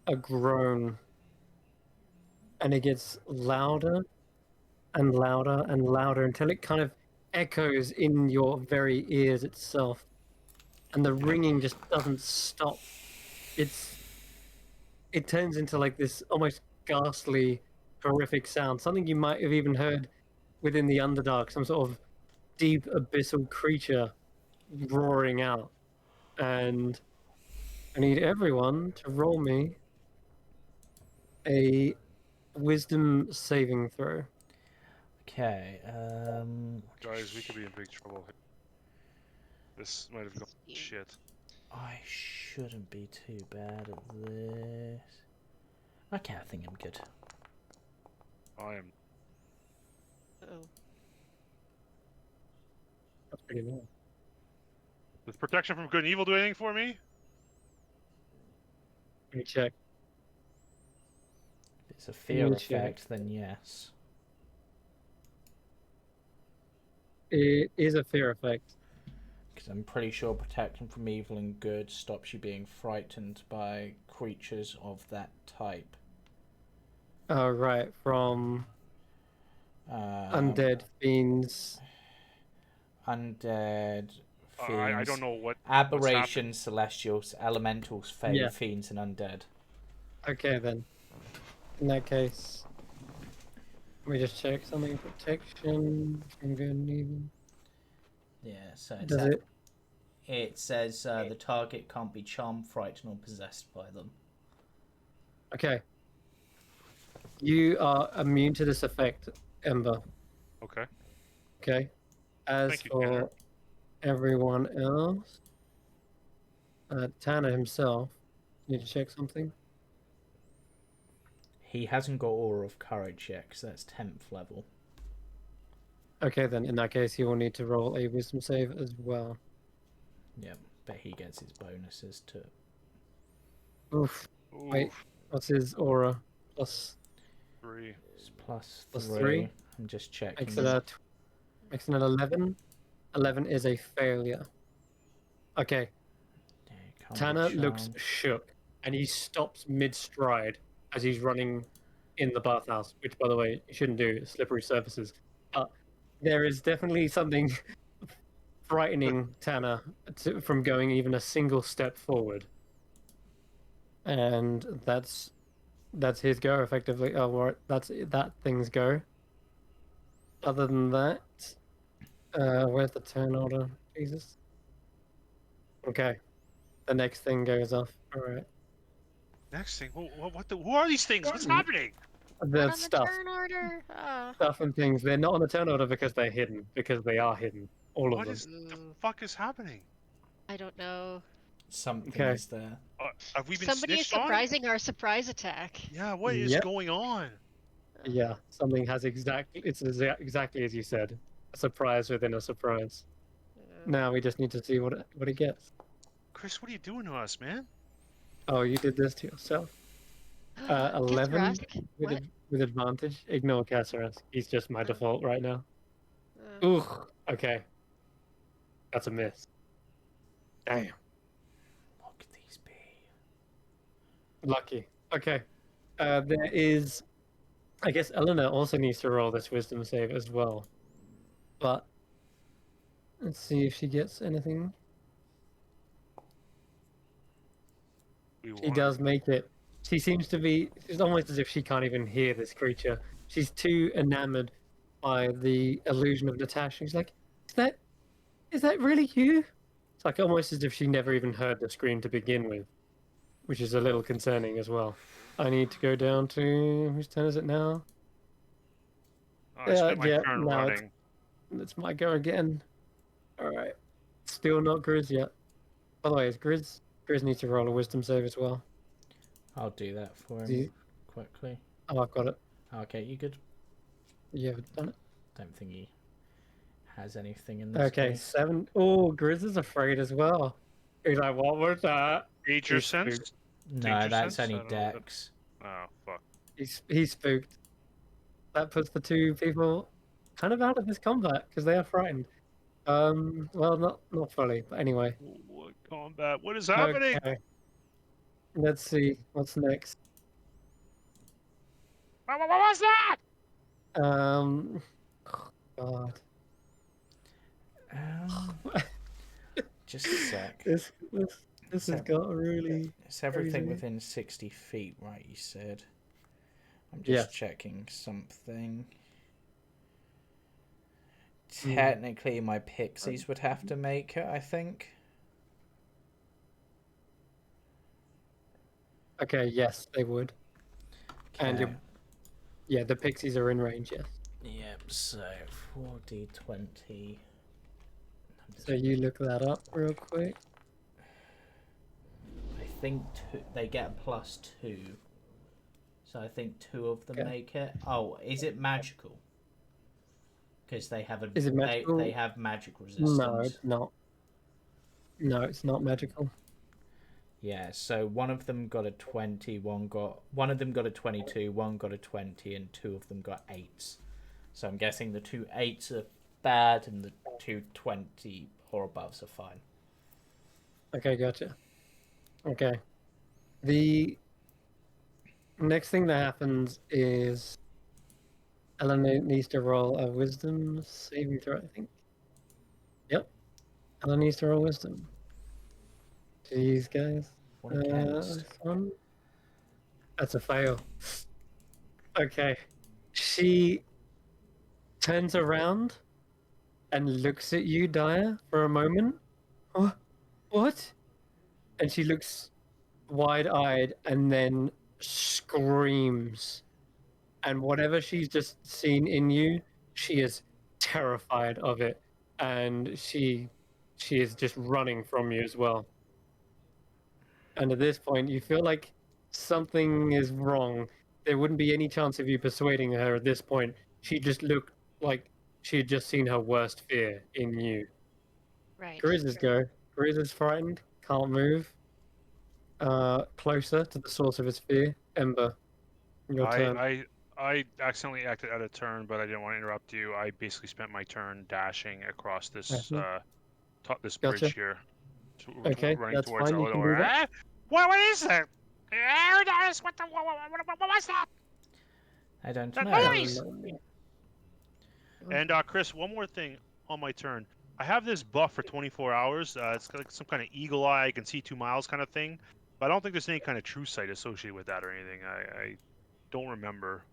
a groan, and it gets louder and louder and louder until it kind of echoes in your very ears itself. And the ringing just doesn't stop. It turns into like this almost ghastly, horrific sound. Something you might have even heard within the Underdark, some sort of deep abyssal creature roaring out. And I need everyone to roll me a wisdom saving throw. Okay. Guys, we could be in big trouble here. This might have gone shit. I shouldn't be too bad at this. Okay, I think I'm good. I am. Oh. That's pretty low. Does protection from good and evil do anything for me? Let me check. If it's a fear me check. effect, then yes. It is a fear effect. Because I'm pretty sure protection from evil and good stops you being frightened by creatures of that type. Oh, right, from undead fiends. Undead, I don't fiends, know what's aberration, celestials, elementals, fae, Yeah. fiends, and undead. Okay, then. In that case, let me just check something. Protection from good and evil. Yeah, so it's Does it? it says the target can't be charmed, frightened, or possessed by them. Okay. You are immune to this effect, Ember. Okay. Okay. As Thank you, for Tanner. everyone else, Tanner himself, need to check something. He hasn't got Aura of Courage yet, because that's 10th level. Okay, then in that case, he will need to roll a wisdom save as well. Yep, but he gets his bonuses too. Oof. Wait, Oof, what's his aura? Plus 3. It's plus Plus 3. three? I'm just checking. makes it a 11. 11 is a failure. Okay, Yeah, can't be Tanner looks charmed. shook and he stops mid stride as he's running in the bathhouse, which, by the way, you shouldn't do, slippery surfaces. But there is definitely something frightening Tanner from going even a single step forward. And that's his go, effectively. Oh, right, that's that thing's go. Other than that, where's the turn order? Jesus. Okay, the next thing goes off. All right. Next thing, who are these things? What's happening? Not The on the stuff, turn order. Ah. stuff and things. They're not on the turn order because they're hidden. Because they are hidden. All of What them. is the Ooh, fuck is happening? I don't know. Something Okay. is there. Have we been Somebody is snitched on? surprising our surprise attack. Yeah, what is Yep. going on? Yeah. Something has exactly. It's exactly as you said. A surprise within a surprise. Now we just need to see what he gets. Chris, what are you doing to us, man? Oh, you did this to yourself. 11 Katharask? with What? with advantage. Ignore Casares. He's just my Oh. default right now. Uh, Ooh. Okay. That's a miss. Damn. What could these be? Lucky. Okay. There is. I guess Eleanor also needs to roll this wisdom save as well. But let's see if she gets anything. We She want does make it. She seems to be. It's almost as if she can't even hear this creature. She's too enamored by the illusion of Natasha. She's like, is that really you? It's like almost as if she never even heard the scream to begin with, which is a little concerning as well. I need to go down to whose turn is it now? I spent my Yeah, turn now running. it's my go again. All right, still not Grizz yet. By the way, is Grizz needs to roll a wisdom save as well. I'll do that for him He- quickly. Oh, I've got it. Okay, you good? You haven't done it. Don't think he has anything in this Okay, case. 7. Oh, Grizz is afraid as well. He's like, what was that? Danger He's sense? spooked. No, Danger that's sense? only I don't know what that- Dex. Oh, fuck. He's spooked. That puts the two people kind of out of this combat because they are frightened. Well, not fully, but anyway. What combat? What is happening? Okay. Let's see what's next. What was that? Oh, God. Just a sec. This has So- got really. It's everything crazy. within 60 feet, right? You said. I'm just checking something. Technically, my pixies would have to make it, I think. Okay, yes, they would. And Okay. yeah, the pixies are in range, yes. Yep, so 4d20. So you look that up real quick. I think they get a +2. So I think 2 of them Okay. make it. Oh, is it magical? Because they have a Is it magical? They have magic resistance. No, it's not. No, it's not magical. Yeah, so one of them got a 20, one of them got a 22, one got a 20, and 2 of them got 8s. So I'm guessing the 2 8s are bad and the 2 20 or aboves are fine. Okay, gotcha. Okay. The next thing that happens is Ellen needs to roll a wisdom saving throw, I think. Yep. Ellen needs to roll wisdom. Jeez, guys. What against? This one. That's a fail. Okay. She turns around and looks at you, Daya, for a moment. What? And she looks wide-eyed and then screams. And whatever she's just seen in you, she is terrified of it, and she is just running from you as well. And at this point, you feel like something is wrong. There wouldn't be any chance of you persuading her at this point. She just looked like she had just seen her worst fear in you. Right. Grizz go. Grizz is frightened, can't move. Closer to the source of his fear. Ember, your turn. I accidentally acted out of turn, but I didn't want to interrupt you. I basically spent my turn dashing across this Dashing. this Gotcha. bridge here. Okay, running that's towards fine. You can do Eleanor. that. What is that? Aerodynamics, what was that? I don't That know. noise! And Chris, one more thing on my turn. I have this buff for 24 hours. It's like some kind of eagle eye, I can see 2 miles kind of thing. But I don't think there's any kind of true sight associated with that or anything. I don't remember.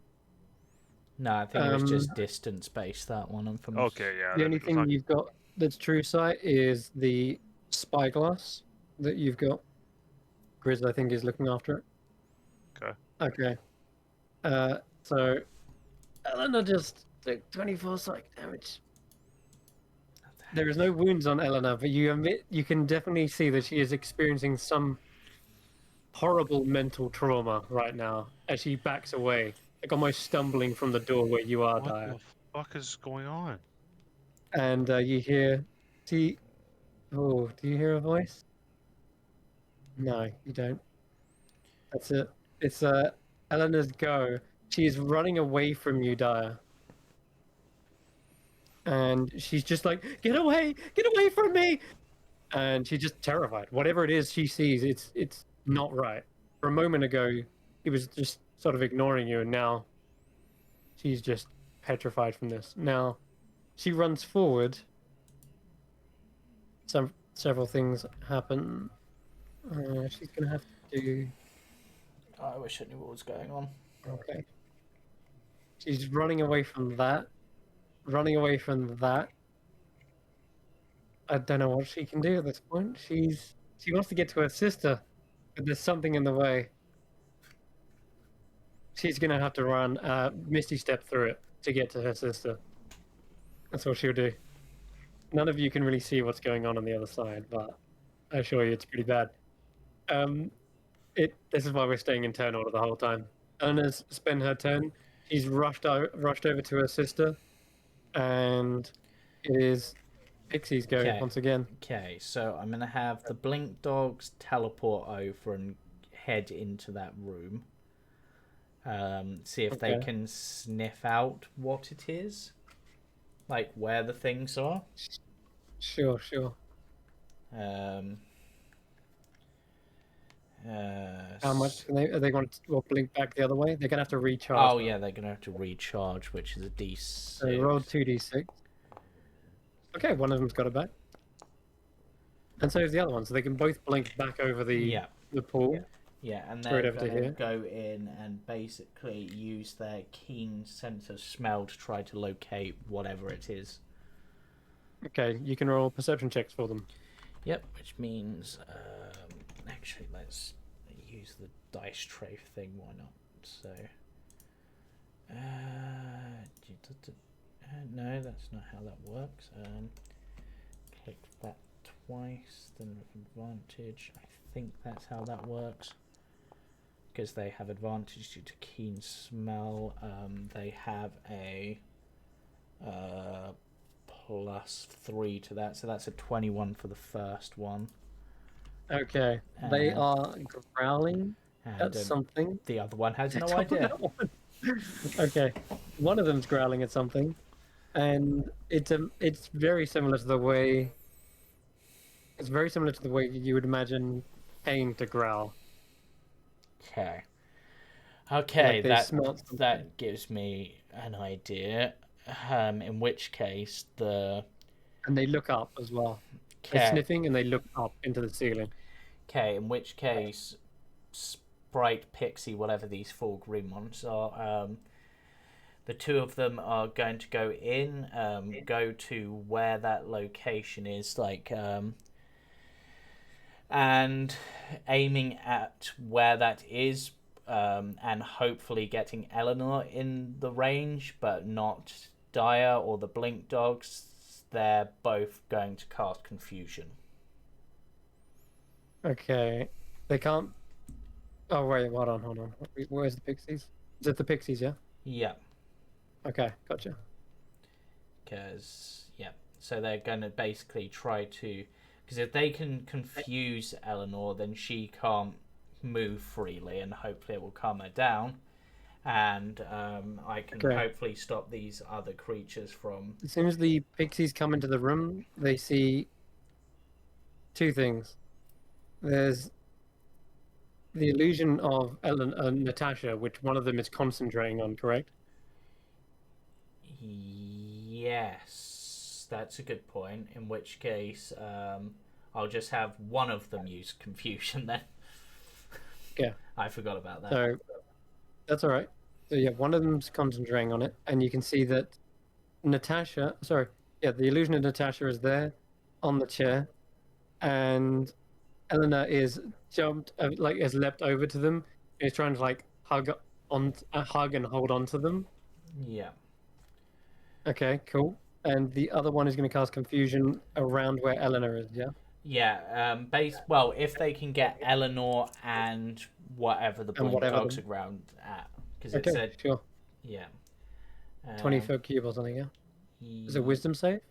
No, I think it was just distance based, that one. And from Okay, yeah. The only it's thing not- you've got that's true sight is the spyglass that you've got. Grizz, I think, is looking after it. Okay. Okay. So Eleanor just took 24 psych damage. There is no wounds on Eleanor, but you can definitely see that she is experiencing some horrible mental trauma right now as she backs away, like almost stumbling from the door where you are, What Daya. the fuck is going on? And you hear, oh, do you hear a voice? No, you don't. That's it. It's Eleanor's go. She is running away from you, Daya. And she's just like, get away from me! And she's just terrified. Whatever it is she sees, it's not right. For a moment ago, he was just sort of ignoring you, and now she's just petrified from this. Now, she runs forward. Several things happen. She's gonna have to do. I wish I knew what was going on. Okay. She's running away from that. Running away from that. I don't know what she can do at this point. She wants to get to her sister, but there's something in the way. She's gonna have to run Misty Step through it to get to her sister. That's what she'll do. None of you can really see what's going on the other side, but I assure you it's pretty bad. This is why we're staying in turn order the whole time. Eleanor's spent her turn. She's rushed over to her sister, and it is Pixie's go once again. Okay, so I'm gonna have the Blink Dogs teleport over and head into that room. See if they can sniff out what it is, like where the things are. Sure. How much are they going to blink back the other way? They're going to have to recharge. Oh, yeah, they're going to have to recharge, which is a D6. So roll 2d6. Okay, one of them's got it back. And so is the other one, so they can both blink back over the pool. Yeah, and Straight they're over to going to here. go in and basically use their keen sense of smell to try to locate whatever it is. Okay, you can roll perception checks for them. Yep, which means... actually, let's use the dice tray thing, why not? So... no, that's not how that works. Click that twice, then with advantage. I think that's how that works. Because they have advantage due to keen smell. They have a +3 to that, so that's a 21 for the first one. Okay, they are growling at something. The other one has no idea. Okay, one of them's growling at something, and it's very similar to the way. It's very similar to the way you would imagine pain to growl. Okay. Okay, they smelt something. that gives me an idea. In which case, And they look up as well. They're okay, sniffing and they look up into the ceiling. okay. In which case, Sprite, Pixie, whatever these four green ones are, the two of them are going to go in, go to where that location is, and aiming at where that is, and hopefully getting Eleanor in the range, but not Dyer or the Blink Dogs. They're both going to cast Confusion. Okay. They can't. Oh, wait, hold on. Where's the pixies? Is it the pixies, yeah? Yeah, Okay, gotcha. because, yeah. So they're going to basically try to. Because if they can confuse Eleanor, then she can't move freely, and hopefully it will calm her down. And I can Okay. hopefully stop these other creatures from. As soon as the pixies come into the room, they see two things. There's the illusion of Natasha, which one of them is concentrating on, correct? Yes, that's a good point. In which case, I'll just have one of them use confusion then. Yeah. I forgot about that. So that's all right. So yeah, one of them's concentrating on it, and you can see that the illusion of Natasha is there on the chair, and Eleanor is has leapt over to them. And is trying to hug and hold on to them. Yeah. Okay, cool. And the other one is going to cast confusion around where Eleanor is. Yeah. Yeah. Well, if they can get Eleanor and whatever the blink whatever dogs the- around at, because it Okay, said sure. yeah. 20-foot cube or something. Yeah. Is it wisdom save?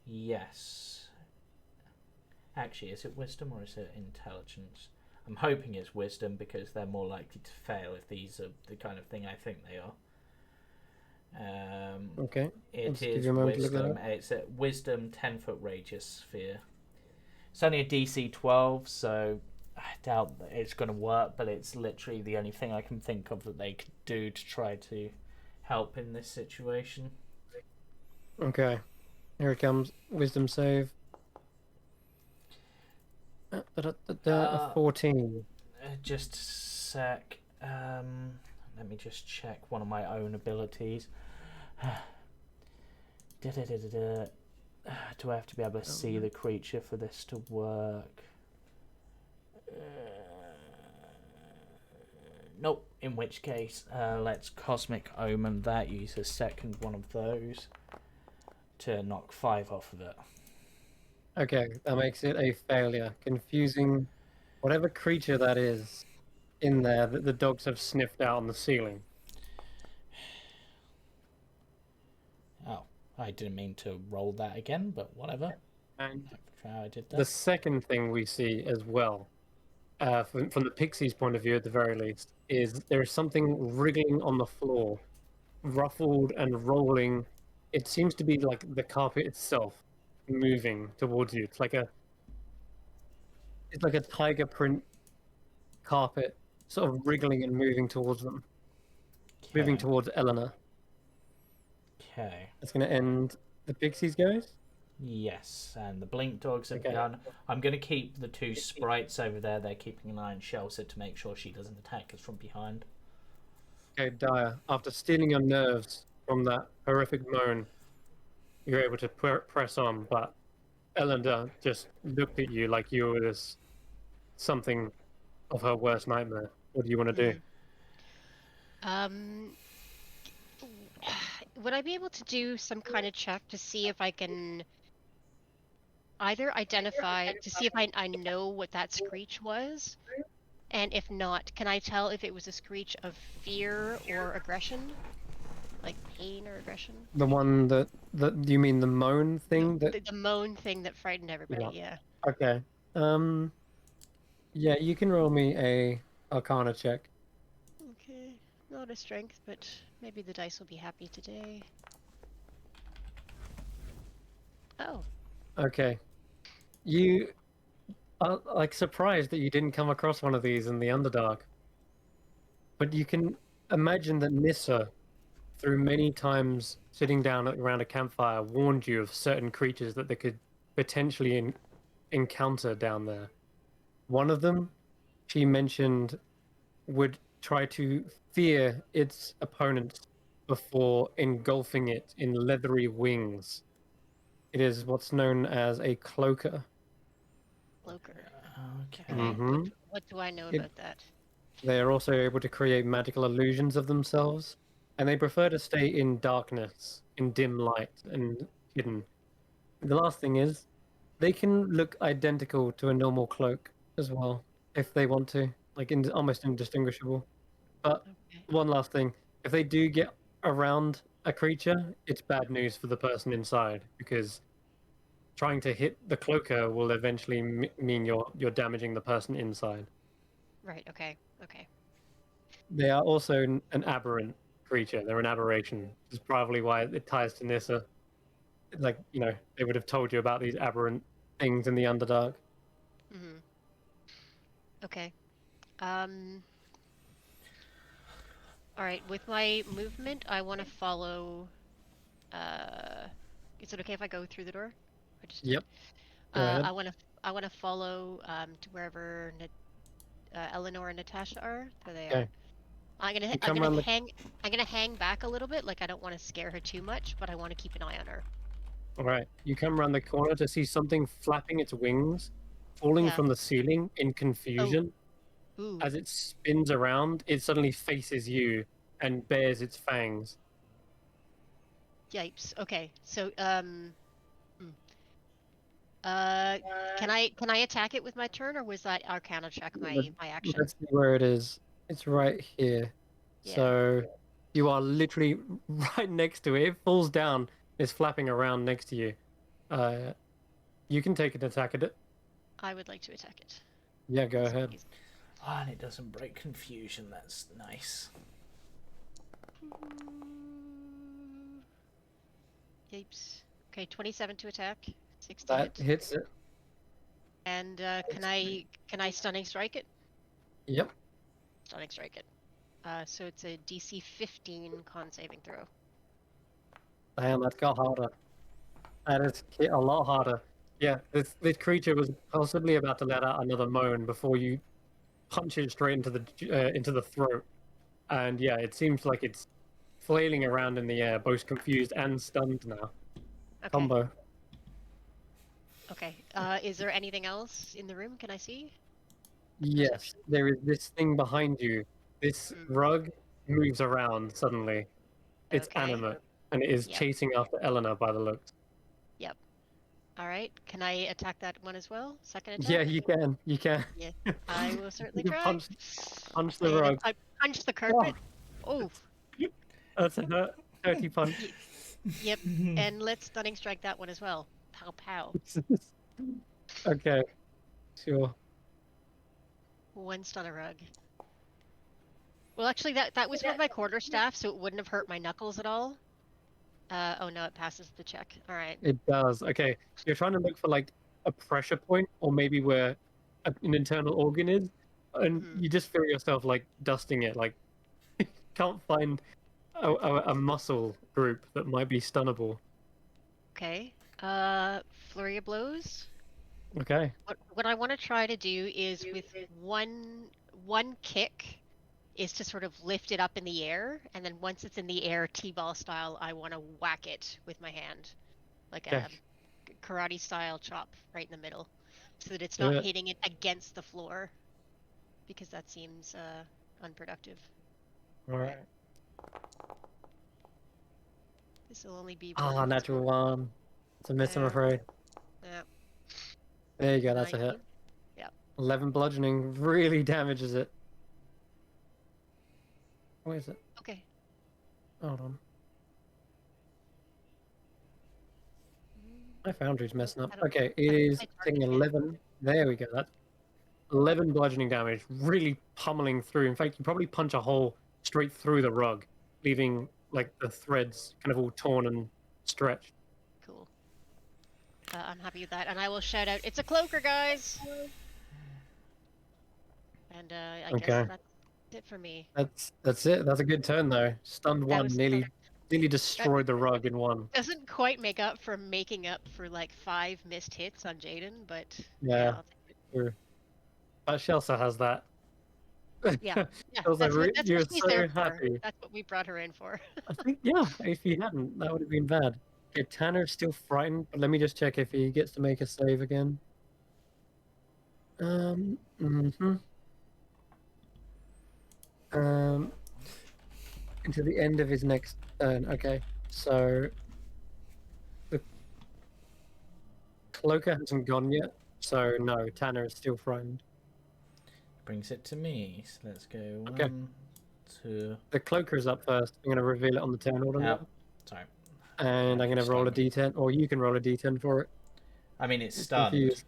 Yes. Actually, is it wisdom or is it intelligence? I'm hoping it's wisdom because they're more likely to fail if these are the kind of thing I think they are. Okay. It Let's give is you a moment to look that wisdom. up. It's a wisdom 10-foot radius sphere. It's only a DC 12, so I doubt that it's going to work, but it's literally the only thing I can think of that they could do to try to help in this situation. Okay. Here it comes. Wisdom save. A 14. Just a sec. Let me just check one of my own abilities. Do I have to be able to see the creature for this to work? Nope. In which case, let's Cosmic Omen that. Use a second one of those to knock 5 off of it. Okay, that makes it a failure. Confusing whatever creature that is in there that the dogs have sniffed out on the ceiling. Oh, I didn't mean to roll that again, but whatever. And How I did that. the second thing we see as well, from the pixie's point of view at the very least, is there is something wriggling on the floor, ruffled and rolling. It seems to be like the carpet itself moving towards you. It's like a tiger print carpet sort of wriggling and moving towards them, moving Okay. towards Eleanor. Okay. That's going to end the pixies, guys. Yes, and the blink dogs are Okay. done. I'm going to keep the two sprites over there. They're keeping an eye on Chelsea to make sure she doesn't attack us from behind. Okay, Dyer, after stealing your nerves from that horrific moan, you're able to press on, but Eleanor just looked at you like you were something of her worst nightmare. What do you want to do? Would I be able to do some kind of check to see if I can either identify, to see if I know what that screech was? And if not, can I tell if it was a screech of fear or aggression? Like pain or aggression? The one that you mean the moan thing that? The moan thing that frightened everybody, yeah. Okay. Yeah, you can roll me a Arcana check. Okay, not a strength, but maybe the dice will be happy today. Oh. Okay. You are like surprised that you didn't come across one of these in the Underdark. But you can imagine that Nissa, through many times sitting down around a campfire, warned you of certain creatures that they could potentially encounter down there. One of them, she mentioned, would try to fear its opponents before engulfing it in leathery wings. It is what's known as a cloaker. Cloaker. Okay. Okay. Mm-hmm. What do I know It- about that? They are also able to create magical illusions of themselves, and they prefer to stay in darkness, in dim light, and hidden. The last thing is, they can look identical to a normal cloak as well, if they want to, like almost indistinguishable. But Okay. one last thing, if they do get around a creature, it's bad news for the person inside because trying to hit the cloaker will eventually mean you're damaging the person inside. Right. Okay. Okay. They are also an aberrant creature. They're an aberration. Which is probably why it ties to Nissa. Like, they would have told you about these aberrant things in the Underdark. Mm-hmm. Okay. Um. All right. With my movement, I want to follow. Is it okay if I go through the door? I just did. Yep. Go ahead. I want to follow to wherever Eleanor and Natasha are. There they Okay. are. I'm You come around the I'm gonna hang back a little bit. Like I don't want to scare her too much, but I want to keep an eye on her. All right. You come around the corner to see something flapping its wings, falling Yeah. from the ceiling in confusion. Ooh. As it spins around, it suddenly faces you and bares its fangs. Yipes. Okay. So hmm. uh, can I attack it with my turn, or was that Arcana check Let- my action? Let's see where it is. It's right here. Yeah. So you are literally right next to it. It falls down. It's flapping around next to you. Uh, you can take an attack at it. I would like to attack it. Yeah, go Yes, ahead. please. Ah, and it doesn't break confusion. That's nice. Yipes. Okay, 27 to attack. 6 to That hit. hits it. And can I stunning strike it? Yep. Stunning strike it. So it's a DC 15 con saving throw. Damn, that's got harder. That is a lot harder. Yeah, this creature was possibly about to let out another moan before you punch it straight into the throat. And yeah, it seems like it's flailing around in the air, both confused and stunned now. Okay. Combo. Okay. Is there anything else in the room? Can I see? Yes, Perception? there is this thing behind you. This Mm. rug moves around suddenly. It's Okay. animate, and it is Yep. chasing after Eleanor by the looks. Yep. All right. Can I attack that one as well? Second attack? Yeah, you can. You can. Yeah. I will certainly You try. punch the I'm gonna rug. punch the carpet. Oh. That's a dirty punch. Yep. And let's stunning strike that one as well. Pow pow. Okay, sure. One stun a rug. Well, actually, that was with my quarterstaff, so it wouldn't have hurt my knuckles at all. Oh no, it passes the check. All right. It does. Okay, you're trying to look for like a pressure point, or maybe where an internal organ is, and Mhm. you just feel yourself like dusting it. Like can't find a muscle group that might be stunnable. Okay. Flurry of blows. Okay. What I want to try to do is with one kick is to sort of lift it up in the air, and then once it's in the air, T-ball style, I want to whack it with my hand, like Okay. a karate style chop right in the middle, so that it's Do not it. hitting it against the floor, because that seems unproductive. All right. This will only be Ah, one. natural one. It's a miss, I'm Yeah. afraid. Yeah. There you go. That's a 19. hit. Yep. 11 bludgeoning really damages it. Where is it? Okay. Hold on. My Foundry's messing up. I don't- Okay, it I don't is think my taking target hit. 11. There we go. That's 11 bludgeoning damage, really pummeling through. In fact, you probably punch a hole straight through the rug, leaving like the threads kind of all torn and stretched. Cool. I'm happy with that, and I will shout out, "It's a cloaker, guys!" And I Okay. guess That's it for me. That's it. That's a good turn though. Stunned That one, was nearly that destroyed the rug in one. doesn't quite make up for making up for like 5 missed hits on Jaden, but Yeah. I'll take it. True. But Shelsa has that. Yeah, Shelsa, that's you're what she's there so for. happy. That's what we brought her in for. I think, yeah, if he hadn't, that would have been bad. Okay, Tanner's still frightened, but let me just check if he gets to make a save again. Mm-hmm. Until the end of his next turn. Okay, so the cloaker hasn't gone yet, so no, Tanner is still frightened. Brings it to me. So let's go Okay. 1, 2. The cloaker is up first. I'm going to reveal it on the turn order now. Sorry. And I'm going to roll a d10, or you can roll a d10 for it. I mean, it's It's stunned. confused.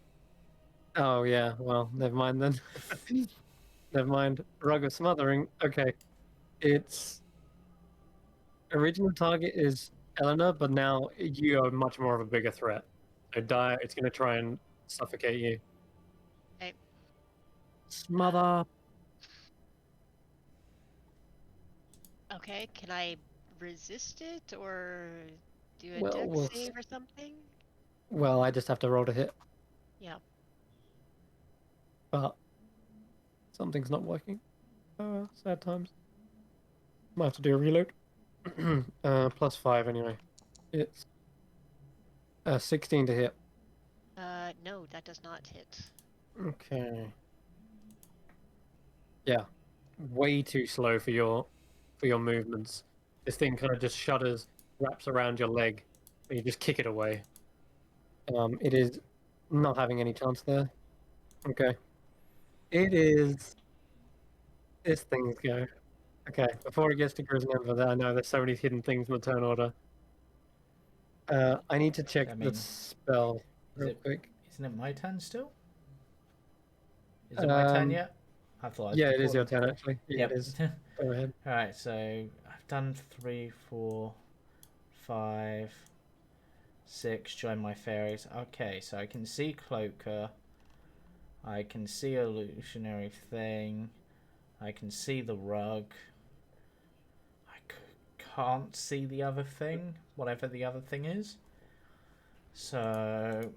Oh, yeah, well, never mind then. Never mind. Rug of Smothering. Okay. Its original target is Eleanor, but now you are much more of a bigger threat. So it's going to try and suffocate you. Okay. Smother. Okay, can I resist it or do a Well, dex we'll save or something? Well, I just have to roll to hit. Yeah. But something's not working. Sad times. Might have to do a reload. +5 anyway. It's 16 to hit. No, that does not hit. Okay. Yeah. Way too slow for your movements. This thing kind of just shudders, wraps around your leg, and you just kick it away. It is not having any chance there. Okay. It is this thing's go. Okay, before it gets to Griznamva, I know there's so many hidden things in the turn order. I need to check I the mean, spell real quick. Isn't it my turn still? Is it my turn yet? I thought I was Yeah, it is before your them. turn actually. Yeah, Yep. it is. Go ahead. Alright, so I've done 3, 4, 5, 6. Join my fairies. Okay, so I can see Cloaker. I can see Illusionary Thing. I can see the rug. I can't see the other thing, whatever the other thing is. So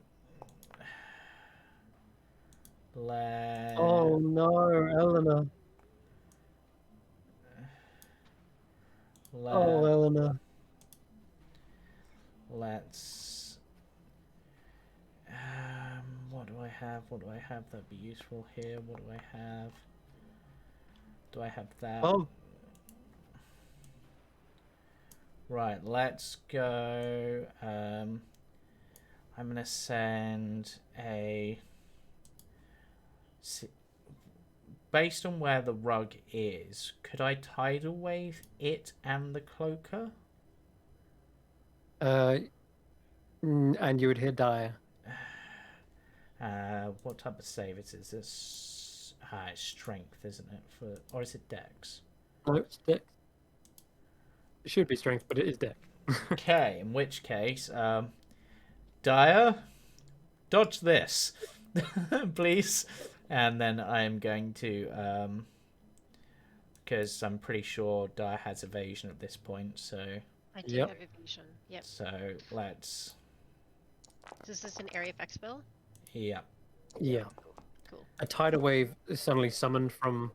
Oh no, Eleanor. Oh, Eleanor. Let's. What do I have? What do I have that'd be useful here? What do I have? Do I have that? Oh. Right, let's go. I'm gonna send a. Based on where the rug is, could I tidal wave it and the cloaker? And you would hit Dire. What type of save is this? It's strength, isn't it? Or is it dex? No, it's Dex. It should be strength, but it is Dex. Okay, in which case, Dire, dodge this, please. And then I'm going to, because I'm pretty sure Dire has evasion at this point, so. I do have evasion. Yep. So let's. Is this an area effect spell? Yeah. Yeah. Cool. A tidal wave is suddenly summoned from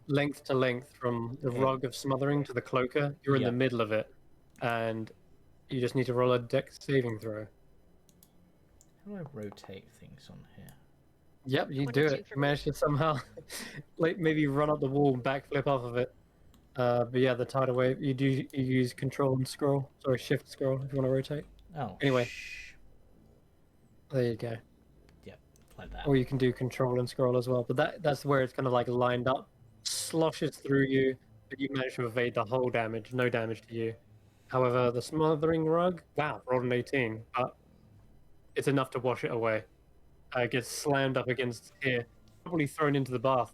length to length, from the rug of smothering to the cloaker. You're in the middle of it, and you just need to roll a dex saving throw. How do I rotate things on here? Yep, you do it. You manage to somehow, like maybe run up the wall and backflip off of it. But yeah, the tidal wave. You use control and scroll. Sorry, shift scroll if you want to rotate. Oh. Anyway, there you go. Yep, like that. Or you can do control and scroll as well. But that's where it's kind of like lined up, sloshes through you, but you manage to evade the whole damage. No damage to you. However, the smothering rug. Wow, rolled an 18, but it's enough to wash it away. It gets slammed up against here, probably thrown into the bath,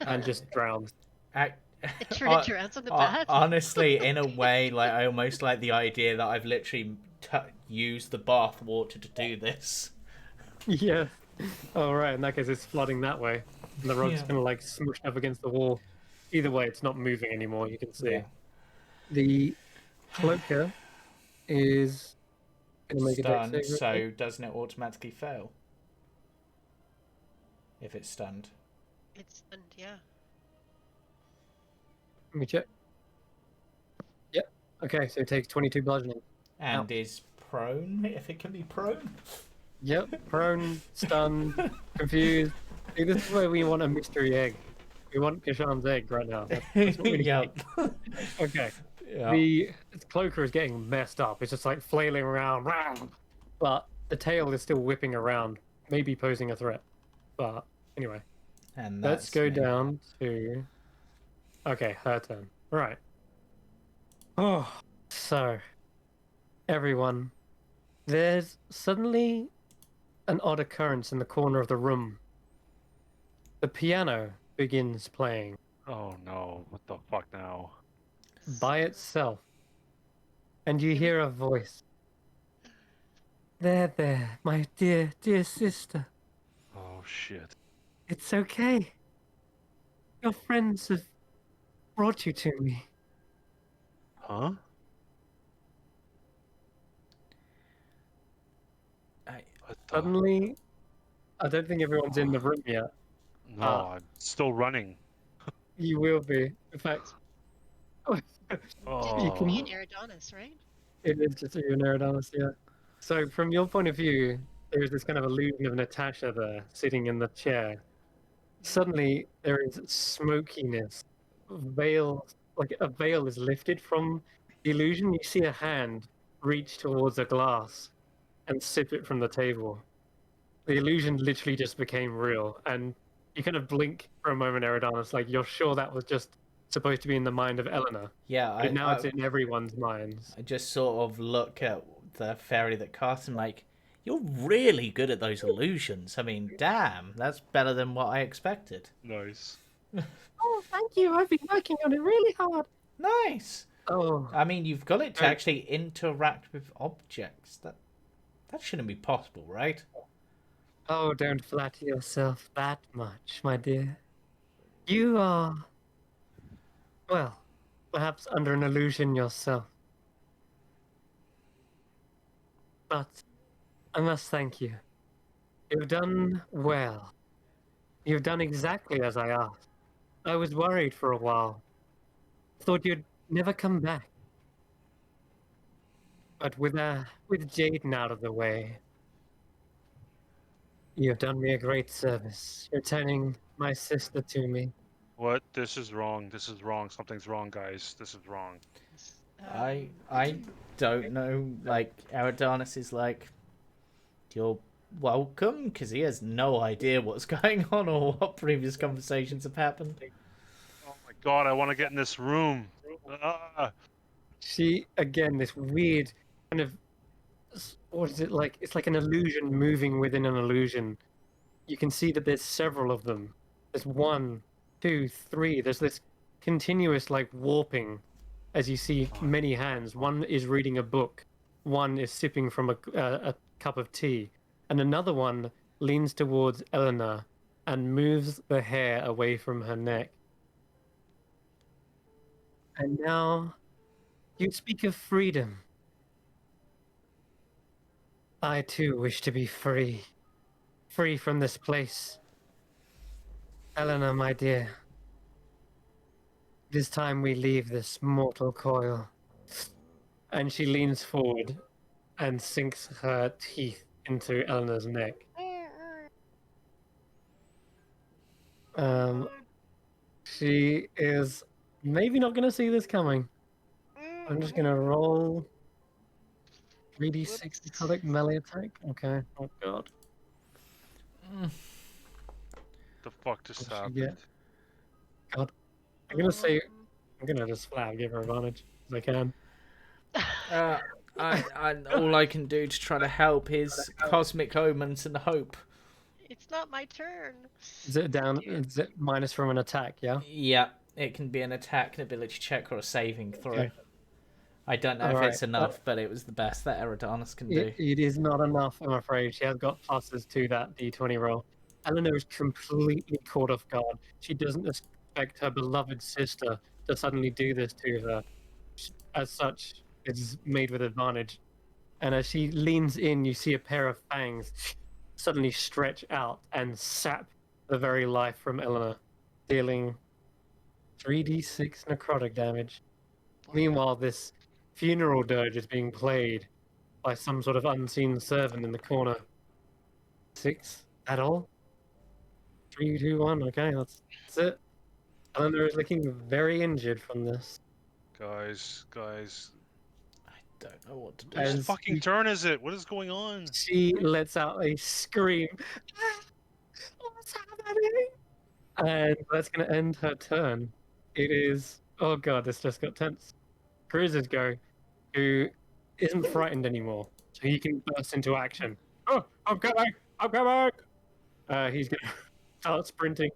and just drowns. It drowns on the bath? Honestly, in a way, like I almost like the idea that I've literally used the bath water to do this. Yeah. Oh, right. In that case, it's flooding that way. And the rug's Yeah. kind of like smushed up against the wall. Either way, it's not moving anymore, you can see. Yeah. The cloaker is going to make a dex Stunned, save. real quick. so doesn't it automatically fail? If it's stunned. It's stunned, yeah. Let me check. Yep. Okay, so it takes 22 bludgeoning. And Ouch. is prone, if it can be prone. Yep. Prone, stunned, confused. See, this is where we want a mystery egg. We want Kashan's egg right now. That's what we need. Yep. Okay. Yeah. The cloaker is getting messed up. It's just like flailing around, but the tail is still whipping around, maybe posing a threat. But anyway, And let's that's go me. down to. Okay, her turn. Right. Oh, so everyone, there's suddenly an odd occurrence in the corner of the room. The piano begins playing Oh no! What the fuck now? by itself, and you hear a voice. There, my dear, dear sister. Oh shit! It's okay. Your friends have brought you to me. Huh? What the? Suddenly, I don't think everyone's in the room yet. No, I'm still running. You will be. In fact, Didn't Oh. me and Eridonis, right? it is just you and Eridanus, yeah. So, from your point of view, there is this kind of illusion of Natasha there, sitting in the chair. Suddenly, there is smokiness. Veil, like a veil is lifted from the illusion. You see a hand reach towards a glass and sip it from the table. The illusion literally just became real, and you kind of blink for a moment, Eridanus, like you're sure that was just supposed to be in the mind of Eleanor, Yeah, but now it's in everyone's minds. I just sort of look at the fairy that cast him like, you're really good at those illusions. I mean, damn, that's better than what I expected. Nice. Oh, thank you. I've been working on it really hard. Nice. Oh, I mean, you've got it to Right. actually interact with objects. That shouldn't be possible, right? oh, don't flatter yourself that much, my dear. You are, well, perhaps under an illusion yourself. But I must thank you. You've done well. You've done exactly as I asked. I was worried for a while. Thought you'd never come back. But with Jaden out of the way, you've done me a great service, returning my sister to me. What? This is wrong. This is wrong. Something's wrong, guys. This is wrong. I don't know. Like, Eridanus is like, you're welcome, because he has no idea what's going on or what previous conversations have happened. Oh my god! I want to get in this room. Ah. She, again, this weird kind of, what is it like? It's like an illusion moving within an illusion. You can see that there's several of them. There's 1, 2, 3. There's this continuous like warping as you see many hands. One is reading a book, one is sipping from a cup of tea, and another one leans towards Eleanor and moves the hair away from her neck. And now you speak of freedom. I too wish to be free. Free from this place. Eleanor, my dear. It is time we leave this mortal coil. And she leans forward and sinks her teeth into Eleanor's neck. She is maybe not going to see this coming. I'm just going to roll 3d6 necrotic melee attack. Okay. Oh, God. The fuck just What'd she happened? get? God. I'm going to say, I'm going to just flat give her advantage as I can. All I can do to try to help is cosmic omens and hope. It's not my turn. Is it down? Is it minus from an attack? Yeah. Yeah, it can be an attack, an ability check, or a saving throw. Okay. I don't know All if right, it's enough, but it was the best that Eridanos can do. it is not enough, I'm afraid. She has got pluses to that d20 roll. Eleanor is completely caught off guard. She doesn't expect her beloved sister to suddenly do this to her. As such, it's made with advantage. And as she leans in, you see a pair of fangs suddenly stretch out and sap the very life from Eleanor, dealing 3d6 necrotic damage. Meanwhile, this funeral dirge is being played by some sort of unseen servant in the corner. 6 at all? 3, 2, 1. Okay, that's it. Eleanor is looking very injured from this. Guys, I don't know what to do. whose As fucking turn is it? What is going on? she lets out a scream. What's happening? And that's going to end her turn. It is. Oh god, this just got tense. Cruiser's go, who isn't frightened anymore, so he can burst into action. Oh, I'm coming! I'm coming! He's going to start sprinting.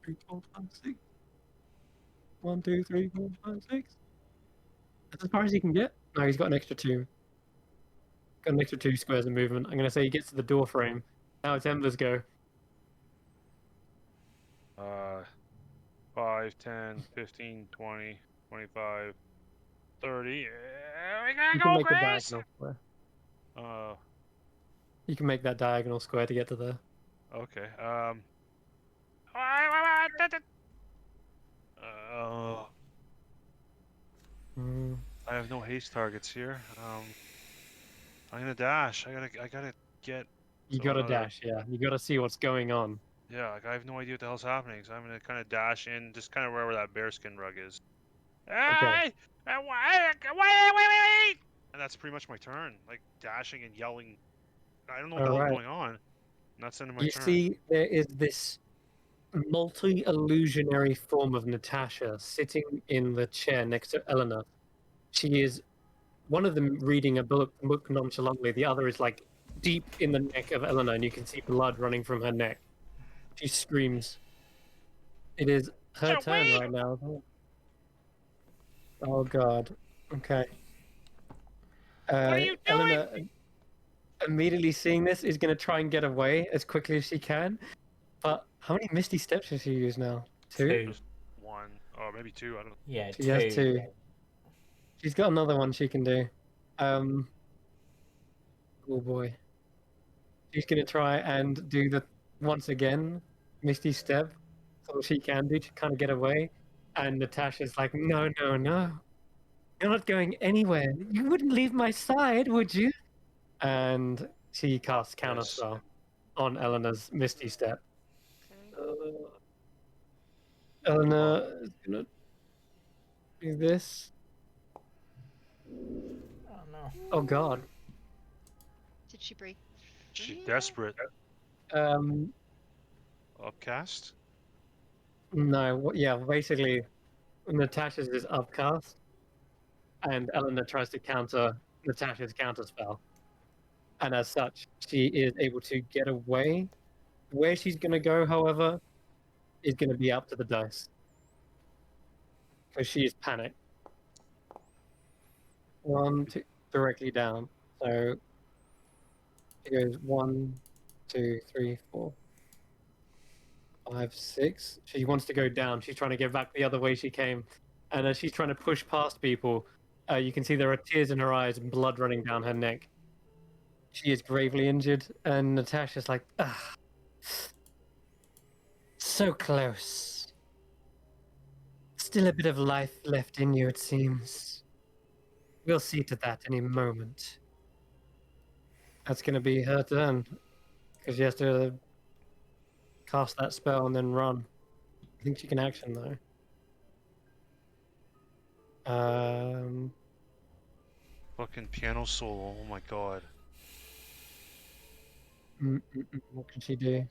3, 4, 5, 6. 1, 2, 3, 4, 5, 6. That's as far as he can get. No, he's got an extra 2. Got an extra 2 squares of movement. I'm going to say he gets to the door frame. Now it's Ember's go. 5, 10, 15, 20, 25, 30. We gotta You can go, make a Chris! diagonal square. Uh, You can make that diagonal square to get to there. okay. Mm. I have no haste targets here. I'm gonna dash. I gotta get. You So gotta another- dash, yeah. You gotta see what's going on. Yeah, like I have no idea what the hell's happening, so I'm gonna kind of dash in, just kind of wherever that bearskin rug is. Okay. Wait! And that's pretty much my turn. Like dashing and yelling. I don't know what the hell's Alright. going on. And that's the end of my You turn. see, there is this multi-illusionary form of Natasha sitting in the chair next to Eleanor. She is one of them reading a book nonchalantly. The other is like deep in the neck of Eleanor, and you can see blood running from her neck. She screams. It is her So turn wait! right now. Oh god. Okay. What are you doing? Eleanor, immediately seeing this, is going to try and get away as quickly as she can. But how many Misty Steps has she used now? 2? Just 1 or maybe 2. I don't know. Yeah, She has 2. 2. She's got another one she can do. Oh boy. She's going to try and do the, once again, Misty Step. That's all she can do to kind of get away. And Natasha's like, no, no, no. You're not going anywhere. You wouldn't leave my side, would you? And she casts Counterspell on Eleanor's Misty Step. Okay. Eleanor is gonna do this. Oh no. Oh god. Did she break? She's free? desperate. Upcast. No, yeah, basically, Natasha's is upcast, and Eleanor tries to counter Natasha's counterspell. And as such, she is able to get away. Where she's gonna go, however, is gonna be up to the dice. Because she is panicked. 1, 2, directly down. So it goes 1, 2, 3, 4, 5, 6. She wants to go down. She's trying to get back the other way she came. And as she's trying to push past people, you can see there are tears in her eyes and blood running down her neck. She is gravely injured, and Natasha's like, ah, so close. Still a bit of life left in you, it seems. We'll see to that any moment. That's going to be her turn, because she has to cast that spell and then run. I think she can action, though. Fucking piano solo. Oh my god. What can she do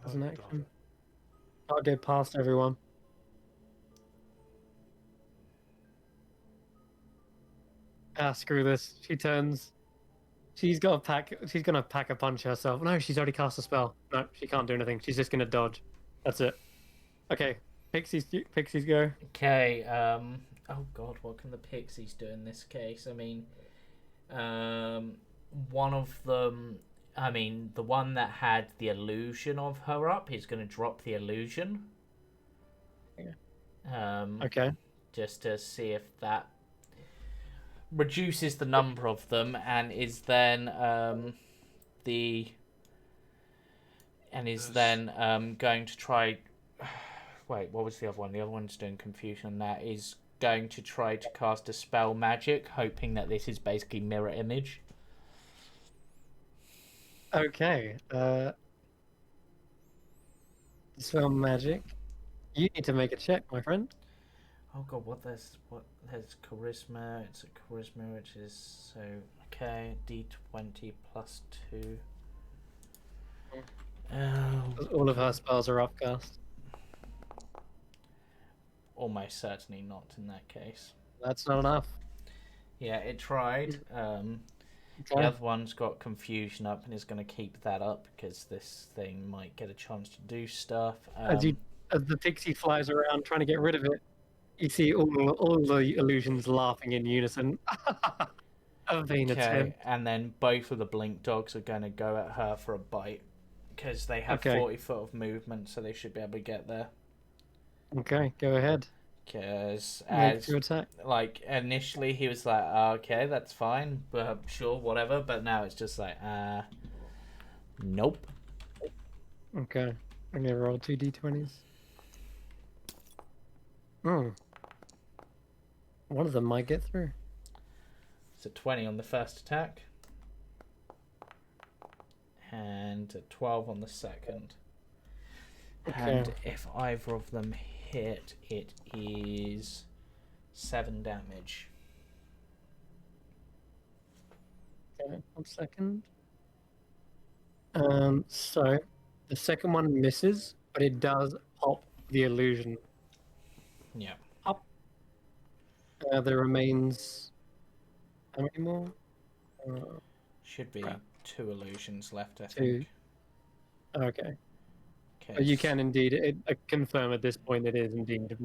as an Oh, action? I'll go past everyone. Ah, screw this. She turns. She's gonna pack a punch herself. No, she's already cast a spell. No, she can't do anything. She's just gonna dodge. That's it. Okay, Pixies go. Okay, Oh god, what can the pixies do in this case? I mean, one of them. I mean, the one that had the illusion of her up is going to drop the illusion. Okay. Just to see if that reduces the number of them, and is then going to try. Wait, what was the other one? The other one's doing confusion. And that is going to try to cast a spell magic, hoping that this is basically mirror image. Okay. Spell magic. You need to make a check, my friend. Oh god, there's charisma. It's a charisma, which is so okay. D20 plus 2. All of her spells are upcast. Almost certainly not in that case. That's not enough. Yeah, it tried. The Okay. other one's got confusion up and is going to keep that up because this thing might get a chance to do stuff. As the pixie flies around trying to get rid of it, you see all the illusions laughing in unison. A vain attempt. And then both of the blink dogs are going to go at her for a bite because they have 40 foot of movement, so they should be able to get there. Okay, go ahead. Because Make your attack. like initially he was like, okay, that's fine, but sure, whatever. But now it's just like, nope. Okay, I'm gonna roll 2 d20s. Hmm. One of them might get through. It's a 20 on the first attack, and a 12 on the second. Okay. And if either of them hit, it is 7 damage. Okay, 1 second. So the second one misses, but it does pop the illusion. Yeah. There remains how many more? Should be Crap. 2 illusions left, I 2. think. Okay. Okay. But you can indeed confirm at this point it is indeed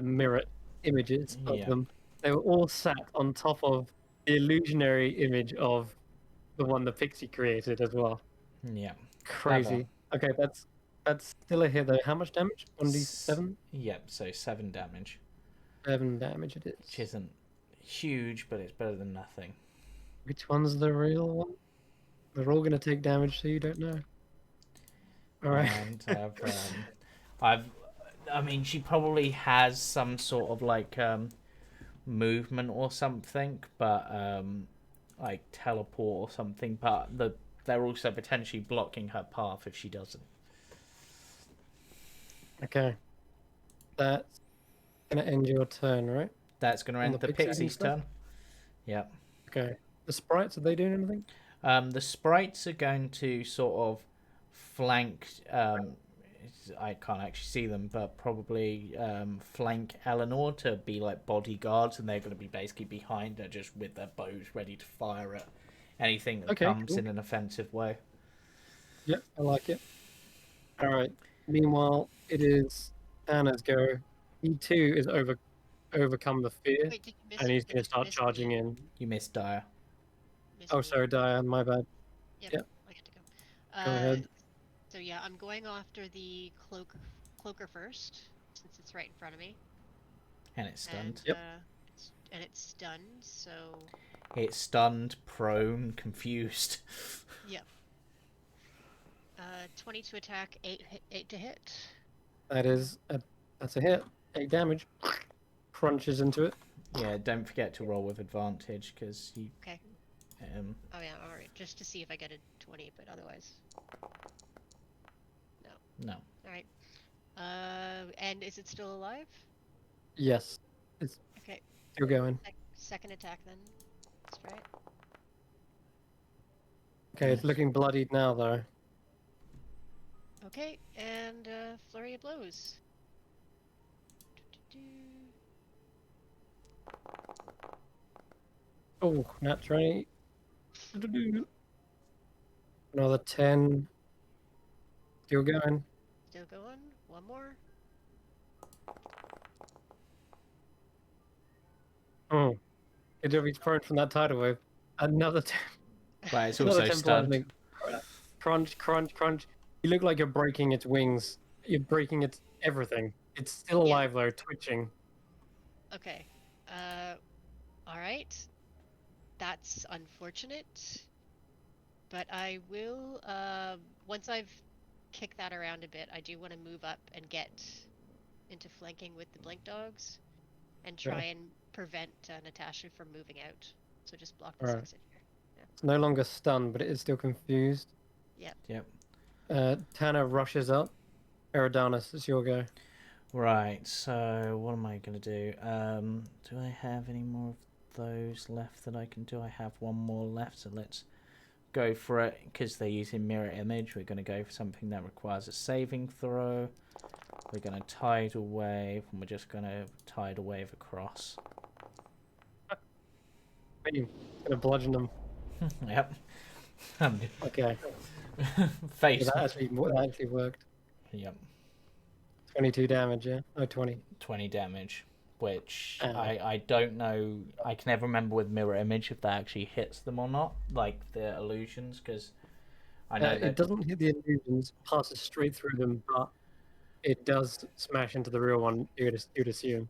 mirror images of them. They were all sat on top of the illusionary image of the one the pixie created as well. Yeah. Crazy. Okay, that's still a hit though. How much damage? 1d7? Yep, so 7 damage. 7 damage it is. Which isn't huge, but it's better than nothing. Which one's the real one? They're all gonna take damage, so you don't know. Alright. And I mean, she probably has some sort of like movement or something, but like teleport or something. But they're also potentially blocking her path if she doesn't. Okay. That's gonna end your turn, right? That's going to end the pixie's turn. Yep. Okay. The sprites, are they doing anything? The sprites are going to sort of flank. I can't actually see them, but probably flank Eleanor to be like bodyguards, and they're going to be basically behind her, just with their bows ready to fire at anything that comes in an offensive way. Yep, I like it. All right. Meanwhile, it is Anna's go. He too is overcome the fear, Wait, did you miss, and he's did going you to start miss charging me? in. You missed Dire. Miss Oh, me? sorry, Diane, my bad. Yep, Yep. I get to go. Go ahead. So yeah, I'm going after the cloaker first, since it's right in front of me. And it's stunned. Yep. And it's stunned, so... It's stunned, prone, confused. Yep. 20 to attack, 8 to hit. That's a hit. 8 damage. Crunches into it. Yeah, don't forget to roll with advantage, because you... Okay. Oh yeah, alright. Just to see if I get a 20, but otherwise... No. Alright. And is it still alive? Yes. It's Okay. still going. Second attack then. That's right. Okay, it's looking bloodied now, though. Okay, and flurry of blows. Oh, nat 20. Another 10. Still going. Still going. One more. Oh, good job he's prone from that tidal wave. Another But it's another also temple stunned. lightning. Crunch, crunch, crunch. You look like you're breaking its wings. You're breaking its everything. It's still Yeah. alive though, twitching. Okay. All right. That's unfortunate. But I will, once I've kicked that around a bit, I do want to move up and get into flanking with the blink dogs and try Yeah. and prevent Natasha from moving out. So just block All this right. exit here. It's no longer stunned, but it is still confused. Yep. Tanner rushes up. Eridanus, it's your go. Right, so what am I going to do? Do I have any more of those left that I can do? I have one more left, so let's go for it. Because they're using mirror image, we're going to go for something that requires a saving throw. We're going to tidal wave, and we're just going to tidal wave across. You're gonna bludgeon them. Yep. Okay. Face. That actually worked. Yep. 22 damage, yeah? No, 20. 20 damage, which Ow. I don't know. I can never remember with mirror image if that actually hits them or not, like the illusions, because I know that It doesn't hit the illusions, passes straight through them, but it does smash into the real one, you'd assume.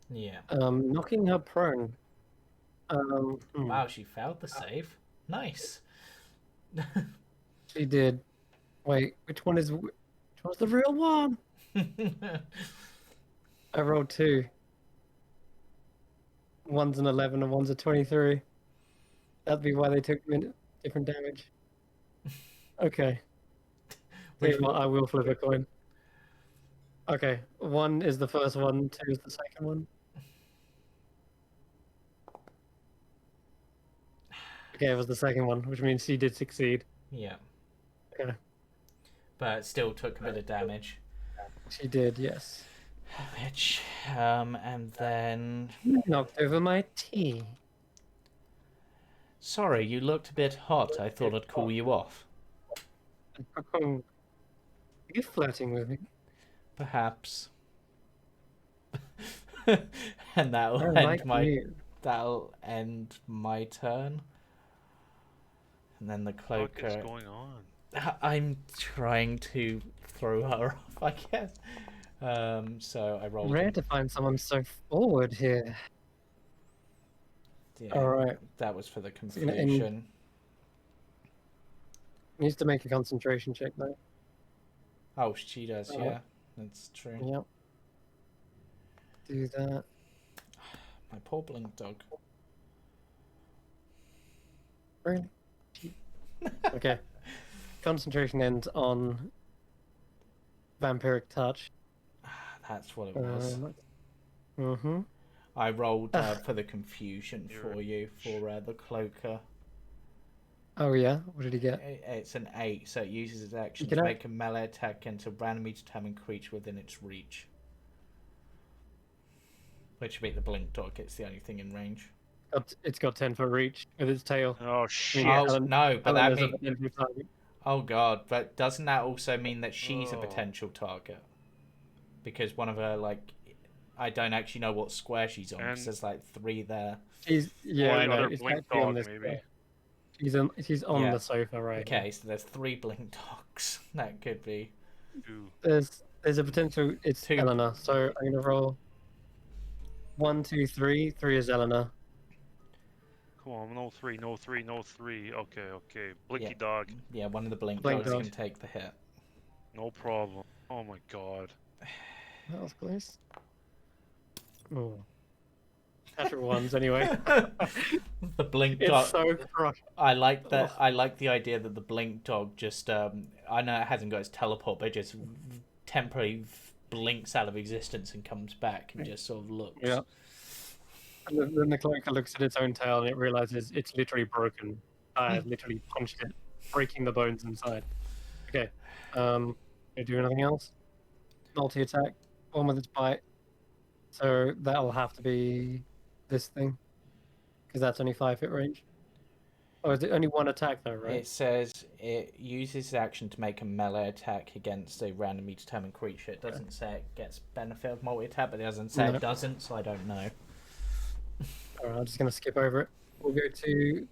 Yeah. Knocking her prone. Wow, she failed the save. Nice. She did. Wait, which one's the real one? I rolled 2. One's an 11 and one's a 23. That'd be why they took different damage. Okay. Tell you what, I will flip a coin. Okay, 1 is the first one, 2 is the second one. Okay, it was the second one, which means she did succeed. Yeah. Okay. But still took a bit of damage. She did, yes. Which, and then... Knocked over my tea. Sorry, you looked a bit hot. I thought I'd cool you off. Are you flirting with me? Perhaps. And that'll I end like my... you. That'll end my turn. And then the What is cloaker... going on? I'm trying to throw her off, I guess. So I rolled... Rare to find someone so forward here. Yeah, Alright. that was for the gonna end- confusion. Needs to make a concentration check though. Oh, she does, yeah. That's true. Yep. Do that. My poor blink dog. Really? Okay. Concentration ends on vampiric touch. That's what it was. Mm-hmm. I rolled for the confusion for you, for the cloaker. Oh yeah? What did he get? It's an 8, so it uses its action Can to I- make a melee attack against a randomly determined creature within its reach. Which would be the blink dog, it's the only thing in range. It's got 10-foot reach with its tail. Oh shit! Yeah, Oh, Ellen- no, but Ellen that is a means... potential target. Oh god, but doesn't that also mean that she's a Oh. potential target? Because one of her, like... I don't actually know what square she's on, because And- there's like 3 there. She's Or I the know, other it's blink actually on dog, this maybe. square. She's on Yeah. the sofa right now. Okay, so there's 3 blink dogs. That could be... Ooh. There's a potential. It's 2. Eleanor. So I'm gonna roll 1, 2, 3. 3 is Eleanor. Come on, no 3, no 3, no 3. Okay. Blinky Yeah. dog, Yeah, one of the blink Blink dogs dog. can take the hit. no problem. Oh my god. That was close. Oh. Natural ones anyway. The blink It's dog. so crushed. I like that. I like the idea that the blink dog just. I know it hasn't got its teleport, but it just temporarily blinks out of existence and comes back and just sort of looks. Yeah. And then the cloaker looks at its own tail and it realizes it's literally broken. I literally punched it, breaking the bones inside. Okay. You do anything else? Multi-attack. One with its bite. So that'll have to be this thing. Because that's only 5-foot range. Oh, is it only one attack though, right? It says it uses action to make a melee attack against a randomly determined creature. It doesn't say it gets benefit of multi attack, but it doesn't say No. it doesn't, so I don't know. Alright, I'm just gonna skip over it. We'll go to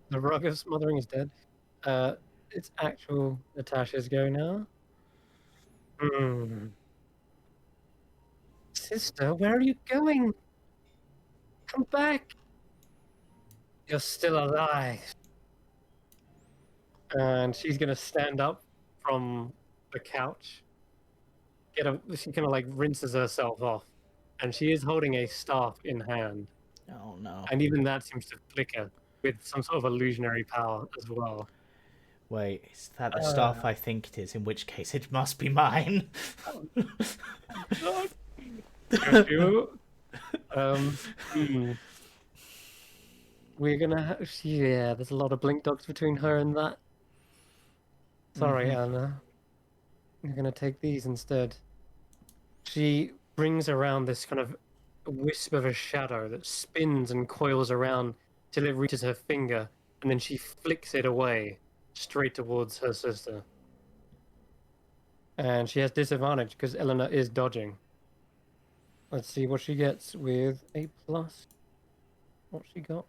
the rug of smothering is dead. It's actual Natasha's go now. Hmm. Sister, where are you going? Come back. You're still alive. And she's gonna stand up from the couch. She kind of like rinses herself off, and she is holding a staff in hand, Oh no. and even that seems to flicker with some sort of illusionary power as well. Wait, is that the staff I think it is? In which case, it must be mine. Got you. Hmm. We're gonna have, yeah, there's a lot of blink dogs between her and that. Sorry, Anna. We're gonna take these instead. She brings around this kind of wisp of a shadow that spins and coils around till it reaches her finger, and then she flicks it away straight towards her sister. And she has disadvantage because Eleanor is dodging. Let's see what she gets with a plus. What she got?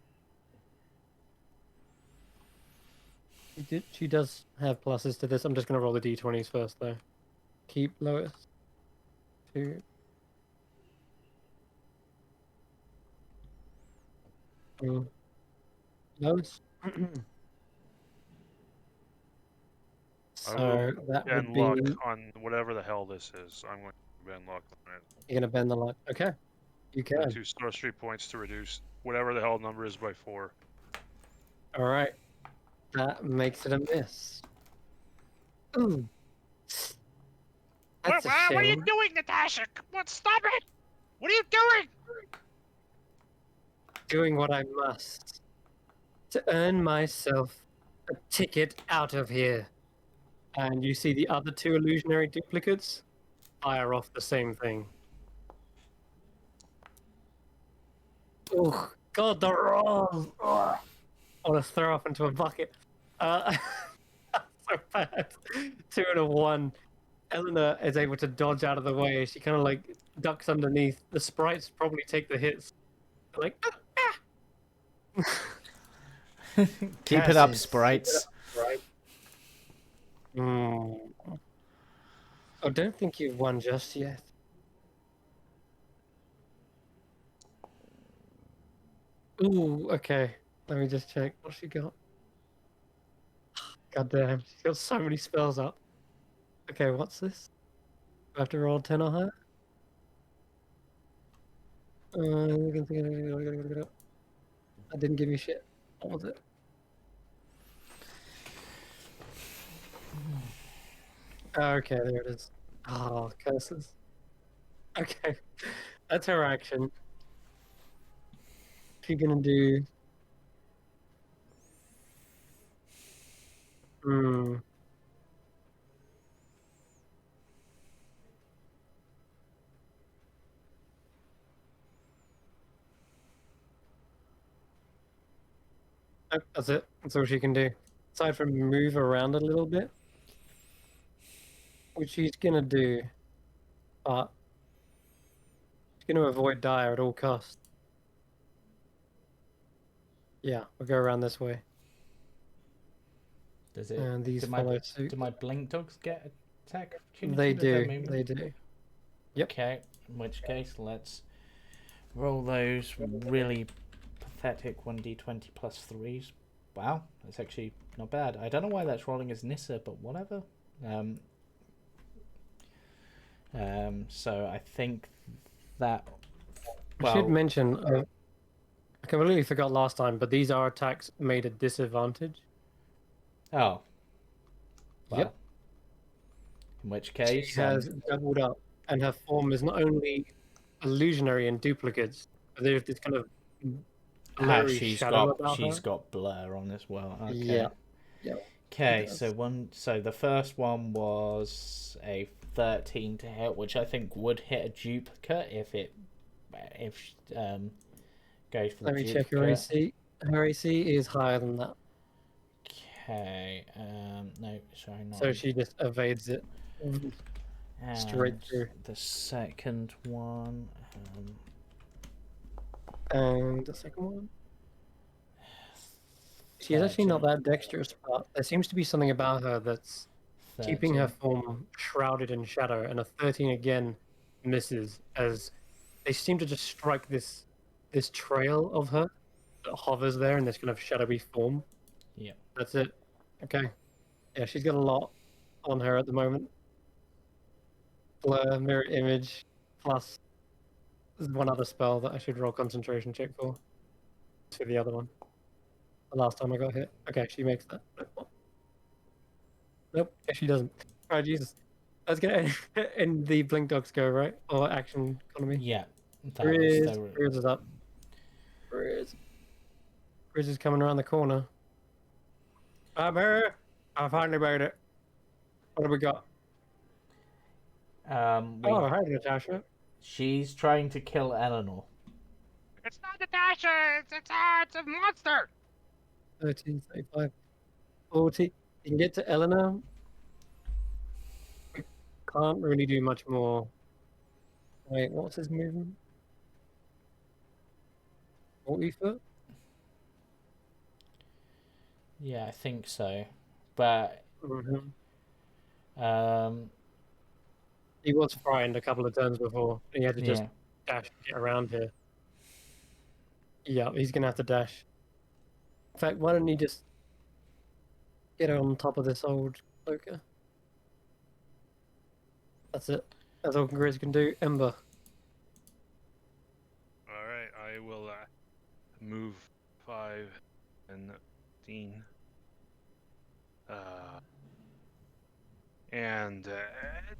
She does have pluses to this. I'm just going to roll the d20s first, though. Keep lowest. 2. Lowest. I So will that would bend be. luck on whatever the hell this is. I'm going to bend luck on it. You're going to bend the luck. Okay. You The can. 2 sorcery points to reduce whatever the hell number is by 4. All right. That makes it a miss. Ooh. That's a What are you shame. doing, Natasha? Come on, stop it! What are you doing? Doing what I must to earn myself a ticket out of here. And you see the other 2 illusionary duplicates fire off the same thing. Oh, God, the roll! I want to throw off into a bucket. That's so bad. 2 and a 1. Eleanor is able to dodge out of the way. She kind of like ducks underneath. The sprites probably take the hits. They're like, Keep it up, Curses. sprites. Right. I don't think you've won just yet. Ooh, okay. Let me just check what she got. God damn, she's got so many spells up. Okay, what's this? Do I have to roll 10 or higher? I didn't give you shit. What was it? Okay, there it is. Oh, curses. Okay, that's her action. She's gonna do. Hmm. Nope, that's it. That's all she can do. Aside from move around a little bit, which she's gonna do, but she's gonna avoid dire at all costs. Yeah, we'll go around this way. Does it? And these do follow suit. Do my blink dogs get attack opportunity? They Does that do. mean- They do. Yep. Okay. In which case, let's roll those really pathetic 1d20 plus 3s. Wow, that's actually not bad. I don't know why that's rolling as Nissa, but whatever. So I think that. I should mention, I completely forgot last time, but these are attacks made at disadvantage. Oh. Well, Yep. in which case, She has doubled up, and her form is not only illusionary and duplicates, but there's this kind of blurry shadow about she's her. got blur on as well. Okay. Yeah. Yeah. Okay, She so does. so the first one was a 13 to hit, which I think would hit a duplicate if goes for the Let me duplicate. check her AC. Her AC is higher than that, Okay, no, sorry, not. so she just evades it straight And through. the second one, And the second one. She is actually not that dexterous, but there seems to be something about her that's keeping her 13. form shrouded in shadow, and a 13 again misses as they seem to just strike this trail of her that hovers there in this kind of shadowy form. Yeah. That's it. Okay. Yeah, she's got a lot on her at the moment. Blur, mirror image, plus there's one other spell that I should roll concentration check for the other one. The last time I got hit. Okay, she makes that. Nope, yeah, she doesn't. Oh, Jesus. Let's get in the blink dogs go, right? Or action economy. Yeah. That was Grizz the... is up. Grizz is coming around the corner. I'm here. I finally made it. What do we got? Oh, hi, Natasha. She's trying to kill Eleanor. It's not Natasha. It's a monster. 13, 35, 40. You can get to Eleanor. We can't really do much more. Wait, what's his movement? 40 foot? Yeah, I think so. But He was frightened a couple of turns before. He had to just yeah. dash to get around here. Yeah, he's going to have to dash. In fact, why don't you just get on top of this old cloaker? That's it. That's all Grizz can do. Ember. All right, I will move 5 and 15. And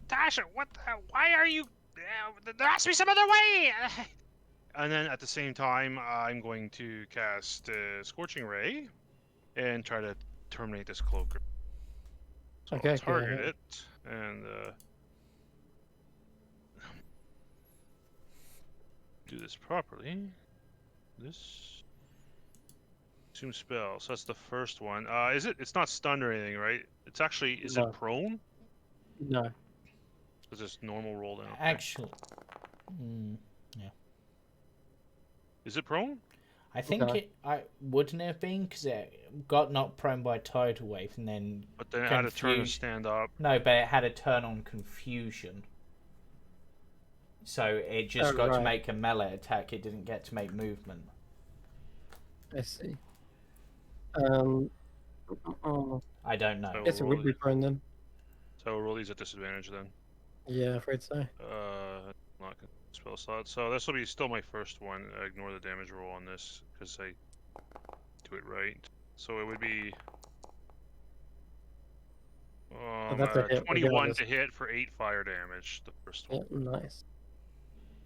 Natasha, what? Why are you? There has to be some other way. and then at the same time, I'm going to cast Scorching Ray and try to terminate this cloaker. So Okay, I'll target yeah. it and do this properly. This consume spell. So that's the first one. Is it? It's not stunned or anything, right? It's actually. Is No. it prone? No. It's just normal roll down. Actually, Is it prone? I think No. I wouldn't have been because it got knocked prone by tidal wave and then But then it had to turn and confused. stand up. No, but it had a turn on confusion. So it just got to right. make a melee attack. It didn't get to make movement. I see. I don't know. So Guess it would be prone then. So we'll roll these at disadvantage then. Yeah, afraid so. Not gonna spell slot. So this will be still my first one. Ignore the damage roll on this because I do it right. So it would be that's a hit 21 regardless. to hit for 8 fire damage. The first one, Yeah, nice.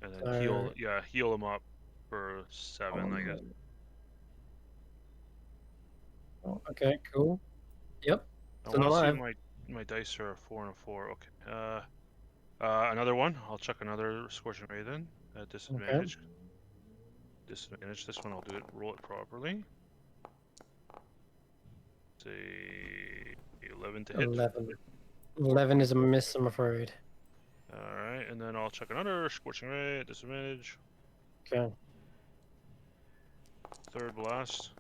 and then heal him up for 7, I guess. Oh, okay, cool. Yep. I Still want to see alive. my dice are a 4 and a 4. Okay. Another one. I'll chuck another Scorching Ray then at disadvantage. Disadvantage. This one I'll do it. Roll it properly. Say 11 to hit. 11. 11 is a miss, I'm afraid. All right, and then I'll chuck another Scorching Ray at disadvantage. Okay. Third blast.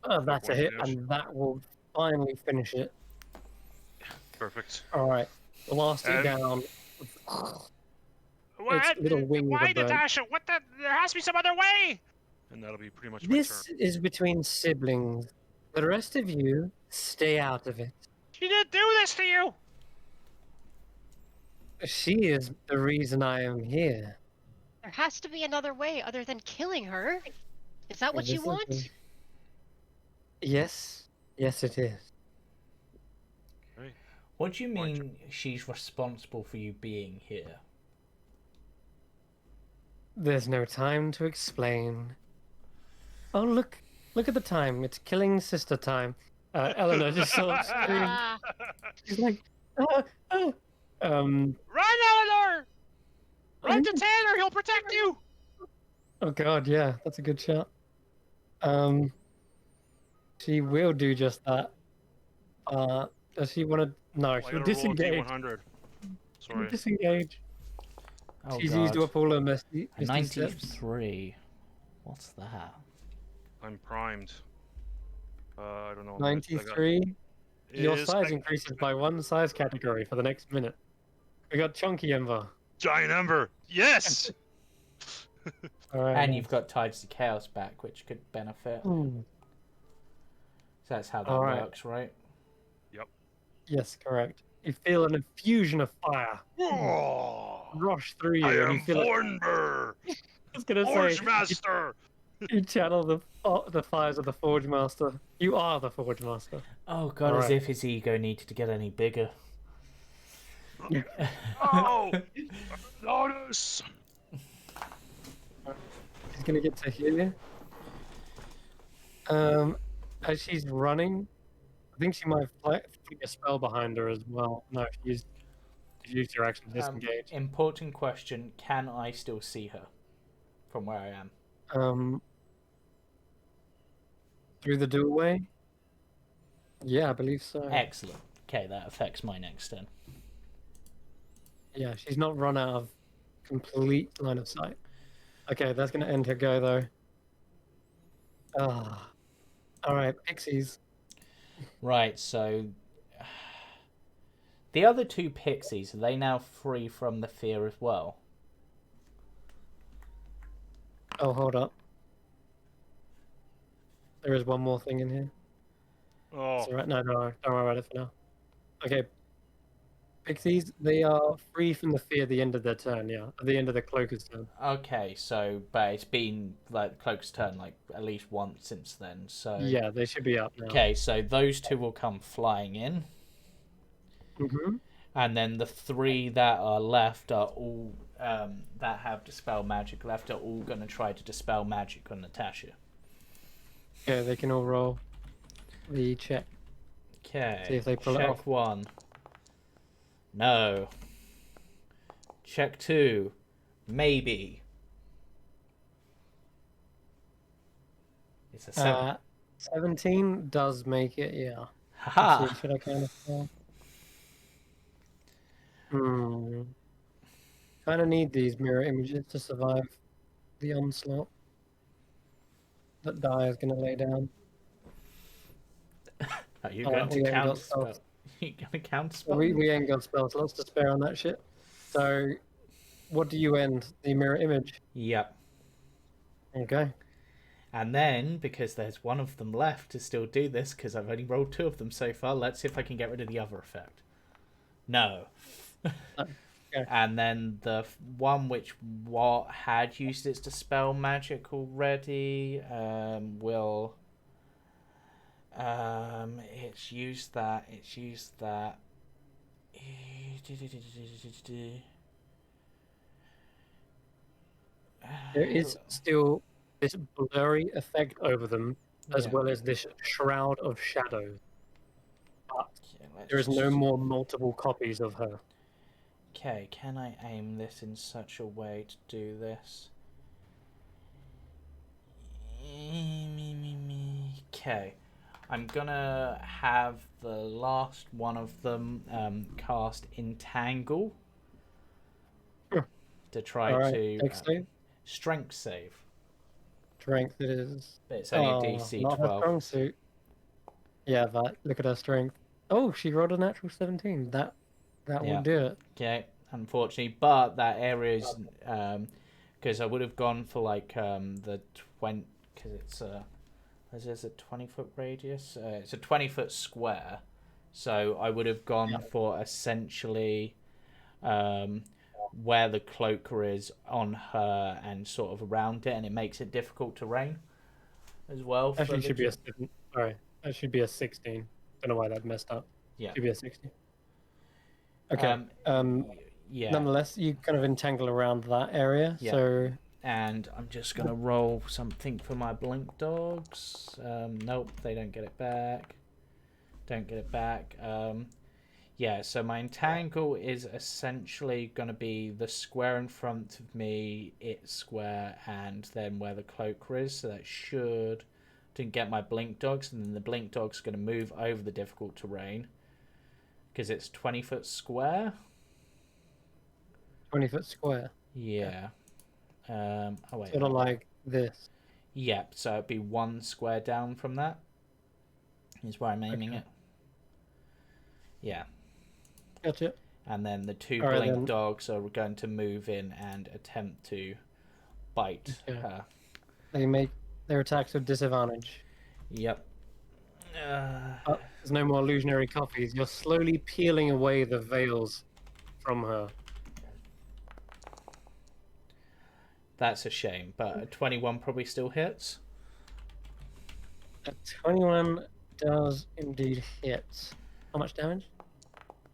Oh, that's a one hit, damage. and that will finally finish it. Perfect. All right. Blast it And- down. What? little wings Why, are burnt. Natasha? What the? There has to be some other way. And that'll be pretty much my This turn. is between siblings. The rest of you, stay out of it. She didn't do this to you. She is the reason I am here. There has to be another way other than killing her. Is that what This you is want? the- Yes. Yes, it is. Right. What do you My mean she's responsible for you being here? There's no time to explain. Oh, look at the time. It's killing sister time. Eleanor just sort of screamed. Ah, She's like, ah, ah. Run, Eleanor! Run to Tanner. He'll protect you. Oh god, yeah, that's a good shot. She will do just that. Does she want to? No, I she'll gotta roll a disengage. D100. She'll Sorry. disengage. Oh, She's God. used up all her misty A steps. 93. What's that? I'm primed. I don't know. 93. Your Is size increases by 1 size category for the next minute. We got Chunky Ember. Giant Ember. Yes. All right. And you've got Tides to Chaos back, which could benefit. Hmm. So that's how that All right. works, right? Yes, correct. You feel an infusion of fire Oh, rush through you, I and you am feel it. Vornber, I was gonna say, Forge Master. you channel the fires of the Forge Master. You are the Forge Master. Oh, God, All as right. if his ego needed to get any bigger. Oh, Lotus. She's gonna get to here. As she's running, I think she might flick a spell behind her as well. No, she's used her action to disengage. Important question. Can I still see her from where I am? Through the doorway. Yeah, I believe so. Excellent. Okay, that affects my next turn. Yeah, she's not run out of complete line of sight. Okay, that's gonna end her go though. Ah, all right, pixies. Right, so the other two pixies, are they now free from the fear as well? Oh, hold up. There is one more thing in here. Oh, It's all right. No, don't worry about it for now. Okay. Pixies, they are free from the fear at the end of their turn, yeah. At the end of the cloaker's turn. Okay, so but it's been like Cloak's turn like at least once since then. So Yeah, they should be up now. okay, so those two will come flying in, Mm-hmm. and then the three that are left are all that have dispel magic left are all going to try to dispel magic on Natasha. Okay, they can all roll the check. Okay, See if they pull it check off. 1. No. Check 2. Maybe. It's a 7. 17 does make it, yeah. Haha! Let's see, should I count it? Kind of need these mirror images to survive the onslaught that Di is going to lay down. Are you Alright, going to we ain't got count spells. spell? You going to count spell? We ain't got spells, lots to spare on that shit. So, what do you end? The mirror image? Yep. Okay. And then, because there's one of them left to still do this, because I've only rolled 2 of them so far, let's see if I can get rid of the other effect. No. Okay. And then the one which had used its dispel magic already will... it's used that. There is still this blurry effect over them, as well as this shroud of shadows. But there is no more multiple copies of her. Okay, can I aim this in such a way to do this? Okay, I'm gonna have the last one of them cast Entangle to try to strength save. Strength it is. But it's only a DC not 12. her strong suit. Yeah, but look at her strength. Oh, she rolled a natural 17. That will do it. Okay, unfortunately, but that area is because I would have gone for like the 20 because it's a 20-foot radius. It's a 20-foot square, so I would have gone for essentially where the cloaker is on her and sort of around it, and it makes it difficult to rain as well. Actually, should be a 7. Sorry, that should be a 16. Don't know why that messed up. Yeah, should be a 16. Okay. Yeah. Nonetheless, you kind of entangle around that area. Yeah. So. And I'm just gonna roll something for my blink dogs. Nope, they don't get it back. Don't get it back. Yeah, so my entangle is essentially gonna be the square in front of me, its square, and then where the cloaker is. So that should didn't get my blink dogs, and then the blink dog's gonna move over the difficult terrain because it's 20-foot square. 20-foot square. Yeah. Oh wait. Sort of like this. Yep. So it'd be 1 square down from that. Is where I'm aiming Okay. it. Yeah. Gotcha. And then the 2 All right, blink then. dogs are going to move in and attempt to bite Okay. her. They make their attacks with disadvantage. Yep. There's no more illusionary copies. You're slowly peeling away the veils from her. That's a shame, but a 21 probably still hits. A 21 does indeed hit. How much damage?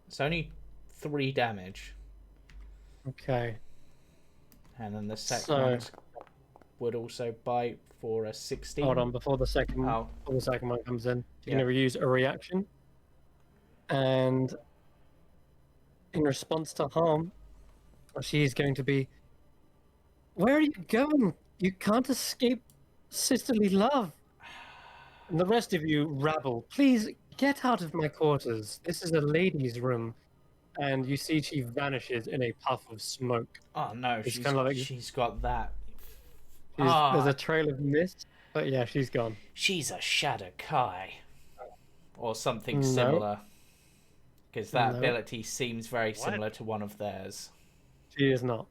It's only 3 damage. Okay. And then the second So, one would also bite for a 16. hold on, before the second Oh, one comes in, she's Yeah. going to use a reaction. And in response to harm, she's going to be, where are you going? You can't escape sisterly love. And the rest of you rabble, please get out of my quarters. This is a ladies' room. And you see she vanishes in a puff of smoke. oh no, It's kind of like she's got that. there's Ah, a trail of mist, but yeah, she's gone. she's a Shadow Kai. Or something No. similar. Because that No. ability seems very What? similar to one of theirs. She is not.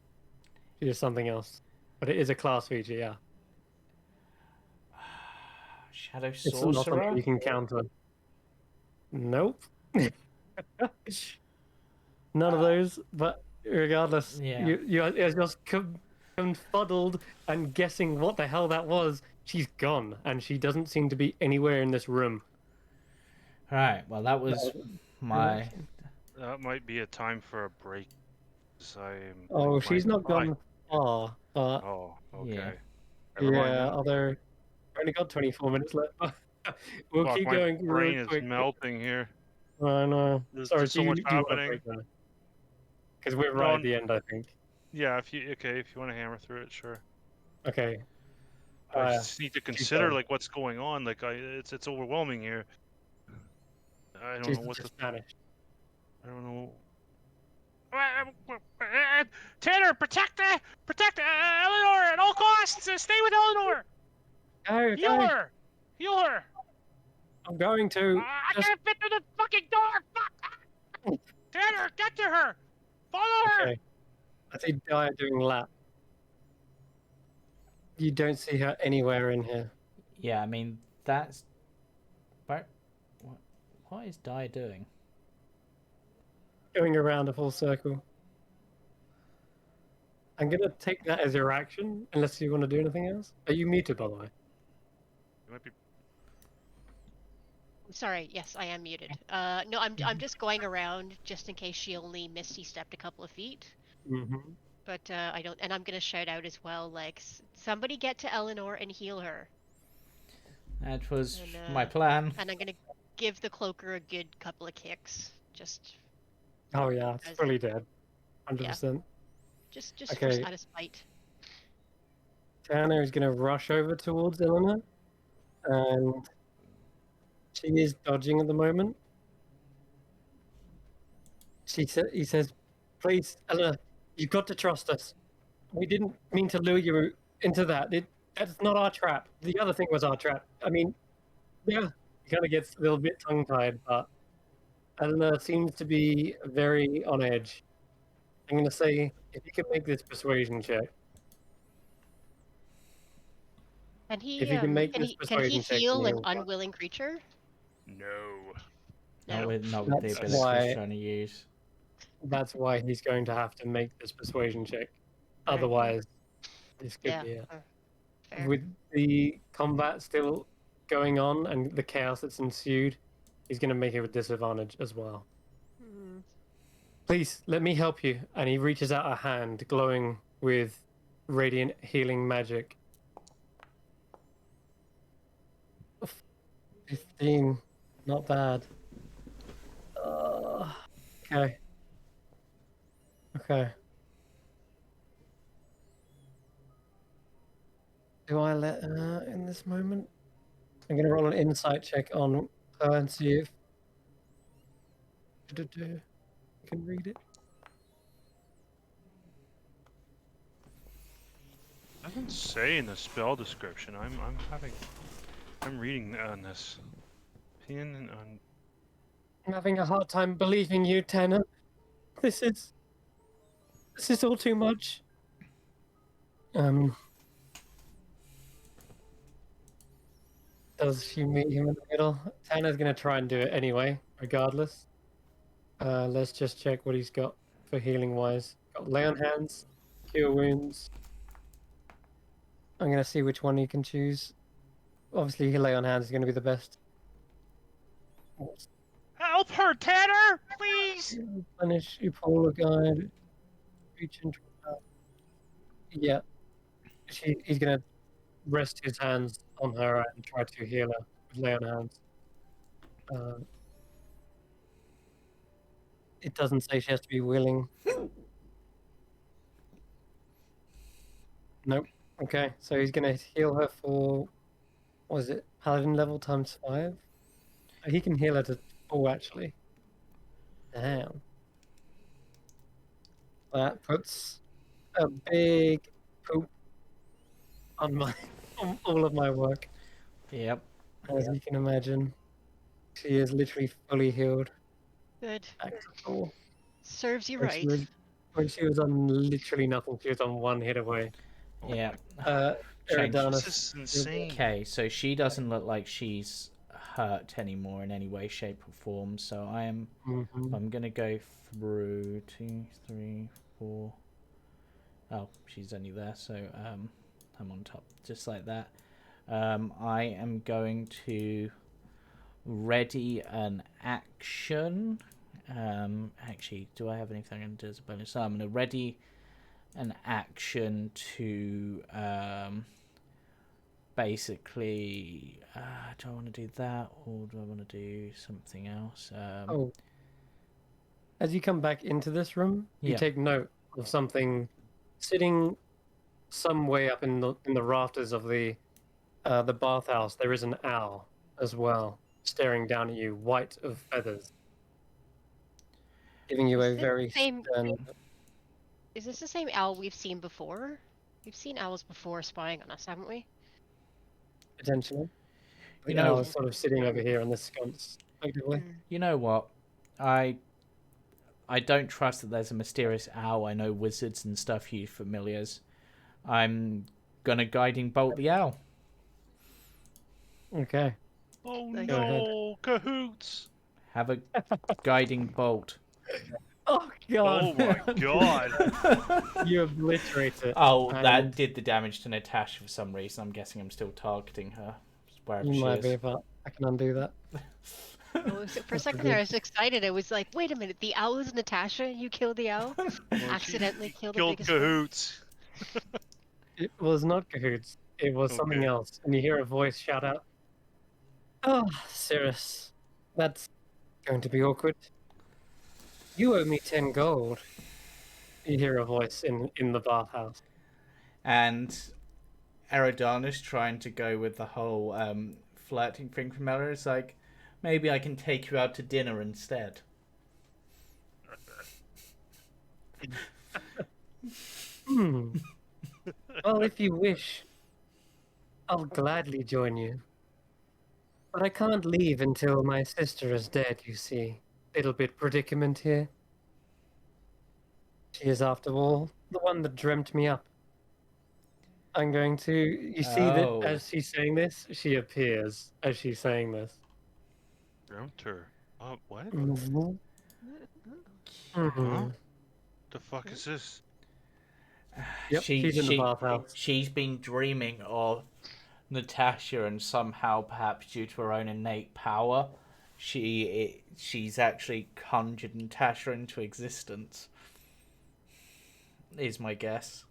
She is something else. But it is a class feature, yeah. Shadow It's not Sorcerer? something you can counter. Nope. None of those, but regardless, Yeah. you're just confuddled and guessing what the hell that was. She's gone, and she doesn't seem to be anywhere in this room. Right, well that was my... That might be a time for a break. 'Cause I'm Oh, like, she's not my- gone far, but Oh, okay. Yeah. Never mind yeah, then. although only got 24 minutes left. We'll Fuck, keep my going brain real is quick. melting here. I know. There's Sorry, just so much do you want to happening. break now? Because we're No, right at the end, I think. Yeah, if you want to hammer through it, sure. Okay. I just need to consider done. like what's going on. Like it's overwhelming here. I don't She's know what the. just vanished. I don't know. Tanner, protect Eleanor at all costs. Stay with Eleanor. Go, Heal go. her. Heal her. I'm going to. I Just... can't fit through the fucking door. Fuck. Tanner, get to her. Follow her. Okay. I see Dyer doing lap. You don't see her anywhere in here. Yeah, I mean, that's... What is Dai doing? Going around a full circle. I'm going to take that as your action, unless you want to do anything else. Are you muted, by the way? It might be. I'm sorry. Yes, I am muted. No, I'm just going around just in case she only misty stepped a couple of feet. Mm-hmm. But I don't, and I'm gonna shout out as well, like somebody get to Eleanor and heal her. That was And, my plan. And I'm gonna give the cloaker a good couple of kicks, just Oh, yeah, it's As- fully dead. 100%. just Okay. out of spite. Tanner is going to rush over towards Eleanor, and she is dodging at the moment. He says, please, Eleanor, you've got to trust us. We didn't mean to lure you into that. That's not our trap. The other thing was our trap. I mean, yeah, he kind of gets a little bit tongue-tied, but Eleanor seems to be very on edge. I'm going to say, if you can make this persuasion check. Can he If you can make can this he can he persuasion check, heal then an he'll run. unwilling creature? No. Not No. with the That's ability why- he's trying to use. That's why he's going to have to make this persuasion check. Alright. Otherwise, this could Yeah. be it. Fair. With the combat still going on and the chaos that's ensued, he's going to make it with disadvantage as well. Hmm. Please, let me help you. And he reaches out a hand, glowing with radiant healing magic. 15. Not bad. Okay. Okay. Do I let her in this moment? I'm going to roll an insight check on her and see if you can read it. Doesn't say in the spell description. I'm reading on this. Pin on. I'm having a hard time believing you, Tanner. This is all too much. Does she meet him in the middle? Tanner's gonna try and do it anyway, regardless. Let's just check what he's got for healing wise. Got lay on hands, cure wounds. I'm gonna see which one he can choose. Obviously, lay on hands is gonna be the best. Help her, Tanner, please. Punish, you pull a guide, reach into. Yeah, he's gonna rest his hands on her and try to heal her with lay on hands. It doesn't say she has to be willing. Nope. Okay, so he's gonna heal her for, what is it, paladin level times 5? He can heal her to 4 actually. Damn. That puts a big poop on my on all of my work, Yep. as you can imagine. She is literally fully healed Good. back to full. Serves you When right. when she was on literally nothing, she was on 1 hit away. Yeah. This Change. Eridanus, is insane. Okay, so she doesn't look like she's hurt anymore in any way, shape, or form. So I'm gonna go through 2, 3, 4. Oh, she's only there, so I'm on top, just like that. I am going to ready an action. Actually, do I have anything I can do as a bonus? So I'm going to ready an action to basically. Do I want to do that, or do I want to do something else? As you come back into this room, you Yeah. take note of something sitting some way up in the rafters of the bathhouse. There is an owl as well, staring down at you, white of feathers, giving you Is a this very the same? stern. Is this the same owl we've seen before? We've seen owls before spying on us, haven't we? Potentially. The You know- owl is sort of sitting over here in the sconce, effectively. You know what? I don't trust that there's a mysterious owl. I know wizards and stuff use familiars. I'm gonna guiding bolt the owl. Okay. Oh Nice. Go ahead. no, cahoots! Have a guiding bolt. Oh god! Oh my god! You obliterate it. Oh, And that did the damage to Natasha for some reason. I'm guessing I'm still targeting her wherever You she might is. be, but I can undo that. Oh, so for a second there, I was excited. I was like, wait a minute, the owl is Natasha and you killed the owl? Well, she Accidentally killed the killed biggest one? cahoots. It was not cahoots. It was something Okay. else. And you hear a voice shout out, "Oh, Cirrus, that's going to be awkward. You owe me 10 gold." You hear a voice in the bathhouse. And Eridanus trying to go with the whole flirting thing from Ella is like, maybe I can take you out to dinner instead. Well, if you wish, I'll gladly join you. But I can't leave until my sister is dead, you see. Little bit predicament here. She is, after all, the one that dreamt me up. I'm going to... You see that Oh. as she's saying this, she appears as she's saying this. Dreamt her. What? Mhm. Mhm. The fuck is this? Yep, she's in the bathhouse. She's been dreaming of Natasha, and somehow, perhaps due to her own innate power, she's actually conjured Natasha into existence. Is my guess.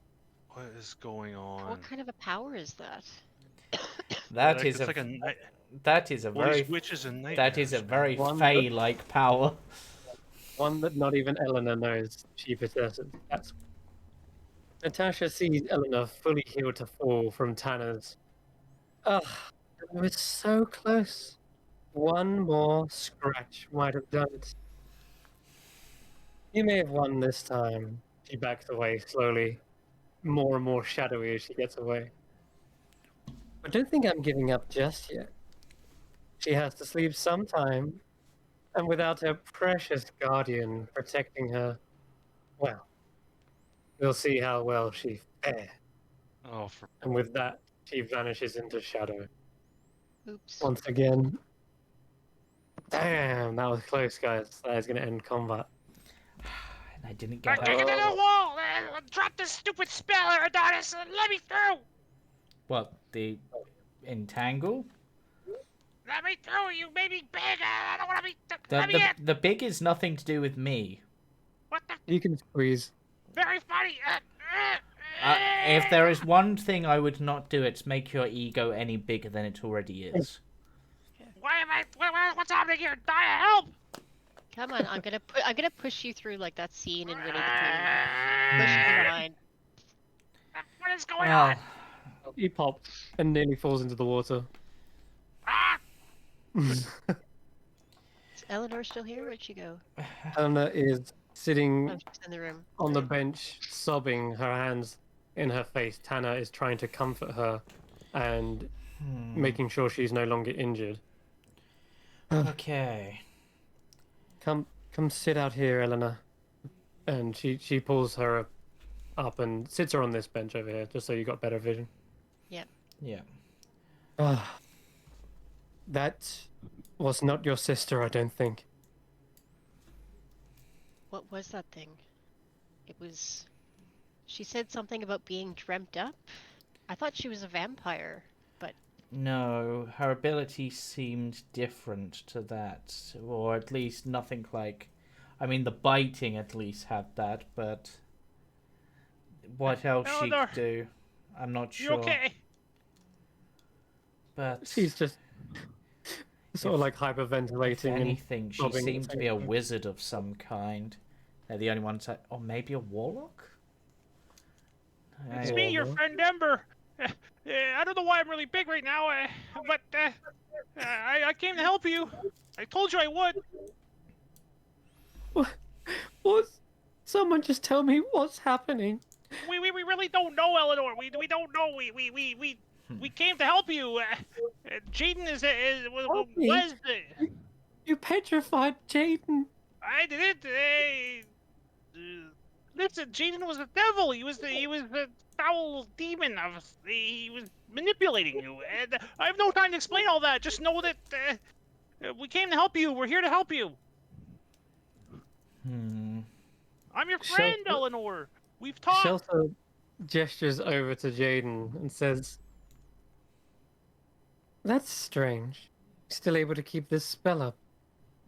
What is going on? What kind of a power is that? That Like, is it's a like a that is a all very these witches and that is a nightmares, very One Fey-like power. One that not even Eleanor knows she possesses. That's... Natasha sees Eleanor fully healed to fall from Tanner's. Ugh, it was so close. One more scratch might have done it. You may have won this time. She backs away slowly, more and more shadowy as she gets away. I don't think I'm giving up just yet. She has to sleep sometime, and without her precious guardian protecting her, well, we'll see how well she fares. Oh, for And with that, she vanishes into shadow. Oops. Once again. Damn, that was close, guys. That is going to end combat. And I didn't I get kick it to her. the wall! Drop this stupid spell, Adonis! Let me through! What, the entangle? Let me through, you made me big! I don't want to be... The, Let me in! the big is nothing to do with me. What the... You can squeeze. Very funny! If there is one thing I would not do, it's make your ego any bigger than it already is. Why am I... What's happening here? Die, help! Come on, I'm gonna push you through like that scene in Winnie the Pooh. Push from behind. What is going on? He pops and nearly falls into the water. Ah! Is Eleanor still here? Where'd she go? Anna is sitting Oh, she's in the room. on the Right. bench, sobbing, her hands in her face. Tanner is trying to comfort her and making sure she's no longer injured. Okay. Come sit out here, Eleanor. And she pulls her up and sits her on this bench over here, just so you got better vision. Yeah. That was not your sister, I don't think. What was that thing? It was... She said something about being dreamt up? I thought she was a vampire, but... No, her ability seemed different to that. Or at least nothing like... I mean, the biting at least had that, but... What else she Eleanor, could do, I'm not You sure. okay? She's But just sort of If- like hyperventilating if and anything, she sobbing at the seemed to same be a time. wizard of some kind. They're the only ones that... Or maybe a warlock? It's I- me, your Warlock? friend Ember. I don't know why I'm really big right now, but I came to help you. I told you I would. What? Someone just tell me what's happening. We really don't know, Eleanor. We don't know. We came to help you. Jaden Help me? was You petrified Jaden. I did it. Listen, Jaden was the devil. He was the foul demon. He was manipulating you. And I have no time to explain all that. Just know that we came to help you. We're here to help you. I'm your friend, Shelter- Eleanor. We've talked. Shelter gestures over to Jaden and says, "That's strange. Still able to keep this spell up.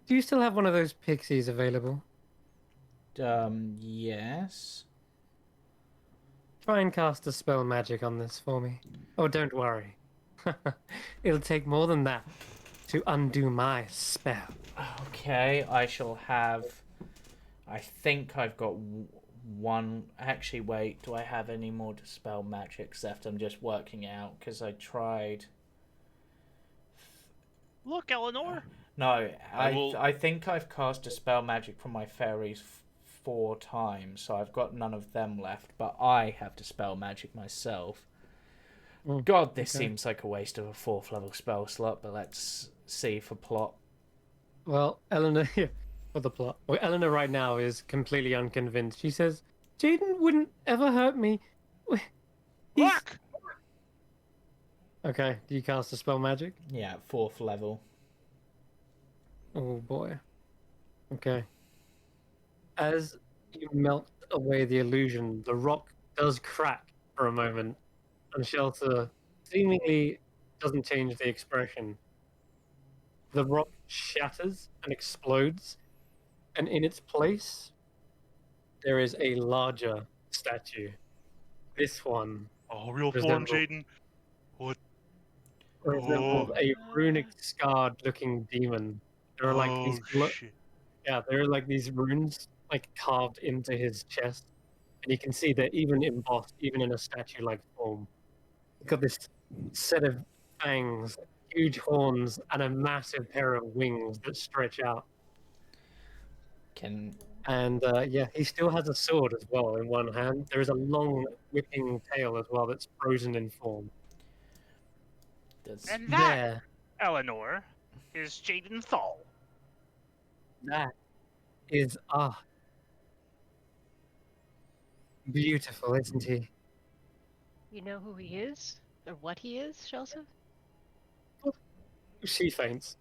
Do you still have one of those pixies available? Yes. Try and cast a spell magic on this for me. Oh, don't worry. It'll take more than that to undo my spell." Okay, I shall have... I think I've got one... Actually, wait, do I have any more dispel magics left? I'm just working out, because I tried... Look, Eleanor. No, will- I think I've cast dispel magic from my fairies 4 times, so I've got none of them left, but I have dispel magic myself. Mm, God, this okay. seems like a waste of a 4th level spell slot, but let's see for plot. Well, Eleanor, for the plot. Well, Eleanor right now is completely unconvinced. She says, "Jaden wouldn't ever hurt me. He's-" Look. Okay, do you cast a spell magic? Yeah, 4th level. Oh boy. Okay. As you melt away the illusion, the rock does crack for a moment, and Shelter seemingly doesn't change the expression. The rock shatters and explodes, and in its place, there is a larger statue. This one oh, real form, resembles, Jaden. resembles Oh. a runic scarred-looking demon. There are like these Shit. Yeah, there are like these runes like carved into his chest, and you can see they're even embossed, even in a statue-like form. He's got this set of fangs, huge horns, and a massive pair of wings that stretch out. Can And yeah, he still has a sword as well in one hand. There is a long whipping tail as well that's frozen in form. That's And that, There, Eleanor, is Jaden Thal. that is beautiful, isn't he? You know who he is? Or what he is, Shelsa? She faints.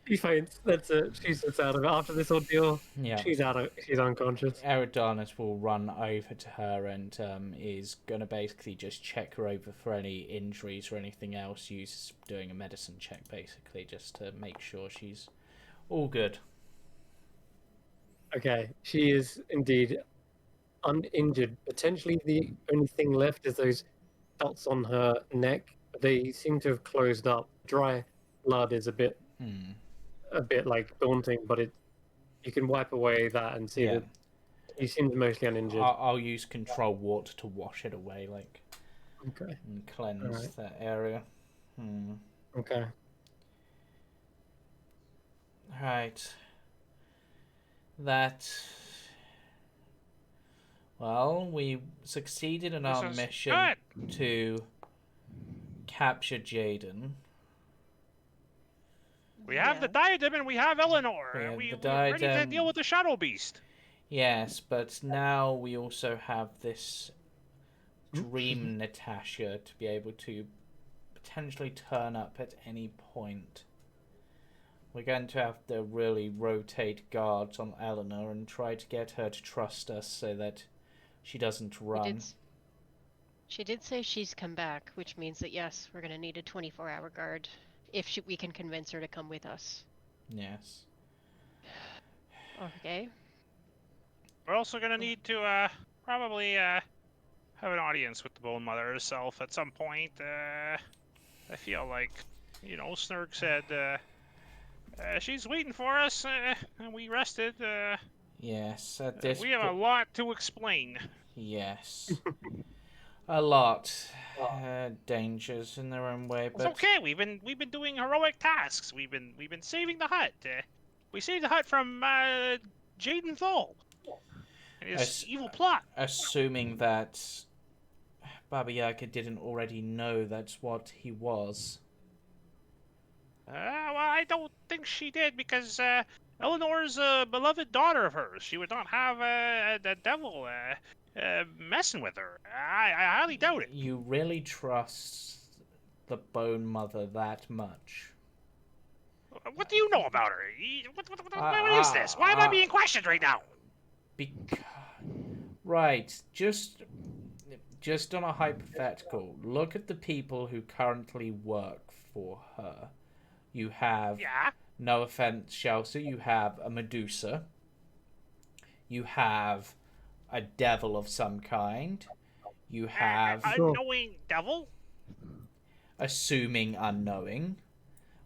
She faints. That's it. She's just out of it. After this ordeal, yeah. she's out of. She's unconscious. Eridanis will run over to her and is going to basically just check her over for any injuries or anything else. Use doing a medicine check, basically, just to make sure she's all good. Okay, she is indeed uninjured. Potentially, the only thing left is those dots on her neck. They seem to have closed up. Dry blood is a bit like daunting, but you can wipe away that and see Yeah. that he seems mostly uninjured. I'll use control water to wash it away, like, Okay. and cleanse Alright. that area. Okay. Right. That. Well, we succeeded in our This is mission good. to capture Jaden. We have the Yeah. diadem and we have Eleanor. We have We're the ready to diadem. deal with the Shadow Beast. Yes, but now we also have this dream Natasha to be able to potentially turn up at any point. We're going to have to really rotate guards on Eleanor and try to get her to trust us so that she doesn't run. She did say she's come back, which means that yes, we're going to need a 24-hour guard if we can convince her to come with us. Yes. Okay. We're also gonna need to probably have an audience with the Bone Mother herself at some point. I feel like, Snurg said she's waiting for us, and we rested. Yes, at this We have a lot to explain. Yes. A lot. Dangers in their own way, It's but okay. We've been doing heroic tasks. We've been saving the hut. We saved the hut from Jaden Thal and his evil plot. assuming that Baba Yaga didn't already know that's what he was. Well, I don't think she did because Eleanor's a beloved daughter of hers. She would not have the devil messing with her. I highly doubt it. You really trust the Bone Mother that much? What do you know about her? What is this? Why am I being questioned right now? Right, just on a hypothetical, look at the people who currently work for her. You have, Yeah. no offense, Chelsea, you have a Medusa. You have a devil of some kind. You have Unknowing devil? assuming unknowing.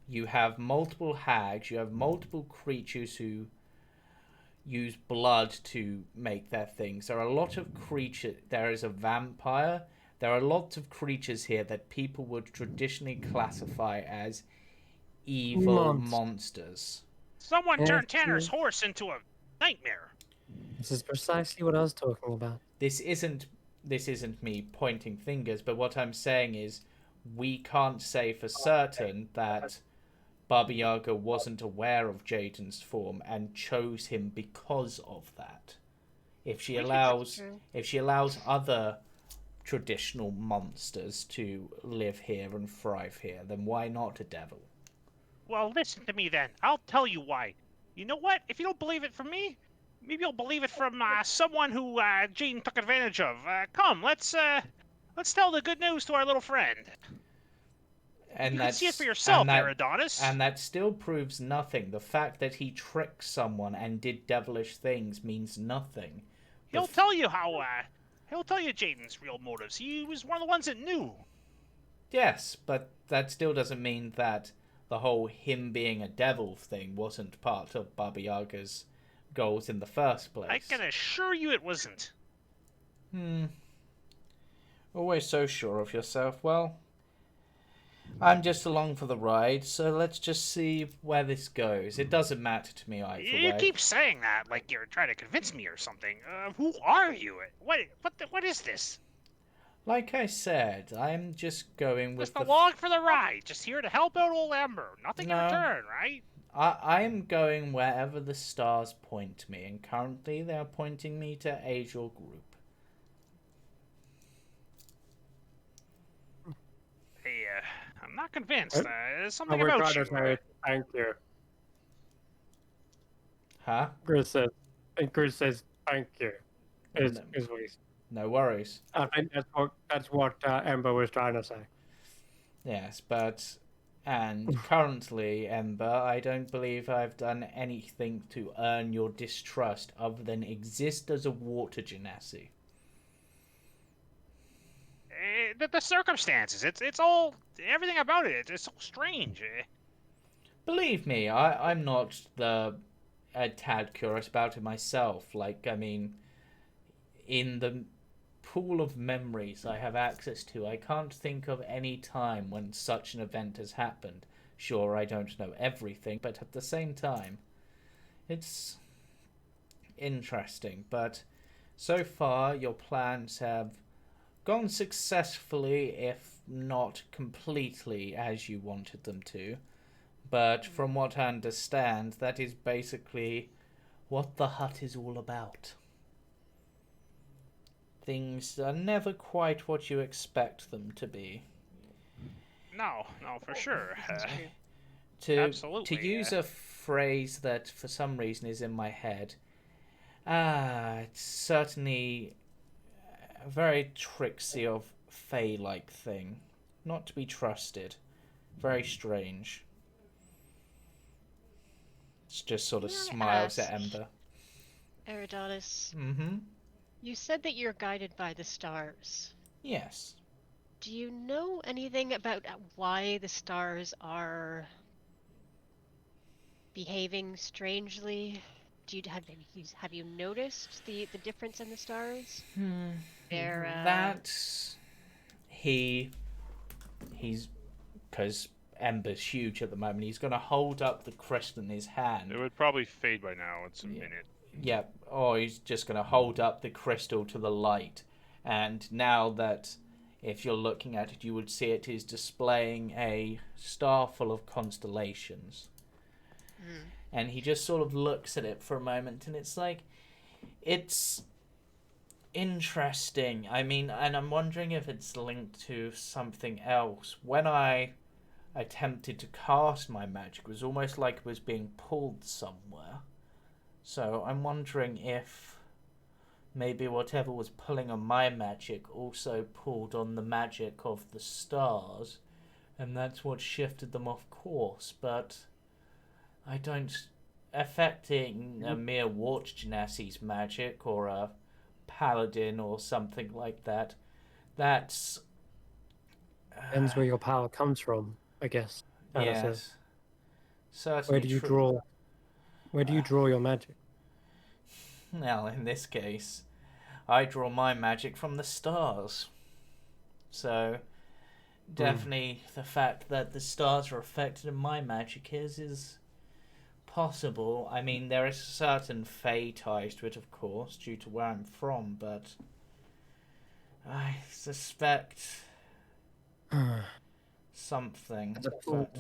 You have multiple hags. You have multiple creatures who use blood to make their things. There are a lot of creatures. There is a vampire. There are lots of creatures here that people would traditionally classify as evil monsters. Someone turned Tanner's horse into a nightmare. This is precisely what I was talking about. This isn't me pointing fingers, but what I'm saying is we can't say for certain that Baba Yaga wasn't aware of Jaden's form and chose him because of that. If she allows other traditional monsters to live here and thrive here, then why not a devil? Well, listen to me then. I'll tell you why. You know what? If you don't believe it from me, maybe you'll believe it from someone who Jaden took advantage of. Come, let's tell the good news to our little friend. And you can see it for yourself, Eridanis. And that still proves nothing. The fact that he tricked someone and did devilish things means nothing. He'll tell you he'll tell you Jaden's real motives. He was one of the ones that knew. Yes, but that still doesn't mean that the whole him being a devil thing wasn't part of Baba Yaga's goals in the first place. I can assure you it wasn't. Always so sure of yourself. Well, I'm just along for the ride, so let's just see where this goes. It doesn't matter to me either You way. keep saying that like you're trying to convince me or something. Who are you? What is this? Like I said, I'm just going with Just the... along for the ride. Just here to help out old Ember. Nothing in No. return, right? I'm going wherever the stars point me, and currently they are pointing me to Angel Group. Hey, I'm not convinced. There's And something we're about trying you. to say thank you. Huh? Chris says, and Chris says thank you. Is No, what he's. no worries. I think that's what Ember was trying to say. Yes, but... And currently, Ember, I don't believe I've done anything to earn your distrust other than exist as a water genasi. The circumstances. It's all everything about it. It's so strange. Believe me, I'm not a tad curious about it myself. Like, I mean, in the pool of memories I have access to, I can't think of any time when such an event has happened. Sure, I don't know everything, but at the same time, it's interesting. But so far, your plans have gone successfully, if not completely as you wanted them to. But from what I understand, that is basically what the hut is all about. Things are never quite what you expect them to be. No, for sure. This is true. To Absolutely, use a phrase that for some reason is in my head, it's certainly a very tricksy of Fey-like thing. Not to be trusted. Very strange. It just sort of May I smiles at ask, Ember. Eridanis, Mm-hmm. you said that you're guided by the stars. Yes. Do you know anything about why the stars are behaving strangely? Have you noticed the difference in the stars? They're That he's because Ember's huge at the moment. He's going to hold up the crystal in his hand. It would probably fade by now. It's a Yeah. minute. Yeah. Or he's just going to hold up the crystal to the light, and now that if you're looking at it, you would see it is displaying a star full of constellations. And he just sort of looks at it for a moment, and it's like, it's interesting. I mean, and I'm wondering if it's linked to something else. When I attempted to cast my magic, it was almost like it was being pulled somewhere. So I'm wondering if maybe whatever was pulling on my magic also pulled on the magic of the stars, and that's what shifted them off course. But I don't... Affecting a mere Water Genasi's magic or a paladin or something like that, that's... Depends where your power comes from, I guess. Anna says. Yes. Certainly Where do you true. draw? Where do you draw your magic? Well, in this case, I draw my magic from the stars. So, definitely the fact that the stars are affected in my magic is possible. I mean, there is certain fey ties to it, of course, due to where I'm from, but I suspect something. There's a pull,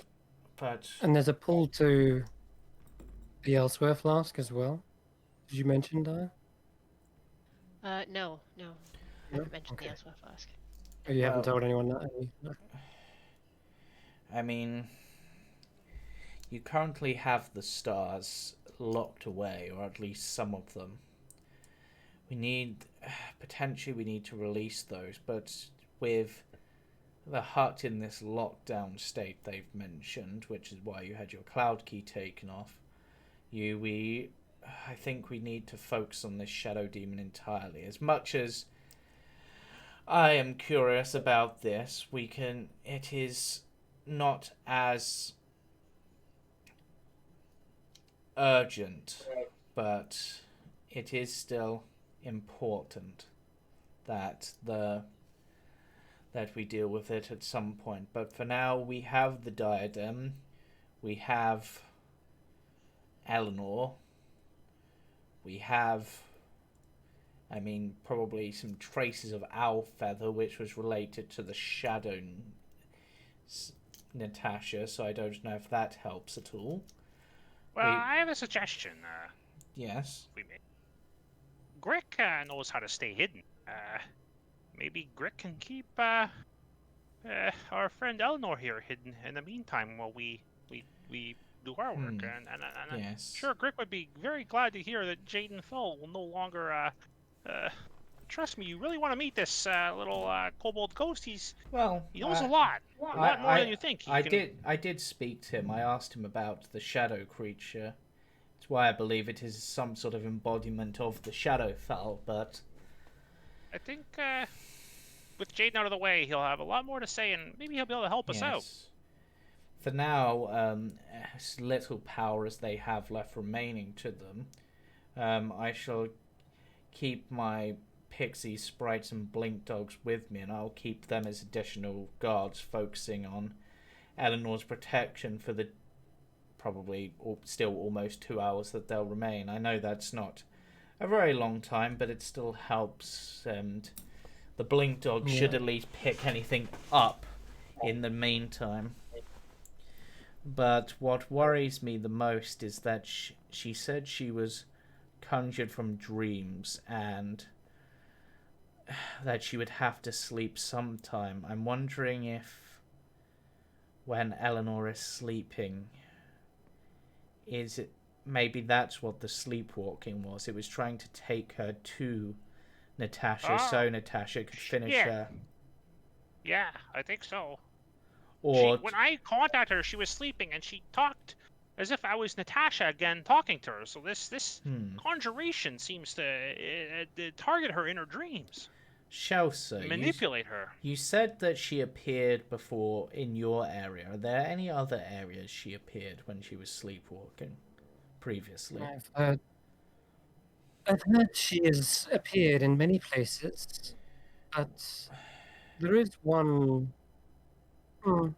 But and there's a pull to the Elsewhere flask as well. Did you mention that? no. I No? haven't mentioned Okay. the Elsewhere flask. Oh, you haven't Well- told anyone that? have you? No. I mean, you currently have the stars locked away, or at least some of them. We need, potentially we need to release those, but with the hut in this lockdown state they've mentioned, which is why you had your cloud key taken off, I think we need to focus on this shadow demon entirely. As much as I am curious about this, it is not as urgent, but it is still important that the that we deal with it at some point. But for now, we have the diadem. We have Eleanor. We have, I mean, probably some traces of owl feather, which was related to the shadow Natasha, so I don't know if that helps at all. Well, I have a suggestion. Yes. We may. Grick knows how to stay hidden. Maybe Grick can keep our friend Eleanor here hidden in the meantime while we do our work. And I'm Yes. sure Grick would be very glad to hear that Jaden Fell will no longer. Trust me, you really want to meet this little kobold ghost. He knows a lot more than you think. I did speak to him. I asked him about the shadow creature. It's why I believe it is some sort of embodiment of the Shadowfell, but I think with Jaden out of the way, he'll have a lot more to say, and maybe he'll be able to help us out. For now, as little power as they have left remaining to them, I shall keep my pixie sprites and blink dogs with me, and I'll keep them as additional guards, focusing on Eleanor's protection for the probably still almost 2 hours that they'll remain. I know that's not a very long time, but it still helps, and the blink dog should at least pick anything up in the meantime. But what worries me the most is that she said she was conjured from dreams and that she would have to sleep sometime. I'm wondering if when Eleanor is sleeping, is it maybe that's what the sleepwalking was? It was trying to take her to Natasha so Natasha could finish her. Yeah, I think so. Or when I contacted her, she was sleeping, and she talked as if I was Natasha again talking to her. So this conjuration seems to target her in her dreams. Chelsea, manipulate her. You said that she appeared before in your area. Are there any other areas she appeared when she was sleepwalking previously? I've heard she has appeared in many places, but there is one. I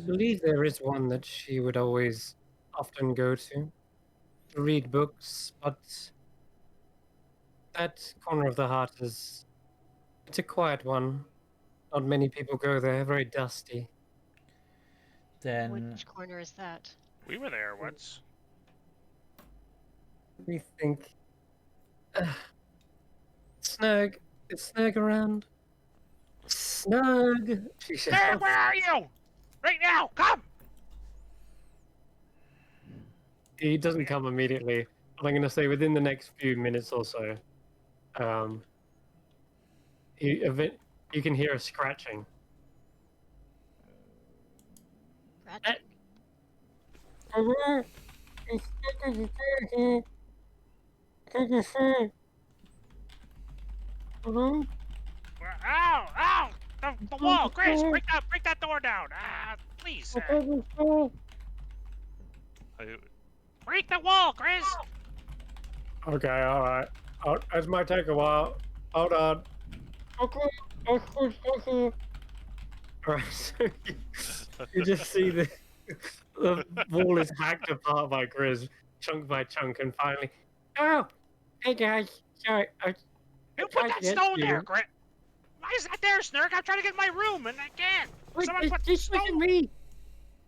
believe there is one that she would always often go to read books, but that corner of the heart it's a quiet one. Not many people go there, very dusty. Then Which corner is that? We were there once. We think Snug. Is Snug around? Snug! Snug, where are you? Right now, come! He doesn't come immediately. But I'm going to say within the next few minutes or so. You can hear a scratching. Ow! Ow! The wall! Chris, break that door down! Please! Break the wall, Chris! Okay, alright. This might take a while. Hold on. Alright, so you just see the wall is hacked apart by Grizz, chunk by chunk, and finally... Oh! Hey guys! Sorry, You put that stone there, Grit! Why is that there, Snurk? I'm trying to get in my room and I can't! Someone put the stone... me!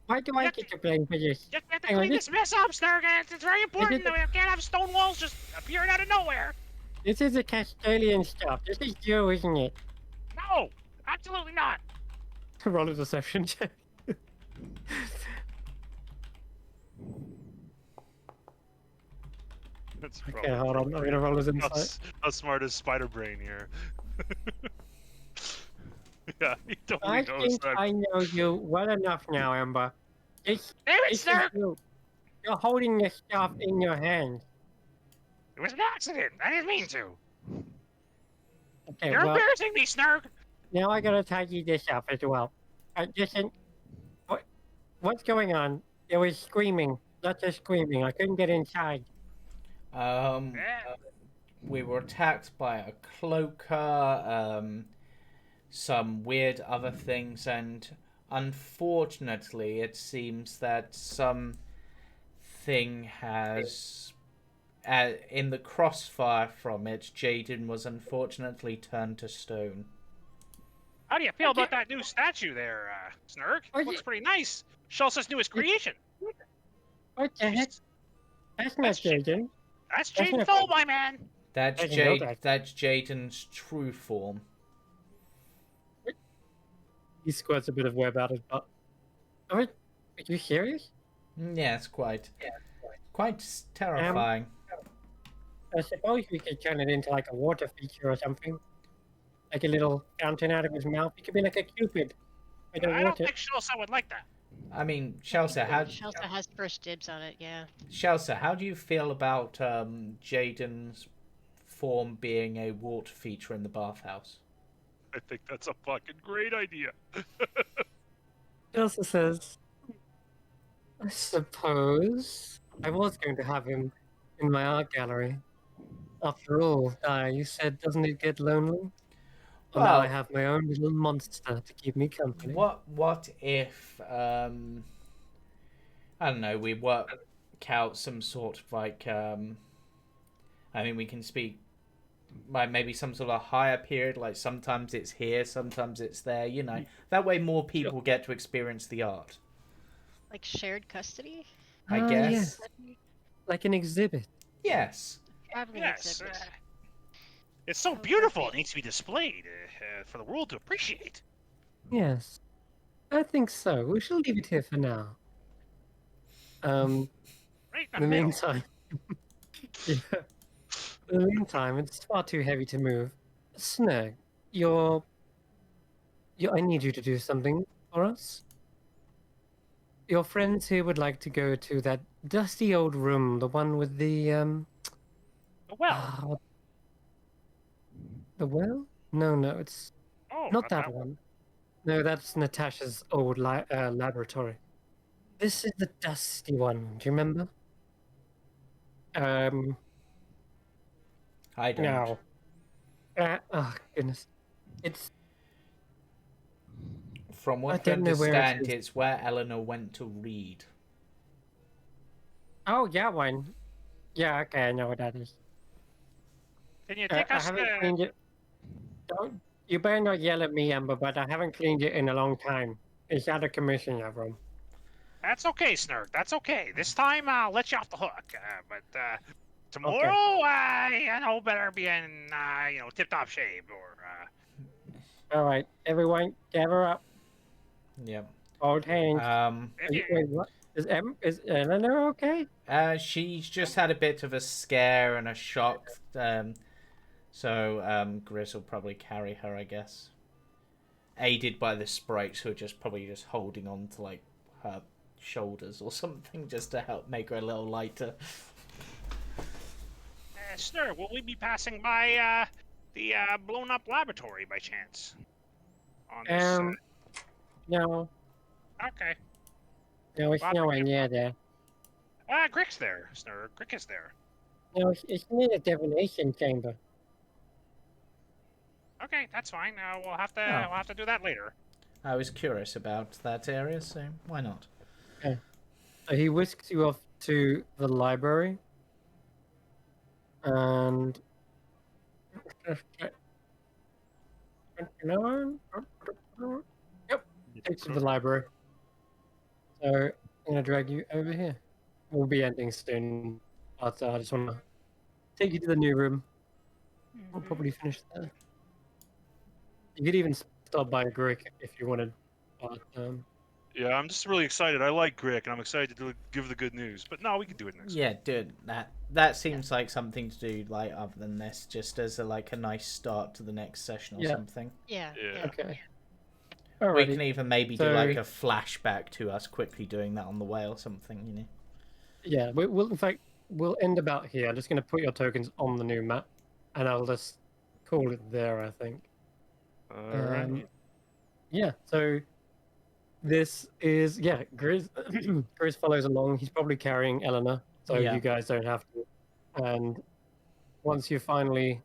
Why do I get to blame for this? You have to clean this mess up, Snurk! It's very important! We can't have stone walls just appearing out of nowhere! This is a Castilian stuff. This is you, isn't it? No! Absolutely not! Roll a deception check. That's Okay, hold on. I'm gonna roll his insight. How smart is Spider Brain here? Yeah, he totally I knows think that. I know you well enough now, Ember. Damn it, Snurk! You're holding this stuff in your hand. It was an accident! I didn't mean to! Okay, You're embarrassing me, Snurk! Now I gotta tidy this up as well. Listen, what's going on? There was screaming. Lots of screaming. I couldn't get inside. We were attacked by a cloaker. some weird other things, and unfortunately, it seems that something has. In the crossfire from it, Jaden was unfortunately turned to stone. How do you feel about that new statue there, Snurk? Looks pretty nice. Shelsa's newest creation. What the heck? She's- That's not That's Jaden. That's That's Jaden not- Thole, my man. That's I didn't know that. That's Jaden's true form. He squirts a bit of web out his butt. Are you serious? Yes, quite terrifying. I suppose we could turn it into like a water feature or something. Like a little fountain out of his mouth. He could be like a cupid. With the I don't water. think Shelsa would like that. I mean, Shelsa, how Shelsa has first dibs on it, yeah. do you feel about Jaden's form being a water feature in the bathhouse? I think that's a fucking great idea. Elsa says, I suppose I was going to have him in my art gallery. After all, you said, doesn't it get lonely? Well, now I Well- have my own little monster to keep me company. What if I don't know, we work out some sort of like I mean, we can speak like maybe some sort of higher period, like sometimes it's here, sometimes it's there, you know. That way more people get to experience the art. Like shared custody? I Ah, guess. yes. Like an exhibit. Yes. Traveling Yes. exhibit. It's so Oh, beautiful. It perfect. needs to be displayed for the world to appreciate. Yes. I think so. We shall leave it here for now. Right In the meantime, yeah. In the meantime, it's far too heavy to move. Snug, I need you to do something for us. Your friends here would like to go to that dusty old room, the one with the Well, the well? No, it's oh, not that one. No, that's Natasha's old laboratory. This is the dusty one. Do you remember? I don't. No. Oh goodness, it's From what I don't know where it understand, is. it's where Eleanor went to read. oh yeah one. Yeah, okay, I know what that is. Can you take I us haven't to... cleaned it. Don't you better not yell at me, Amber. But I haven't cleaned it in a long time. It's out of commission, everyone. That's okay, Snurk. That's okay. This time I'll let you off the hook. But tomorrow, better be in, tip-top shape or... All right, everyone, gather up. Yep. Hold hands. Wait, what? Is Eleanor okay? She's just had a bit of a scare and a shock. So Grizz will probably carry her, I guess. Aided by the sprites who are probably just holding on to like her shoulders or something just to help make her a little lighter. Snurk, will we be passing by the blown-up laboratory by chance? On this, No, okay. no, it's Well, nowhere near there. Grick's there, Snurk. Grick is there. No, it's near the divination chamber. Okay, that's fine. We'll have to Oh. we'll have to do that later. I was curious about that area, so why not? So he whisks you off to the library, and yep, takes you to the library. So I'm gonna drag you over here. We'll be ending soon, but I just wanna take you to the new room. We'll probably finish there. You could even stop by Grick if you wanted, but Yeah, I'm just really excited. I like Grick, and I'm excited to give the good news. But no, we can do it next week. Yeah, dude, that seems like something to do like other than this, just as a nice start to the next session or Yeah. something. Yeah. Yeah. okay. We Alrighty. can even maybe do So- like a flashback to us quickly doing that on the way or something, you know. Yeah, we'll in fact we'll end about here. I'm just gonna put your tokens on the new map, and I'll just call it there. I think. All right. Yeah. So this is Grizz. Grizz follows along. He's probably carrying Eleanor, so Yeah. you guys don't have to. And once you finally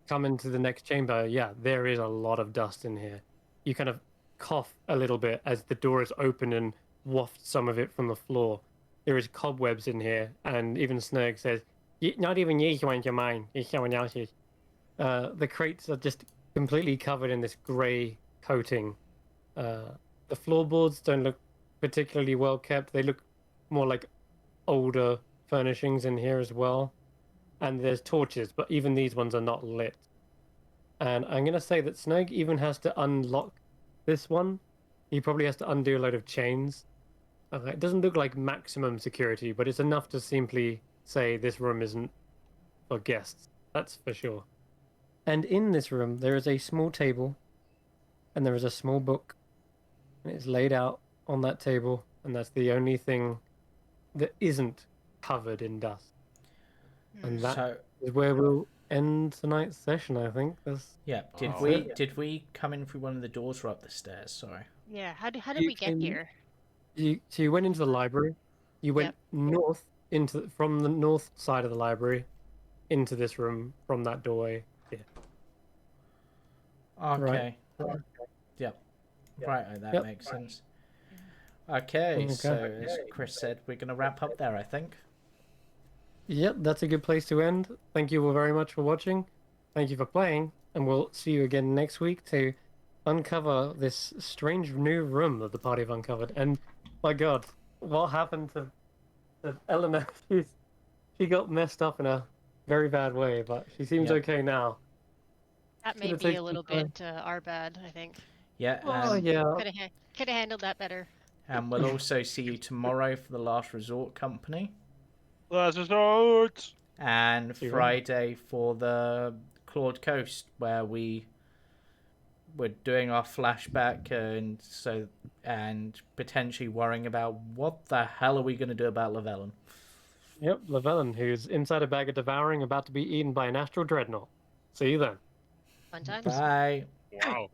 come into the next chamber, yeah, there is a lot of dust in here. You kind of cough a little bit as the door is open and waft some of it from the floor. There is cobwebs in here, and even Snurg says, Not even you want your mine, it's someone else's." The crates are just completely covered in this grey coating. The floorboards don't look particularly well kept. They look more like older furnishings in here as well. And there's torches, but even these ones are not lit. And I'm going to say that Snug even has to unlock this one. He probably has to undo a load of chains. It doesn't look like maximum security, but it's enough to simply say this room isn't for guests. That's for sure. And in this room, there is a small table, and there is a small book. And it's laid out on that table, and that's the only thing that isn't covered in dust. And that So is where we'll end tonight's session, I think. yeah, did Oh. we come in through one of the doors or up the stairs? Sorry. Yeah, how did You we get came- here? So you went into the library. You went Yep. north from the north side of the library into this room from that doorway. Yeah. Okay. Yep. Right, that Yep. makes sense. Okay, so Okay. as Chris said, we're going to wrap up there, I think. Yep, that's a good place to end. Thank you all very much for watching. Thank you for playing, and we'll see you again next week to uncover this strange new room that the party have uncovered. And my God, what happened to Eleanor? She got messed up in a very bad way, but she seems Yep. okay now. That gonna may be take a some little time. bit our bad, I think. Yeah, Oh and, yeah, Could have handled that better. and we'll also see you tomorrow for the Last Resort Company, Last resort. and See you Friday for the Claude Coast, where we're doing our flashback and potentially worrying about what the hell are we going to do about Lavellin. Yep, Lavellin, who's inside a bag of devouring, about to be eaten by an astral dreadnought. See you then. Fun times. Bye. Wow.